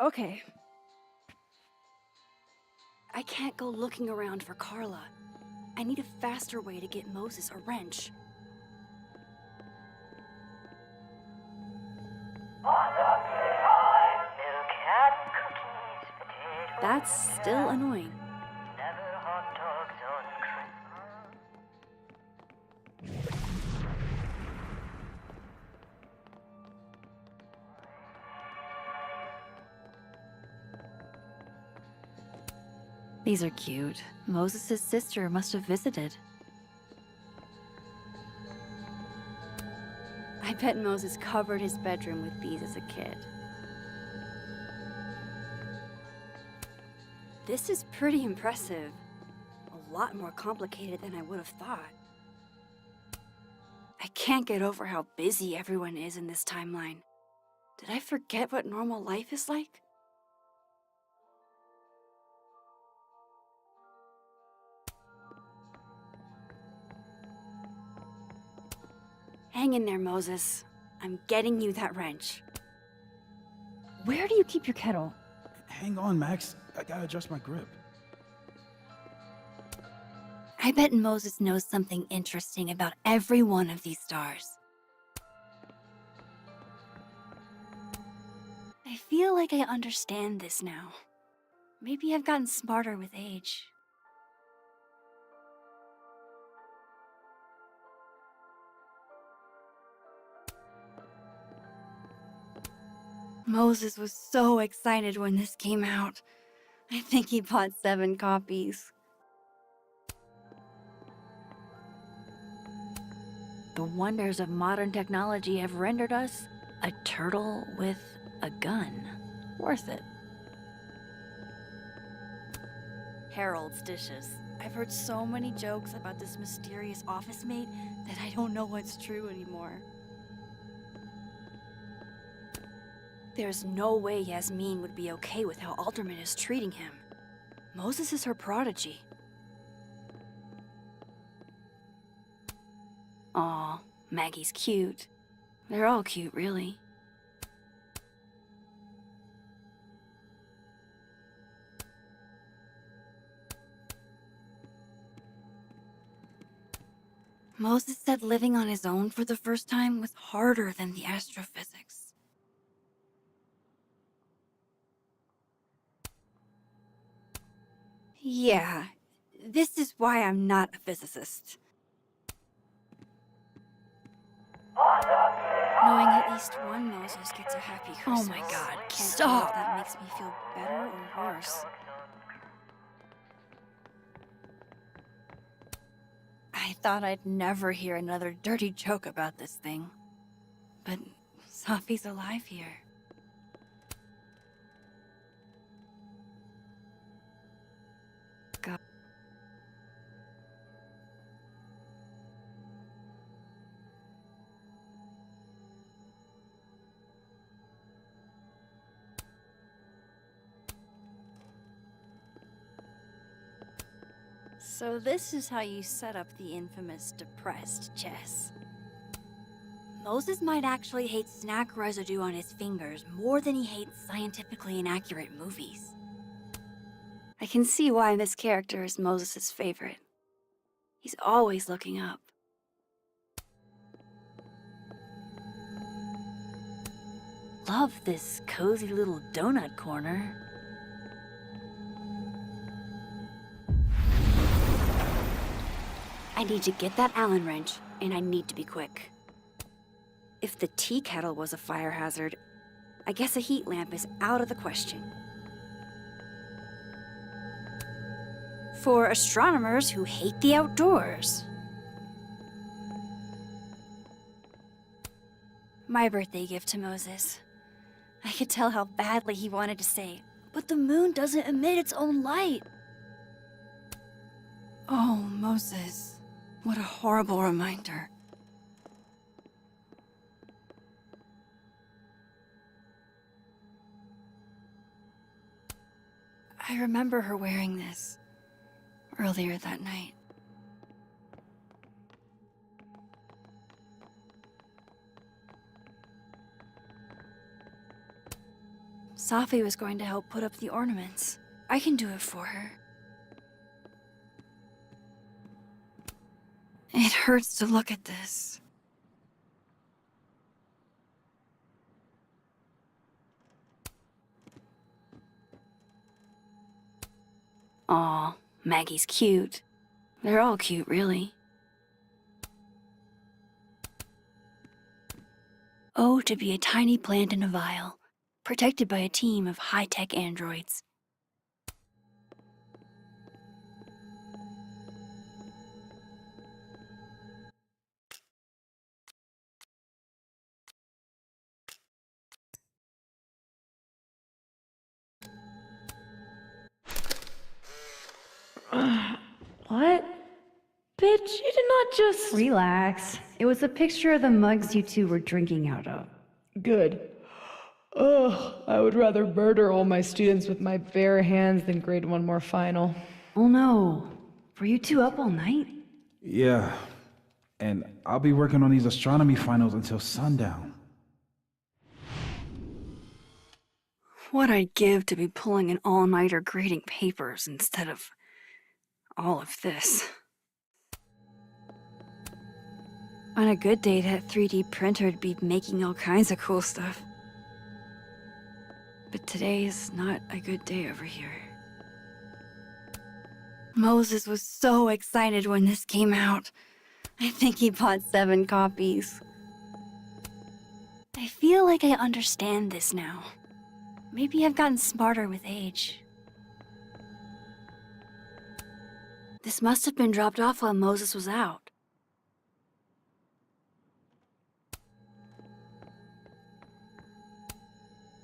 Okay. I can't go looking around for Carla. I need a faster way to get Moses a wrench. That's still annoying. These are cute. Moses' sister must have visited. I bet Moses covered his bedroom with these as a kid. This is pretty impressive. A lot more complicated than I would have thought. I can't get over how busy everyone is in this timeline. Did I forget what normal life is like? Hang in there, Moses. I'm getting you that wrench. Where do you keep your kettle? Hang on, Max. I gotta adjust my grip. I bet Moses knows something interesting about every one of these stars. I feel like I understand this now. Maybe I've gotten smarter with age. Moses was so excited when this came out. I think he bought 7 copies. The wonders of modern technology have rendered us a turtle with a gun. Worth it. Harold's dishes. I've heard so many jokes about this mysterious office mate that I don't know what's true anymore. There's no way Yasmin would be okay with how Alderman is treating him. Moses is her prodigy. Aw, Maggie's cute. They're all cute, really. Moses said living on his own for the first time was harder than the astrophysics. Yeah, this is why I'm not a physicist. Knowing at least one Moses gets a happy Christmas. Oh my God, Can't stop! tell if that makes me feel better or worse. I thought I'd never hear another dirty joke about this thing. But Safi's alive here. God. So this is how you set up the infamous depressed Jess. Moses might actually hate snack residue on his fingers more than he hates scientifically inaccurate movies. I can see why this character is Moses' favorite. He's always looking up. Love this cozy little donut corner. I need to get that Allen wrench, and I need to be quick. If the tea kettle was a fire hazard, I guess a heat lamp is out of the question. For astronomers who hate the outdoors. My birthday gift to Moses. I could tell how badly he wanted to say, but the moon doesn't emit its own light. Oh, Moses. What a horrible reminder. I remember her wearing this earlier that night. Safi was going to help put up the ornaments. I can do it for her. It hurts to look at this. Aw, Maggie's cute. They're all cute, really. Oh, to be a tiny plant in a vial, protected by a team of high-tech androids. What? Bitch, you did not just... Relax. It was a picture of the mugs you two were drinking out of. Good. Ugh, I would rather murder all my students with my bare hands than grade one more final. Oh no. Were you two up all night? Yeah. And I'll be working on these astronomy finals until sundown. What I'd give to be pulling an all-nighter grading papers instead of all of this. On a good day, that 3D printer'd be making all kinds of cool stuff. But today is not a good day over here. Moses was so excited when this came out. I think he bought 7 copies. I feel like I understand this now. Maybe I've gotten smarter with age. This must have been dropped off while Moses was out.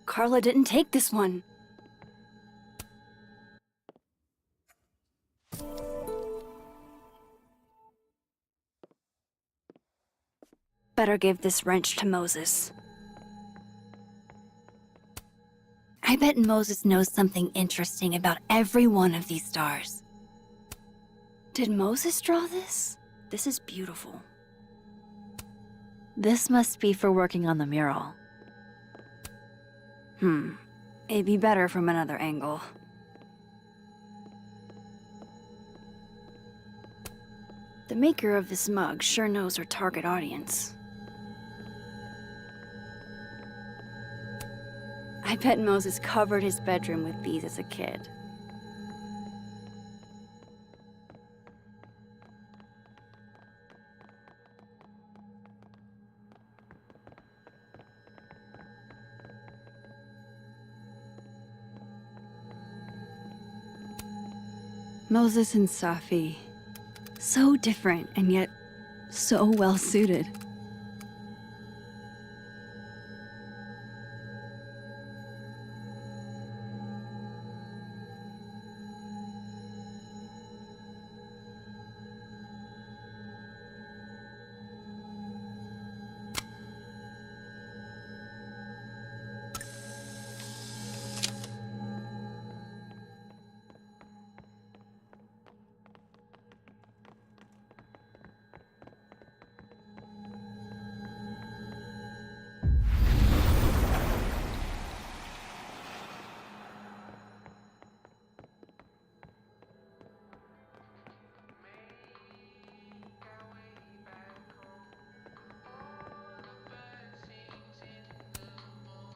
Carla didn't take this one. Better give this wrench to Moses. I bet Moses knows something interesting about every one of these stars. Did Moses draw this? This is beautiful. This must be for working on the mural. It'd be better from another angle. The maker of this mug sure knows her target audience. I bet Moses covered his bedroom with these as a kid. Moses and Safi. So different, and yet so well suited.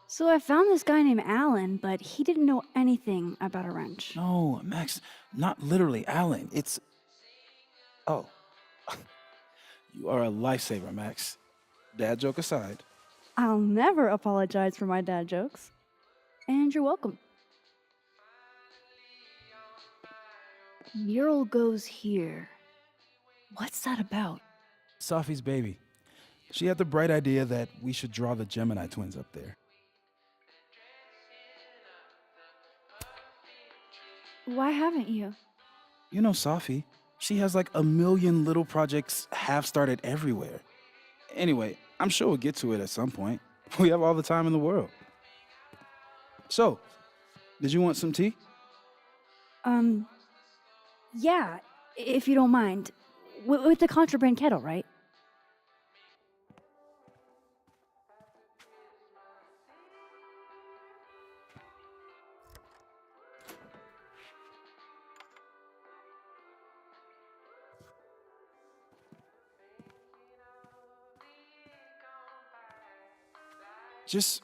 So I found this guy named Alan, but he didn't know anything about a wrench. No, Max, not literally Alan. It's. Oh. You are a lifesaver, Max. Dad joke aside. I'll never apologize for my dad jokes. And you're welcome. Mural goes here. What's that about? Safi's baby. She had the bright idea that we should draw the Gemini twins up there. Why haven't you? You know Safi. She has like a million little projects half-started everywhere. Anyway, I'm sure we'll get to it at some point. We have all the time in the world. So, did you want some tea? Yeah, if you don't mind. With the contraband kettle, right? Just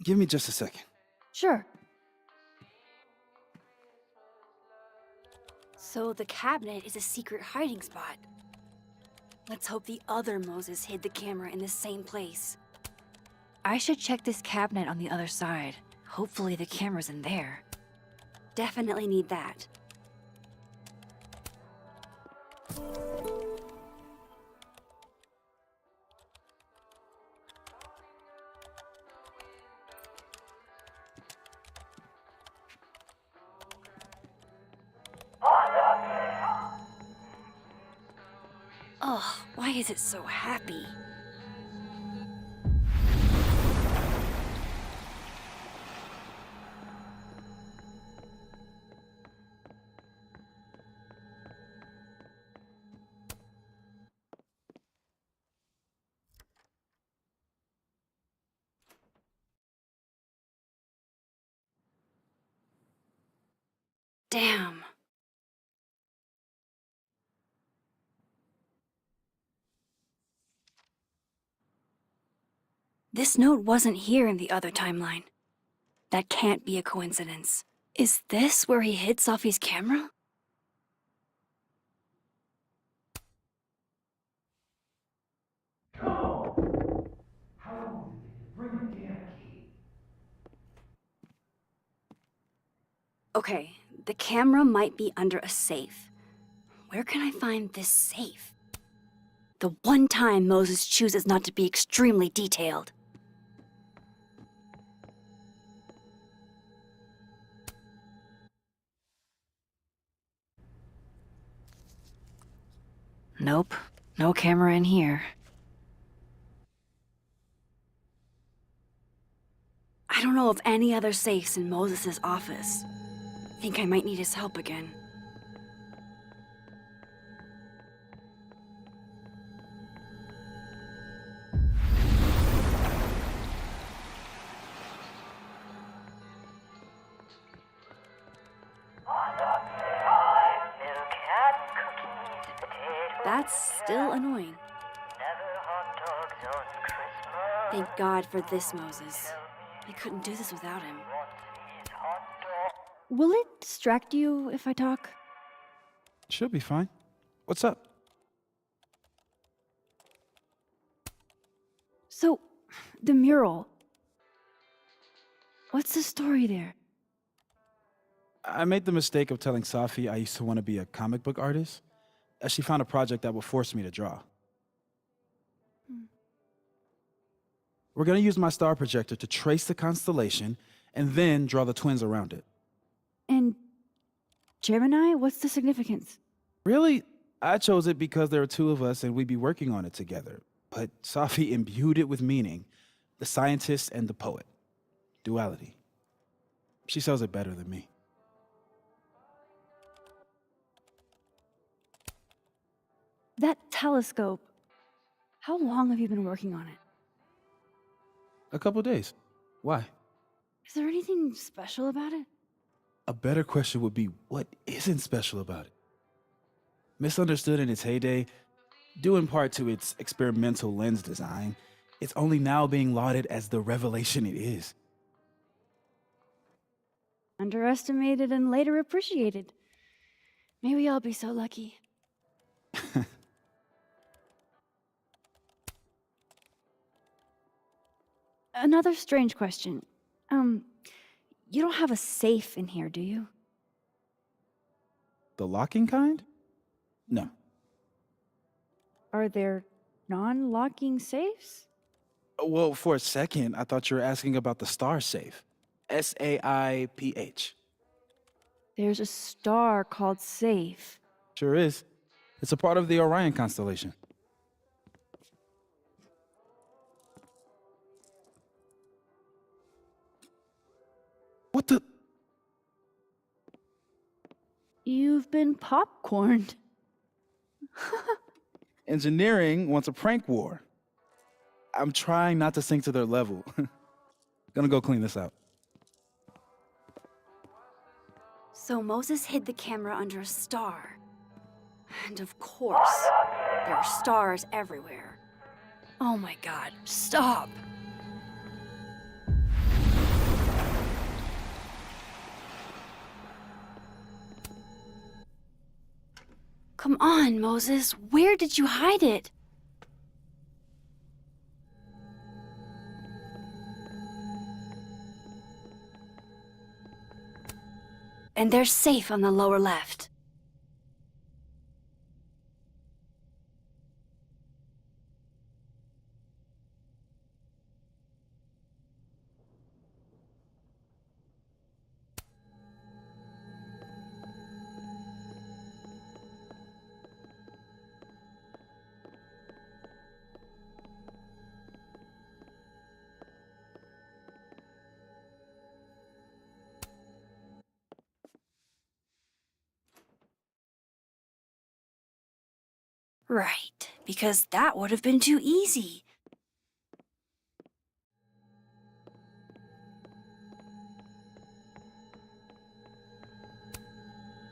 give me just a second. Sure. So the cabinet is a secret hiding spot. Let's hope the other Moses hid the camera in the same place. I should check this cabinet on the other side. Hopefully the camera's in there. Definitely need that. Ugh, why is it so happy? Damn. This note wasn't here in the other timeline. That can't be a coincidence. Is this where he hid Safi's camera? Okay, the camera might be under a safe. Where can I find this safe? The one time Moses chooses not to be extremely detailed. Nope, no camera in here. I don't know of any other safes in Moses' office. Think I might need his help again. that's still annoying. Thank God for this, Moses. I couldn't do this without him. Will it distract you if I talk? She'll be fine. What's up? So, the mural. What's the story there? I made the mistake of telling Safi I used to want to be a comic book artist, as she found a project that would force me to draw. We're going to use my star projector to trace the constellation and then draw the twins around it. And Gemini, what's the significance? Really, I chose it because there are two of us and we'd be working on it together. But Safi imbued it with meaning, the scientist and the poet. Duality. She sells it better than me. That telescope. How long have you been working on it? A couple days. Why? Is there anything special about it? A better question would be, what isn't special about it? Misunderstood in its heyday, due in part to its experimental lens design, it's only now being lauded as the revelation it is. Underestimated and later appreciated. Maybe I'll be so lucky. Another strange question. You don't have a safe in here, do you? The locking kind? No. Are there non-locking safes? Well, for a second, I thought you were asking about the star safe. SAIPH. There's a star called Safe. Sure is. It's a part of the Orion constellation. What the? You've been popcorned. Engineering wants a prank war. I'm trying not to sink to their level. Gonna go clean this out. So Moses hid the camera under a star. And of course, there are stars everywhere. Oh my God, stop! Come on, Moses, where did you hide it? And they're safe on the lower left. Right, because that would have been too easy.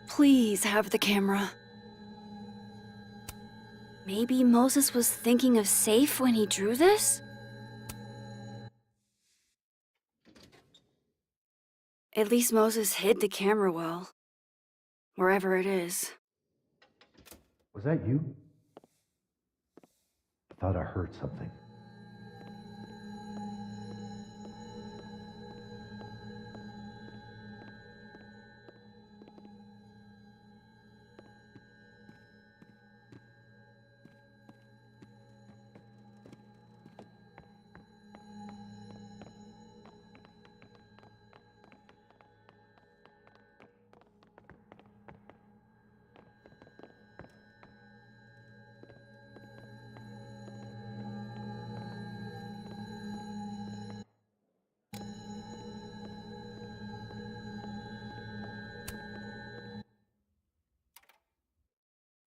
Please have the camera. Maybe Moses was thinking of safe when he drew this? At least Moses hid the camera well. Wherever it is. Was that you? I thought I heard something.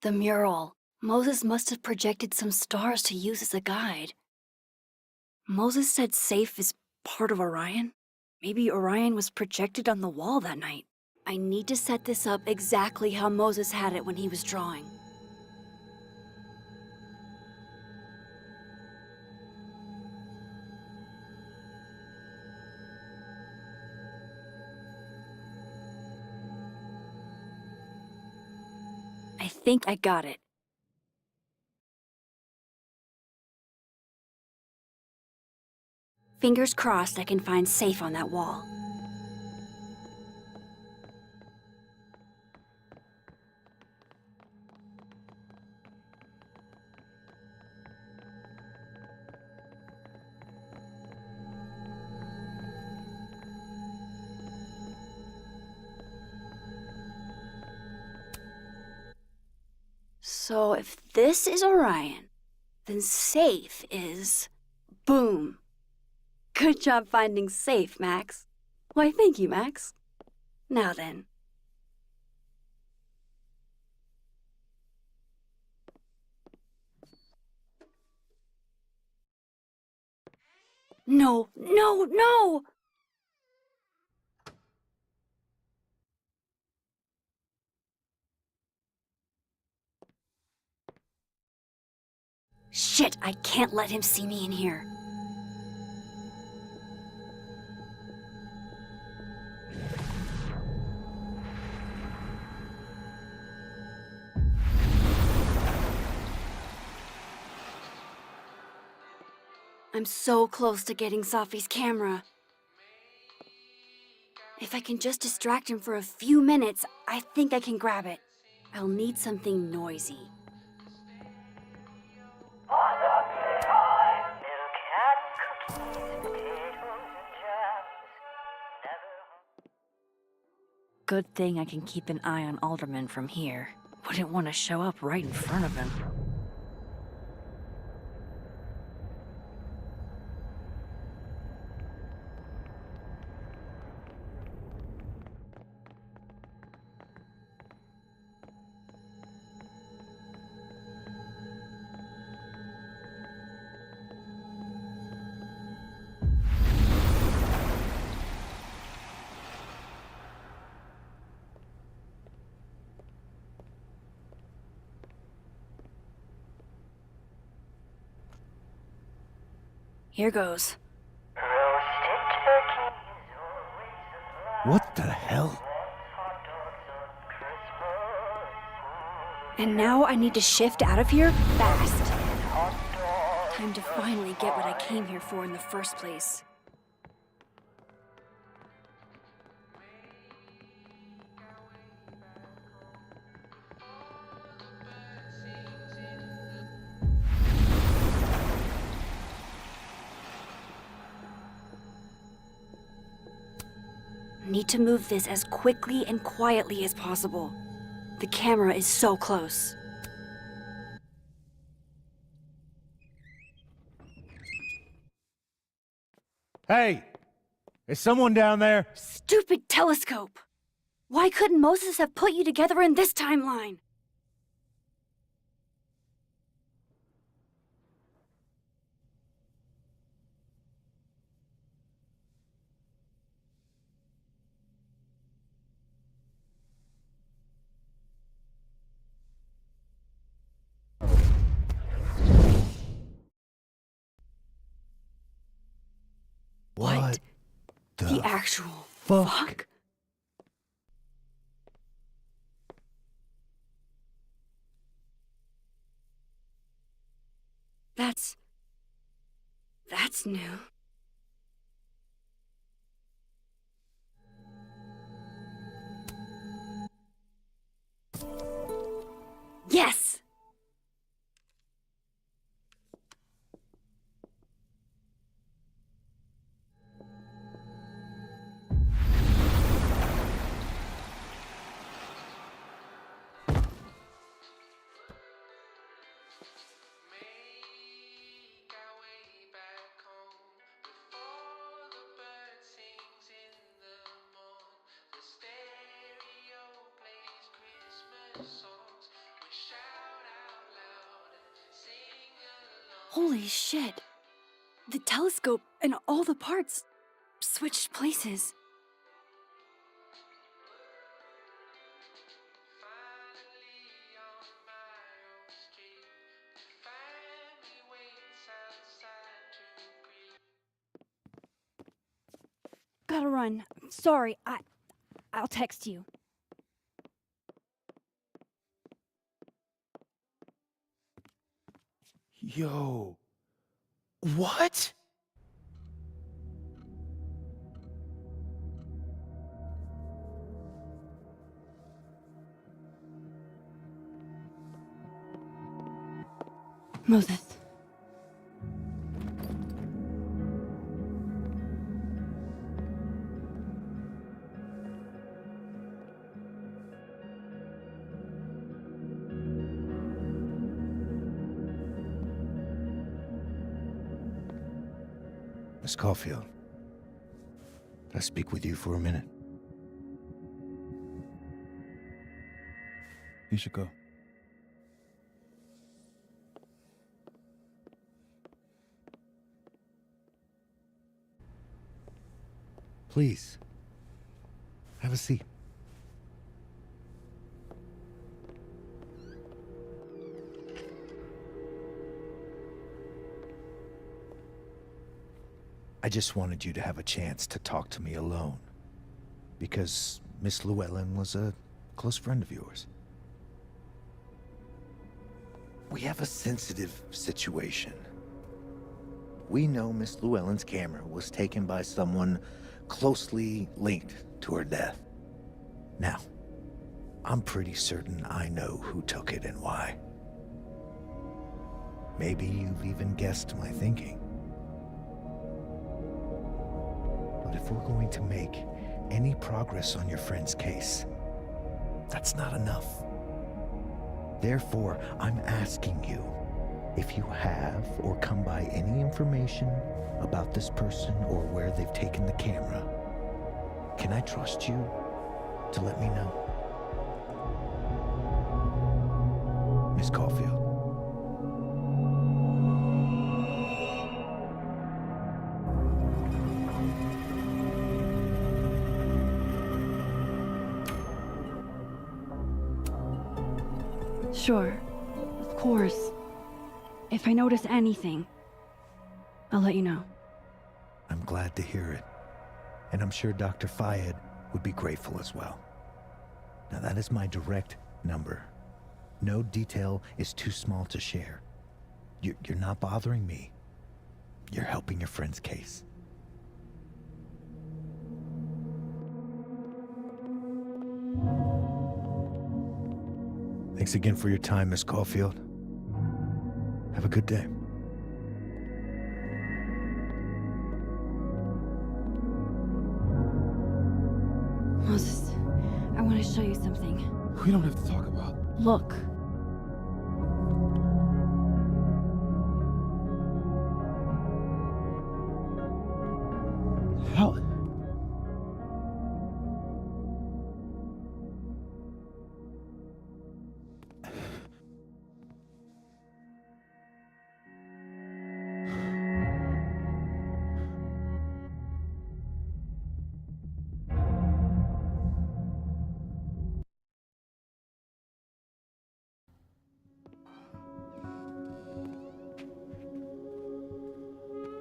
The mural. Moses must have projected some stars to use as a guide. Moses said safe is part of Orion? Maybe Orion was projected on the wall that night. I need to set this up exactly how Moses had it when he was drawing. think I got it. Fingers crossed I can find safe on that wall. So if this is Orion, then safe is... boom. Good job finding safe, Max. Why, thank you, Max. Now then. No, no, no! Shit, I can't let him see me in here. I'm so close to getting Safi's camera. If I can just distract him for a few minutes, I think I can grab it. I'll need something noisy. Good thing I can keep an eye on Alderman from here. Wouldn't want to show up right in front of him. Here goes. What the hell? And now I need to shift out of here fast. Time to finally get what I came here for in the first place. Need to move this as quickly and quietly as possible. The camera is so close. Hey! Is someone down there? Stupid telescope! Why couldn't Moses have put you together in this timeline? What The actual fuck? That's new. Yes! Holy shit. The telescope and all the parts switched places. Gotta run. Sorry, I'll text you. Yo. What? Moses. Miss Caulfield, can I speak with you for a minute? You should go. Please, have a seat. I just wanted you to have a chance to talk to me alone, because Miss Llewellyn was a close friend of yours. We have a sensitive situation. We know Miss Llewellyn's camera was taken by someone closely linked to her death. Now, I'm pretty certain I know who took it and why. Maybe you've even guessed my thinking. But if we're going to make any progress on your friend's case, that's not enough. Therefore, I'm asking you, if you have or come by any information about this person or where they've taken the camera, can I trust you to let me know? Miss Caulfield. Sure. Of course. If I notice anything, I'll let you know. I'm glad to hear it. And I'm sure Dr. Fayed would be grateful as well. Now that is my direct number. No detail is too small to share. You're not bothering me. You're helping your friend's case. Thanks again for your time, Miss Caulfield. Have a good day. Moses, I want to show you something. We don't have to talk about. Look. How?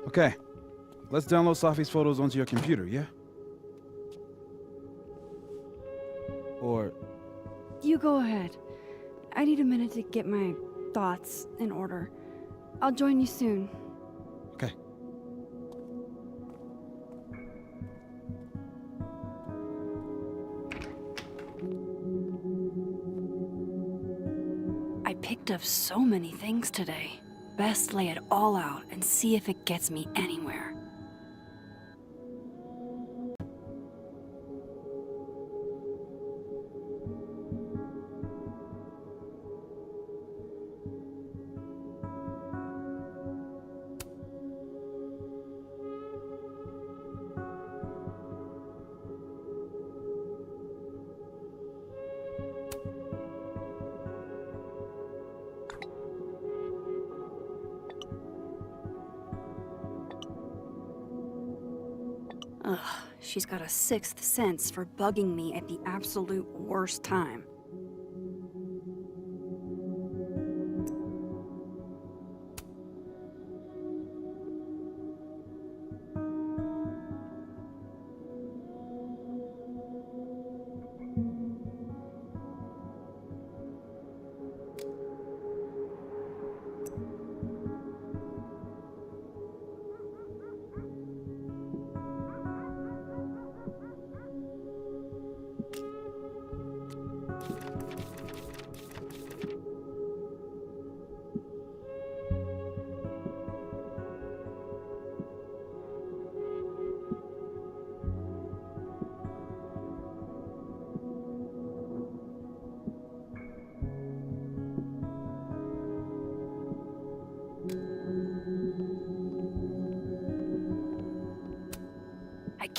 Okay, let's download Safi's photos onto your computer, yeah? Or... You go ahead. I need a minute to get my thoughts in order. I'll join you soon. Okay. I picked up so many things today. Best lay it all out and see if it gets me anywhere. Ugh, she's got a sixth sense for bugging me at the absolute worst time.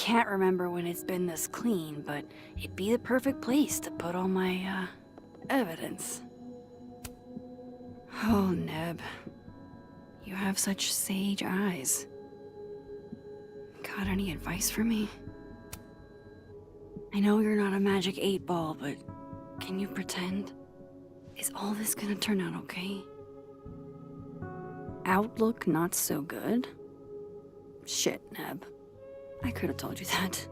can't remember when it's been this clean, but it'd be the perfect place to put all my, evidence. Oh, Neb. You have such sage eyes. Got any advice for me? I know you're not a magic 8-ball, but can you pretend? Is all this gonna turn out okay? Outlook not so good? Shit, Neb. I could have told you that.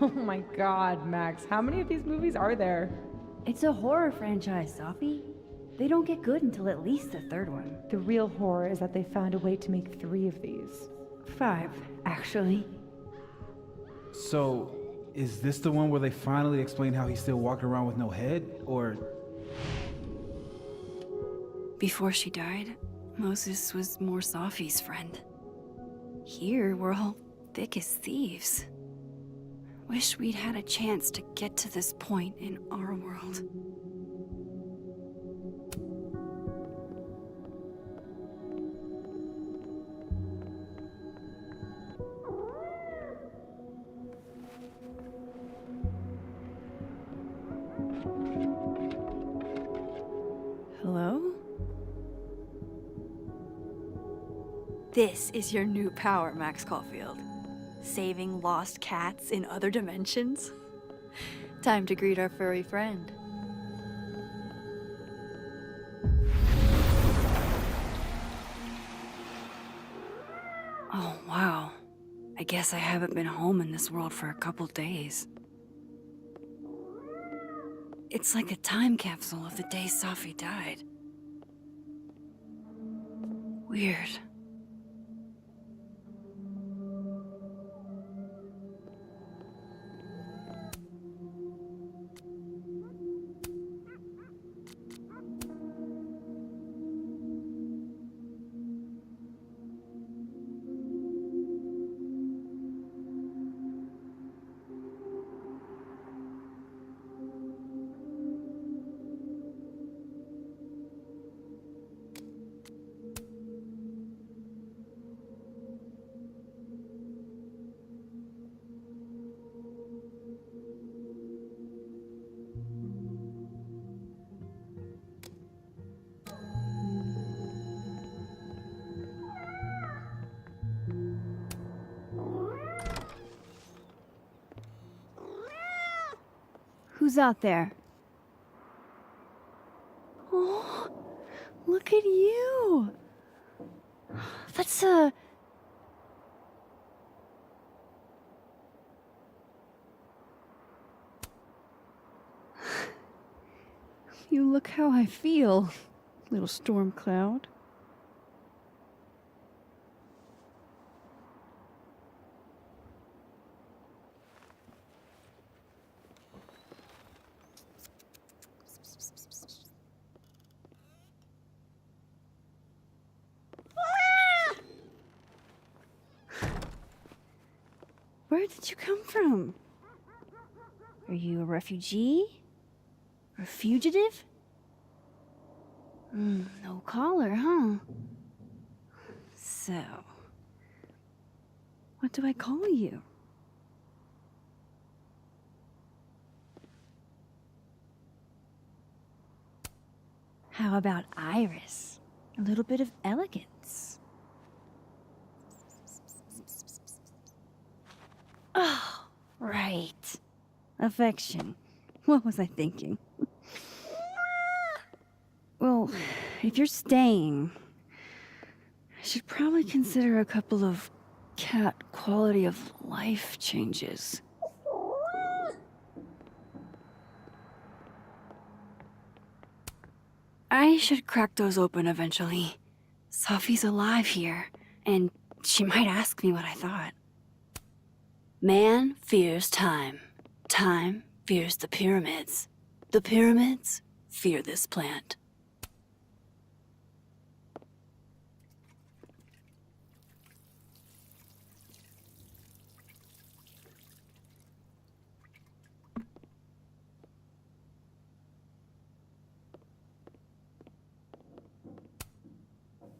Oh my god, Max, how many of these movies are there? It's a horror franchise, Sophie. They don't get good until at least the third one. The real horror is that they found a way to make 3 of these. 5, actually. So, is this the one where they finally explain how he's still walking around with no head? Or... Before she died, Moses was more Sophie's friend. Here, we're all thick as thieves. Wish we'd had a chance to get to this point in our world. Hello? This is your new power, Max Caulfield. Saving lost cats in other dimensions? Time to greet our furry friend. Oh, wow. I guess I haven't been home in this world for a couple days. It's like a time capsule of the day Sophie died. Weird. Who's out there? Oh, look at you! That's You look how I feel, little storm cloud. Where did you come from? Are you a refugee? A fugitive? No collar, huh? So, what do I call you? How about Iris? A little bit of elegance. Oh, right. Affection. What was I thinking? Well, if you're staying, I should probably consider a couple of cat quality of life changes. I should crack those open eventually. Sophie's alive here, and she might ask me what I thought. Man fears time. Time fears the pyramids. The pyramids fear this plant.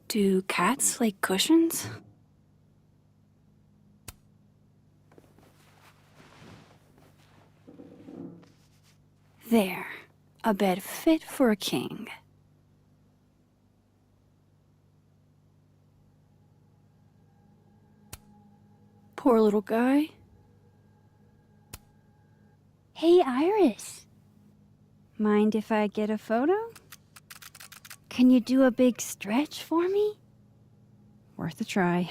Do cats like cushions? There. A bed fit for a king. Poor little guy. Hey, Iris. Mind if I get a photo? Can you do a big stretch for me? Worth a try.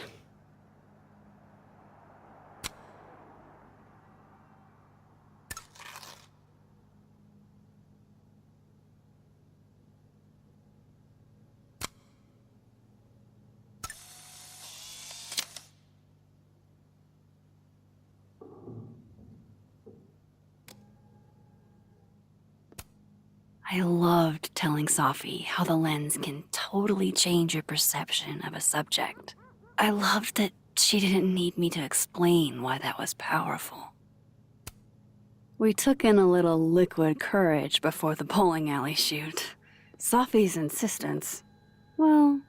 I loved telling Sophie how the lens can totally change your perception of a subject. I loved that she didn't need me to explain why that was powerful. We took in a little liquid courage before the bowling alley shoot. Sophie's insistence. Well,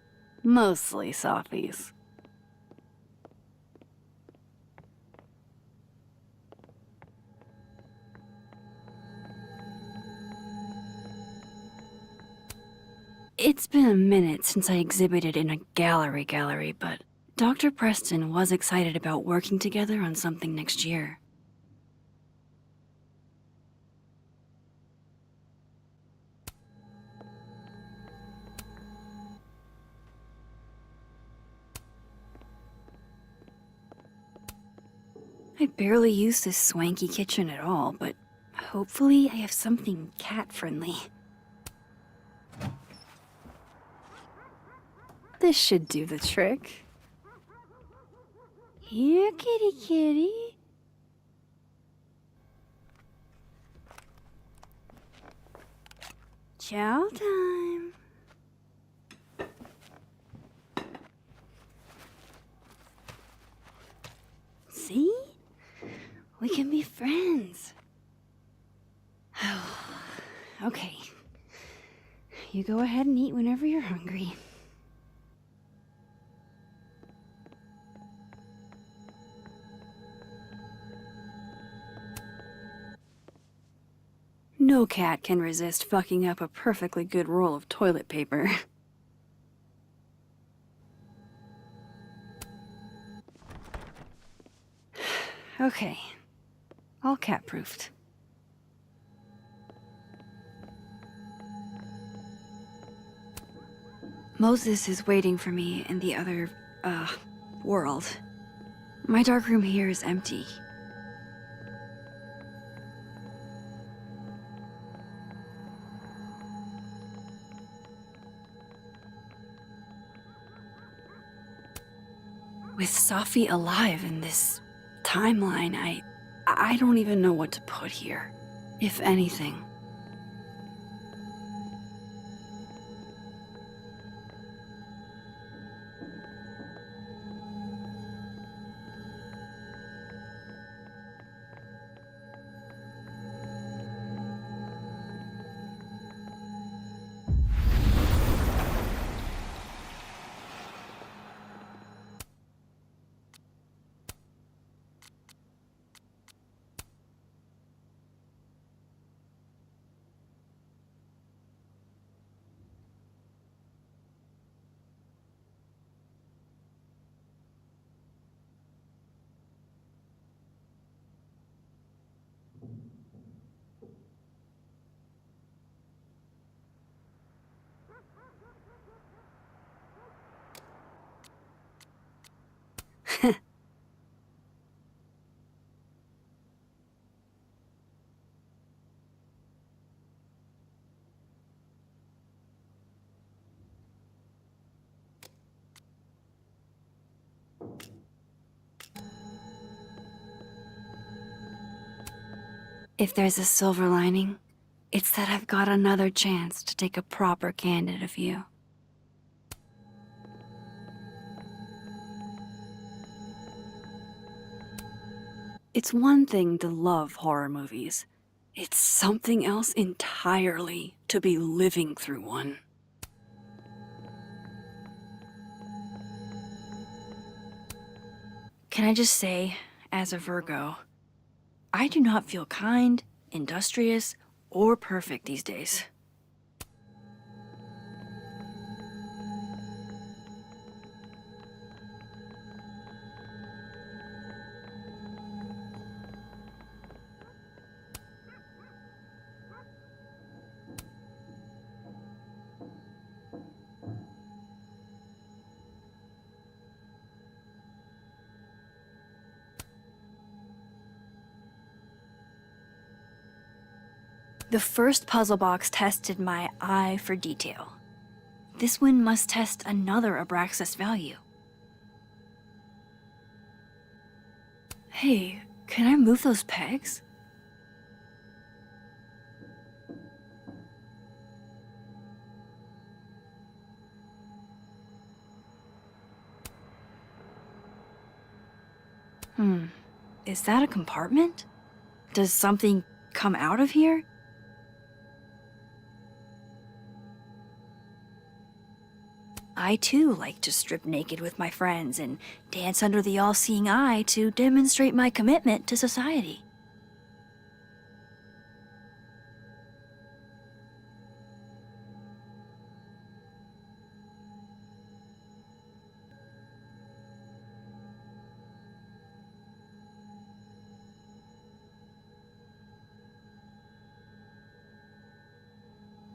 mostly Sophie's. It's been a minute since I exhibited in a gallery, but Dr. Preston was excited about working together on something next year. I barely use this swanky kitchen at all, but hopefully I have something cat-friendly. This should do the trick. Here, kitty kitty. Chow time. See? We can be friends. Okay. You go ahead and eat whenever you're hungry. No cat can resist fucking up a perfectly good roll of toilet paper. Okay. All cat-proofed. Moses is waiting for me in the other, world. My darkroom here is empty. With Sophie alive in this timeline, I don't even know what to put here, if anything. If there's a silver lining, it's that I've got another chance to take a proper candid view. It's one thing to love horror movies. It's something else entirely to be living through one. Can I just say, as a Virgo, I do not feel kind, industrious, or perfect these days. The first puzzle box tested my eye for detail. This one must test another Abraxas value. Hey, can I move those pegs? Is that a compartment? Does something come out of here? I too like to strip naked with my friends and dance under the all-seeing eye to demonstrate my commitment to society.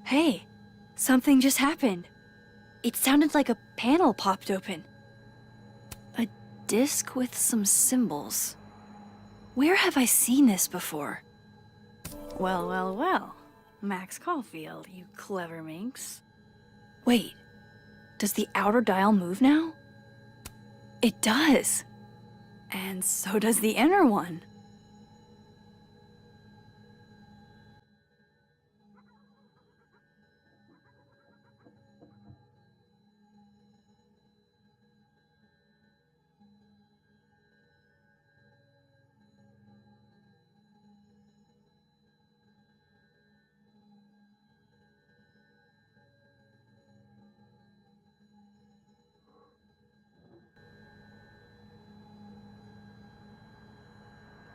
Hey, something just happened. It sounded like a panel popped open. A disc with some symbols. Where have I seen this before? Well, well, well. Max Caulfield, you clever minx. Wait, does the outer dial move now? It does. And so does the inner one.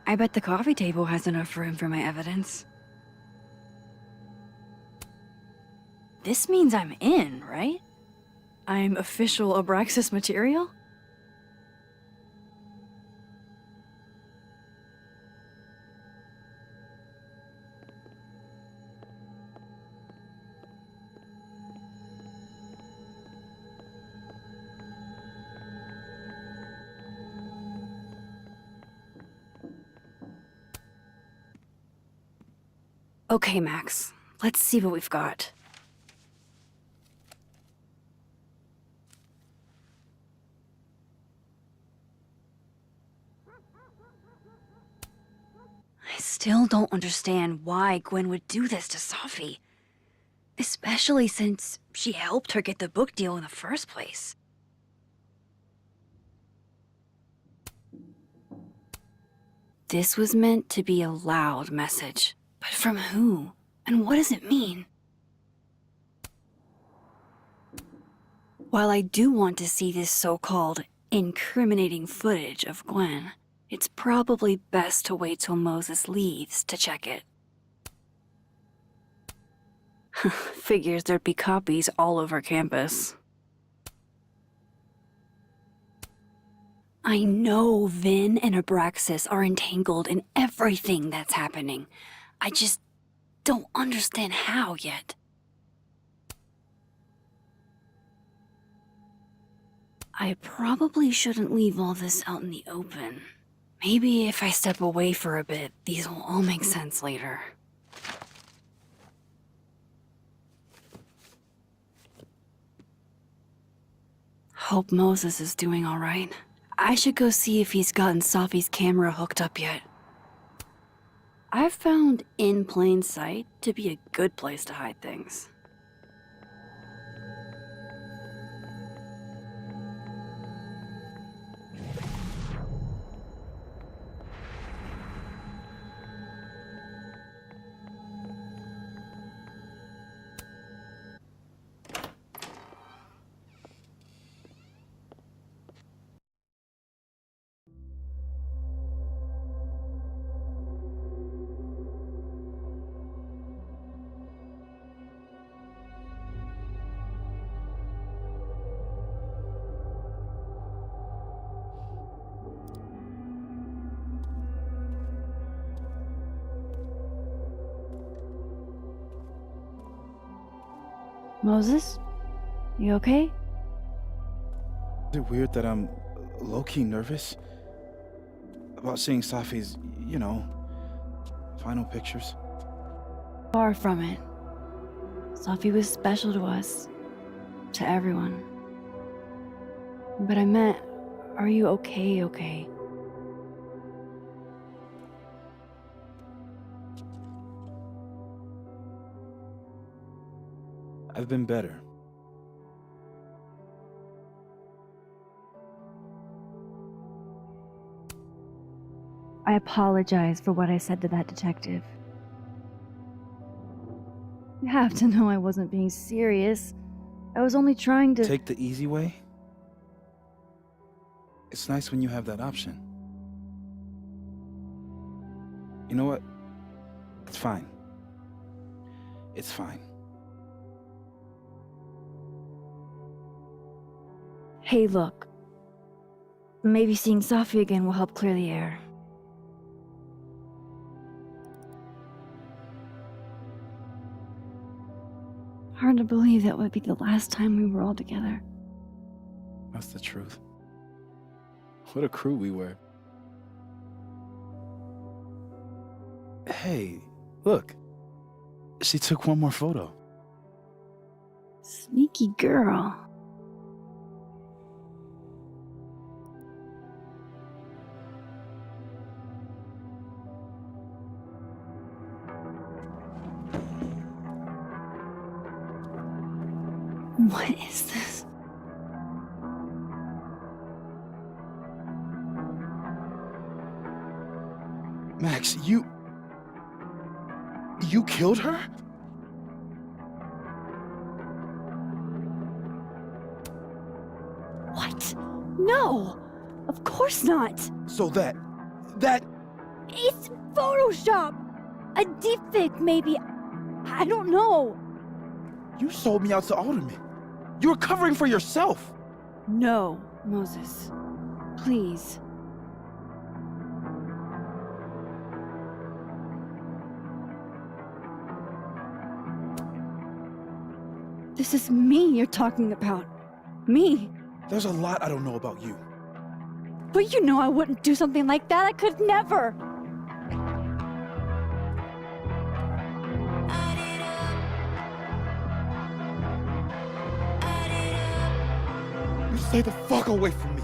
I bet the coffee table has enough room for my evidence. This means I'm in, right? I'm official Abraxas material? Okay, Max. Let's see what we've got. I still don't understand why Gwen would do this to Sophie. Especially since she helped her get the book deal in the first place. This was meant to be a loud message. But from who? And what does it mean? While I do want to see this so-called incriminating footage of Gwen, it's probably best to wait till Moses leaves to check it. Figures there'd be copies all over campus. I know Vin and Abraxas are entangled in everything that's happening. I just don't understand how yet. I probably shouldn't leave all this out in the open. Maybe if I step away for a bit, these will all make sense later. Hope Moses is doing all right. I should go see if he's gotten Safi's camera hooked up yet. I've found in plain sight to be a good place to hide things. Moses? You okay? Is it weird that I'm low-key nervous about seeing Safi's, final pictures? Far from it. Safi was special to us. To everyone. But I meant, are you okay? I've been better. I apologize for what I said to that detective. You have to know I wasn't being serious. I was only trying to— Take the easy way? It's nice when you have that option. You know what? It's fine. It's fine. Hey, look. Maybe seeing Safi again will help clear the air. Hard to believe that would be the last time we were all together. That's the truth. What a crew we were. Hey, look. She took one more photo. Sneaky girl. What is this? Max, you killed her? What? No! Of course not! So that... It's Photoshop! A deepfake, maybe. I don't know. You sold me out to Alderman. You were covering for yourself. No, Moses. Please. This is me you're talking about. Me. There's a lot I don't know about you. But you know I wouldn't do something like that. I could never. You stay the fuck away from me.